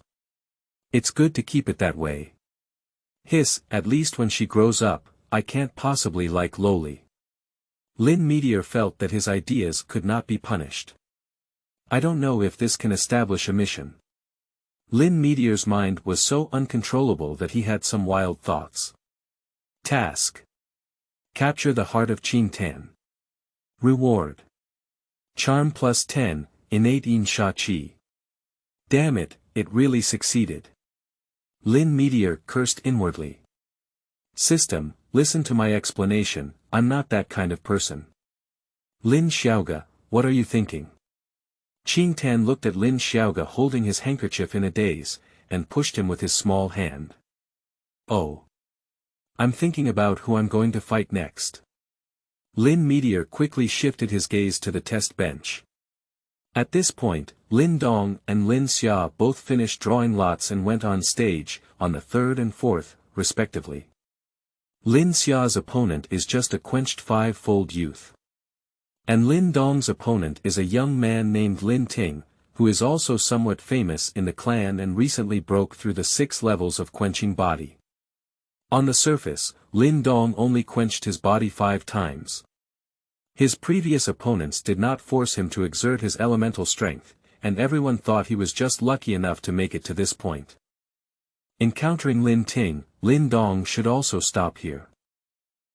It's good to keep it that way. Hiss, at least when she grows up, I can't possibly like lowly. Lin Meteor felt that his ideas could not be punished. I don't know if this can establish a mission. Lin Meteor's mind was so uncontrollable that he had some wild thoughts. Task. Capture the heart of Qingtan. Reward. Charm plus 10, innate in Sha Qi. Damn it, it really succeeded. Lin Meteor cursed inwardly. System, listen to my explanation, I'm not that kind of person. Lin Xiaoga, what are you thinking? Qingtan looked at Lin Xiaoga holding his handkerchief in a daze, and pushed him with his small hand. Oh. I'm thinking about who I'm going to fight next. Lin Meteor quickly shifted his gaze to the test bench. At this point, Lin Dong and Lin Xia both finished drawing lots and went on stage, on the 3rd and 4th, respectively. Lin Xia's opponent is just a quenched 5-fold youth. And Lin Dong's opponent is a young man named Lin Ting, who is also somewhat famous in the clan and recently broke through the 6 levels of quenching body. On the surface, Lin Dong only quenched his body 5 times. His previous opponents did not force him to exert his elemental strength, and everyone thought he was just lucky enough to make it to this point. Encountering Lin Ting, Lin Dong should also stop here.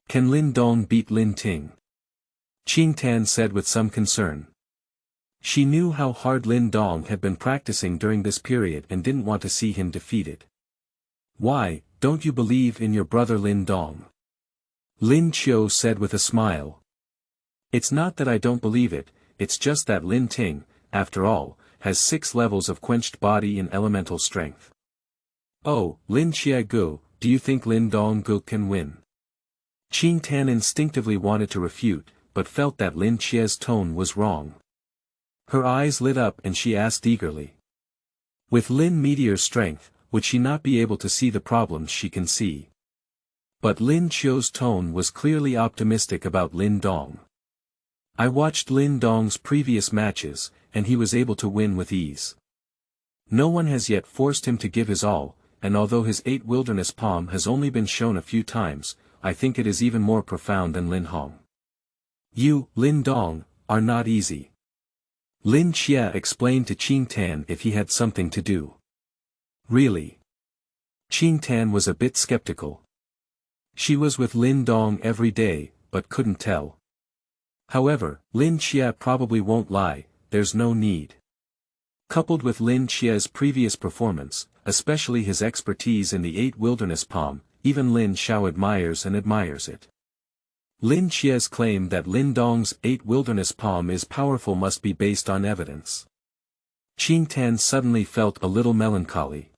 Can Lin Dong beat Lin Ting? Qingtan said with some concern. She knew how hard Lin Dong had been practicing during this period and didn't want to see him defeated. Why, don't you believe in your brother Lin Dong? Lin Qiu said with a smile. It's not that I don't believe it, it's just that Lin Ting, after all, has 6 levels of quenched body and elemental strength. Oh, Lin Xiaogu, do you think Lin Donggu can win? Qingtan instinctively wanted to refute, but felt that Lin Qia's tone was wrong. Her eyes lit up and she asked eagerly. With Lin Meteor's strength, would she not be able to see the problems she can see? But Lin Qiu's tone was clearly optimistic about Lin Dong. I watched Lin Dong's previous matches, and he was able to win with ease. No one has yet forced him to give his all, and although his 8 wilderness palm has only been shown a few times, I think it is even more profound than Lin Hong. You, Lin Dong, are not easy. Lin Xia explained to Qingtan if he had something to do. Really? Qingtan was a bit skeptical. She was with Lin Dong every day, but couldn't tell. However, Lin Xie probably won't lie, there's no need. Coupled with Lin Xie's previous performance, especially his expertise in the 8 wilderness palm, even Lin Xiao admires it. Lin Xie's claim that Lin Dong's 8 wilderness palm is powerful must be based on evidence. Qingtan suddenly felt a little melancholy.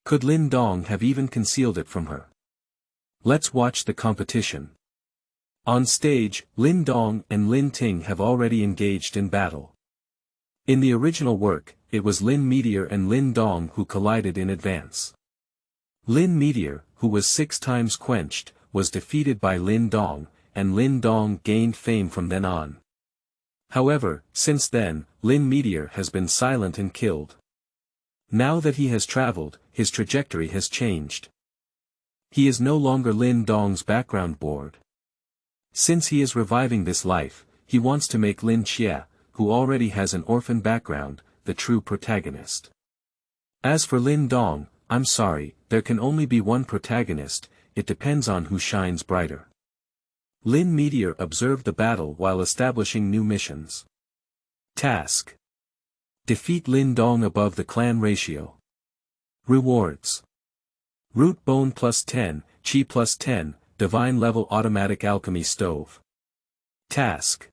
Could Lin Dong have even concealed it from her? Let's watch the competition. On stage, Lin Dong and Lin Ting have already engaged in battle. In the original work, it was Lin Meteor and Lin Dong who collided in advance. Lin Meteor, who was 6 times quenched, was defeated by Lin Dong, and Lin Dong gained fame from then on. However, since then, Lin Meteor has been silent and killed. Now that he has traveled, his trajectory has changed. He is no longer Lin Dong's background board. Since he is reviving this life, he wants to make Lin Xie, who already has an orphan background, the true protagonist. As for Lin Dong, I'm sorry, there can only be one protagonist, it depends on who shines brighter. Lin Meteor observed the battle while establishing new missions. Task: defeat Lin Dong above the clan ratio. Rewards: root bone +10, chi +10, divine level automatic alchemy stove. Task: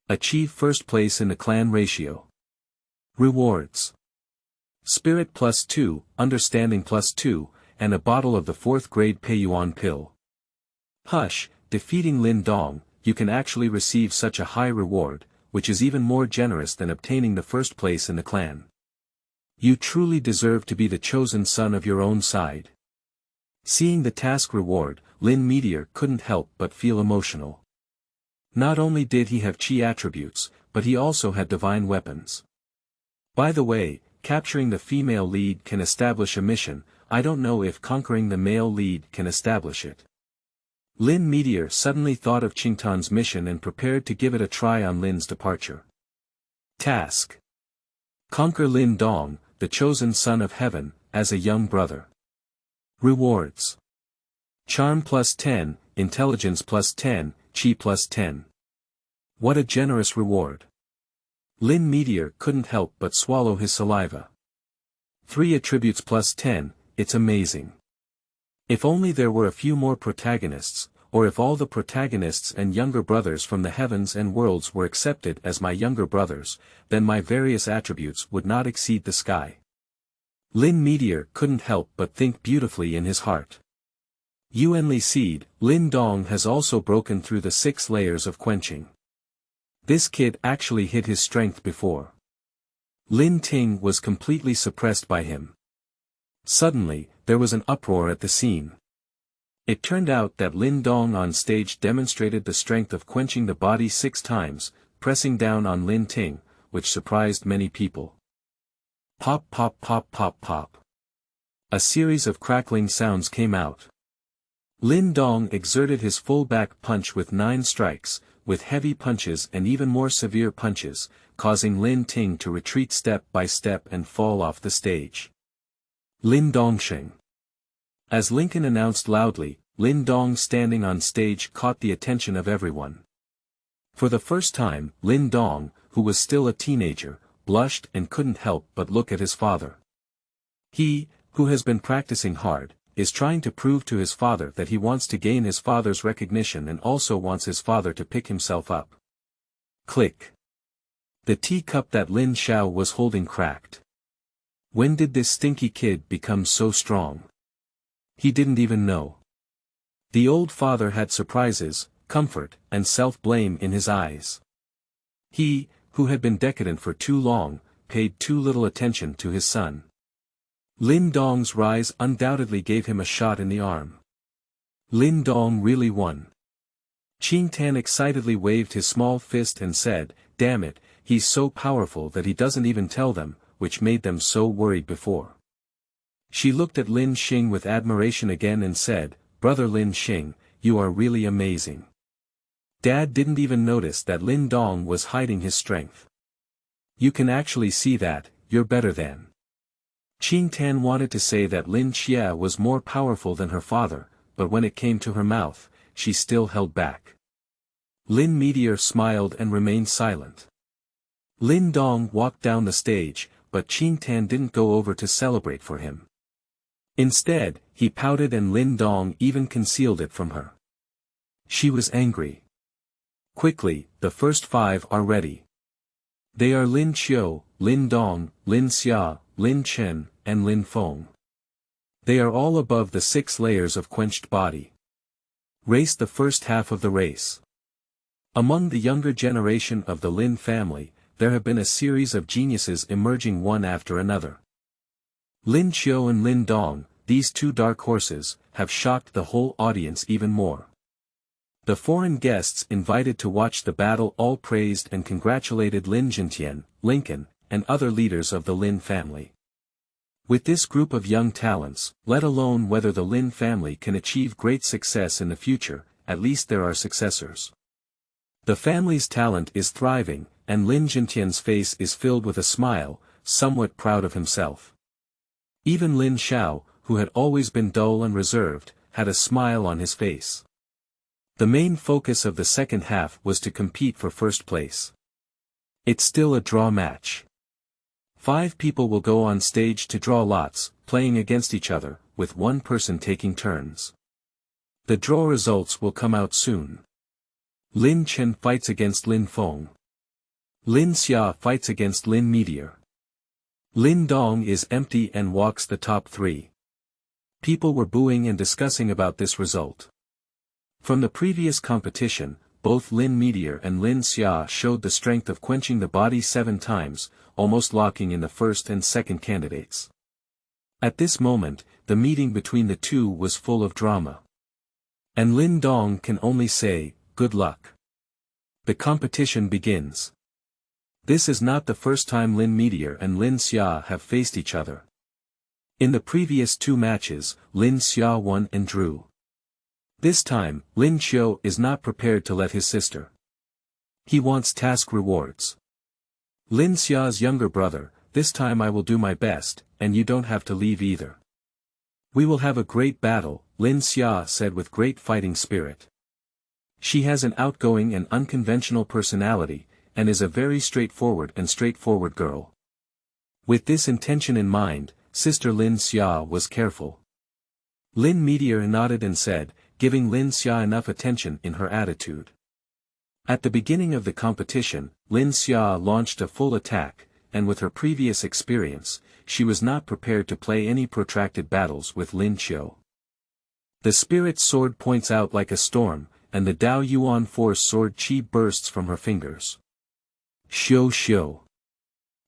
achieve first place in the clan ratio. Rewards: spirit +2, understanding +2, and a bottle of the 4th grade Peiyuan pill. Hush, defeating Lin Dong, you can actually receive such a high reward, which is even more generous than obtaining the first place in the clan. You truly deserve to be the chosen son of your own side. Seeing the task reward, Lin Meteor couldn't help but feel emotional. Not only did he have chi attributes, but he also had divine weapons. By the way, capturing the female lead can establish a mission, I don't know if conquering the male lead can establish it. Lin Meteor suddenly thought of Qingtan's mission and prepared to give it a try on Lin's departure. Task: conquer Lin Dong, the chosen son of heaven, as a young brother. Rewards: charm +10, intelligence +10, chi +10. What a generous reward. Lin Meteor couldn't help but swallow his saliva. 3 attributes +10, it's amazing. If only there were a few more protagonists, or if all the protagonists and younger brothers from the heavens and worlds were accepted as my younger brothers, then my various attributes would not exceed the sky. Lin Meteor couldn't help but think beautifully in his heart. Yuanli Seed, Lin Dong has also broken through the 6 layers of quenching. This kid actually hid his strength before. Lin Ting was completely suppressed by him. Suddenly, there was an uproar at the scene. It turned out that Lin Dong on stage demonstrated the strength of quenching the body 6 times, pressing down on Lin Ting, which surprised many people. Pop pop pop pop pop. A series of crackling sounds came out. Lin Dong exerted his full back punch with 9 strikes, with heavy punches and even more severe punches, causing Lin Ting to retreat step by step and fall off the stage. Lin Dongsheng. As Lincoln announced loudly, Lin Dong standing on stage caught the attention of everyone. For the first time, Lin Dong, who was still a teenager, blushed and couldn't help but look at his father. He, who has been practicing hard, is trying to prove to his father that he wants to gain his father's recognition and also wants his father to pick himself up. Click. The teacup that Lin Xiao was holding cracked. When did this stinky kid become so strong? He didn't even know. The old father had surprises, comfort, and self-blame in his eyes. He, who had been decadent for too long, paid too little attention to his son. Lin Dong's rise undoubtedly gave him a shot in the arm. Lin Dong really won. Qingtan excitedly waved his small fist and said, "Damn it, he's so powerful that he doesn't even tell them," which made them so worried before. She looked at Lin Xing with admiration again and said, "Brother Lin Xing, you are really amazing." Dad didn't even notice that Lin Dong was hiding his strength. "You can actually see that, you're better than." Qingtan wanted to say that Lin Xia was more powerful than her father, but when it came to her mouth, she still held back. Lin Meteor smiled and remained silent. Lin Dong walked down the stage, but Qingtan didn't go over to celebrate for him. Instead, he pouted and Lin Dong even concealed it from her. She was angry. Quickly, the first 5 are ready. They are Lin Qiu, Lin Dong, Lin Xia, Lin Chen, and Lin Feng. They are all above the 6 layers of quenched body. Race the first half of the race. Among the younger generation of the Lin family, there have been a series of geniuses emerging one after another. Lin Qiu and Lin Dong, these 2 dark horses, have shocked the whole audience even more. The foreign guests invited to watch the battle all praised and congratulated Lin Jintian, Lincoln, and other leaders of the Lin family. With this group of young talents, let alone whether the Lin family can achieve great success in the future, at least there are successors. The family's talent is thriving, and Lin Jintian's face is filled with a smile, somewhat proud of himself. Even Lin Xiao, who had always been dull and reserved, had a smile on his face. The main focus of the second half was to compete for first place. It's still a draw match. 5 people will go on stage to draw lots, playing against each other, with one person taking turns. The draw results will come out soon. Lin Chen fights against Lin Feng. Lin Xia fights against Lin Meteor. Lin Dong is empty and walks the top 3. People were booing and discussing about this result. From the previous competition, both Lin Meteor and Lin Xia showed the strength of quenching the body 7 times, almost locking in the first and second candidates. At this moment, the meeting between the 2 was full of drama. And Lin Dong can only say, good luck. The competition begins. This is not the first time Lin Meteor and Lin Xia have faced each other. In the previous 2 matches, Lin Xia won and drew. This time, Lin Qiu is not prepared to let his sister. He wants task rewards. Lin Xia's younger brother, this time I will do my best, and you don't have to leave either. We will have a great battle, Lin Xia said with great fighting spirit. She has an outgoing and unconventional personality, and is a very straightforward girl. With this intention in mind, sister Lin Xia was careful. Lin Meteor nodded and said, giving Lin Xia enough attention in her attitude. At the beginning of the competition, Lin Xia launched a full attack, and with her previous experience, she was not prepared to play any protracted battles with Lin Qiu. The spirit sword points out like a storm, and the Dao Yuan force sword chi bursts from her fingers. Xiu.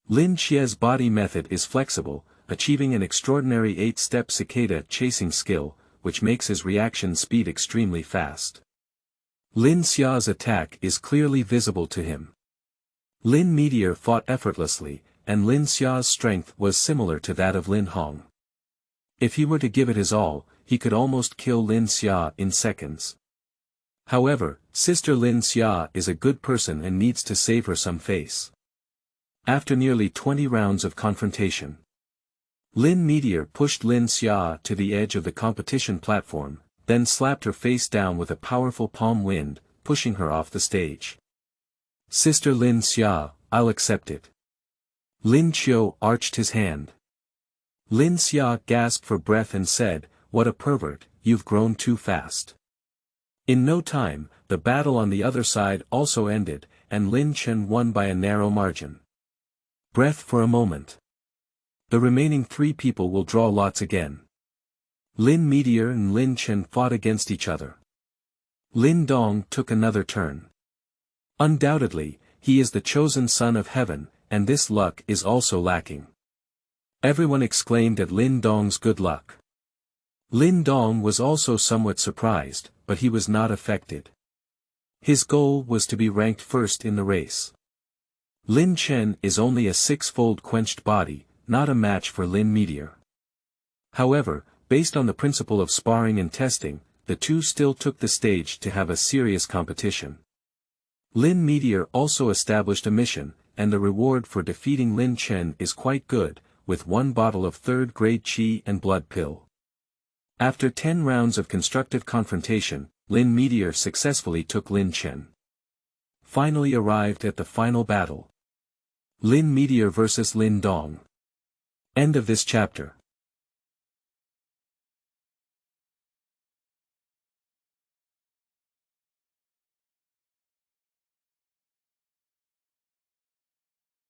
Lin Qiu's body method is flexible, achieving an extraordinary 8-step cicada chasing skill, which makes his reaction speed extremely fast. Lin Xia's attack is clearly visible to him. Lin Meteor fought effortlessly, and Lin Xia's strength was similar to that of Lin Hong. If he were to give it his all, he could almost kill Lin Xia in seconds. However, sister Lin Xia is a good person and needs to save her some face. After nearly 20 rounds of confrontation, Lin Meteor pushed Lin Xia to the edge of the competition platform, then slapped her face down with a powerful palm wind, pushing her off the stage. Sister Lin Xia, I'll accept it. Lin Qiu arched his hand. Lin Xia gasped for breath and said, what a pervert, you've grown too fast. In no time, the battle on the other side also ended, and Lin Chen won by a narrow margin. Breath for a moment. The remaining 3 people will draw lots again. Lin Meteor and Lin Chen fought against each other. Lin Dong took another turn. Undoubtedly, he is the chosen son of heaven, and this luck is also lacking. Everyone exclaimed at Lin Dong's good luck. Lin Dong was also somewhat surprised, but he was not affected. His goal was to be ranked first in the race. Lin Chen is only a 6-fold quenched body, not a match for Lin Meteor. However, based on the principle of sparring and testing, the 2 still took the stage to have a serious competition. Lin Meteor also established a mission, and the reward for defeating Lin Chen is quite good, with 1 bottle of 3rd grade qi and blood pill. After 10 rounds of constructive confrontation, Lin Meteor successfully took Lin Chen. Finally arrived at the final battle. Lin Meteor vs Lin Dong. End of this chapter.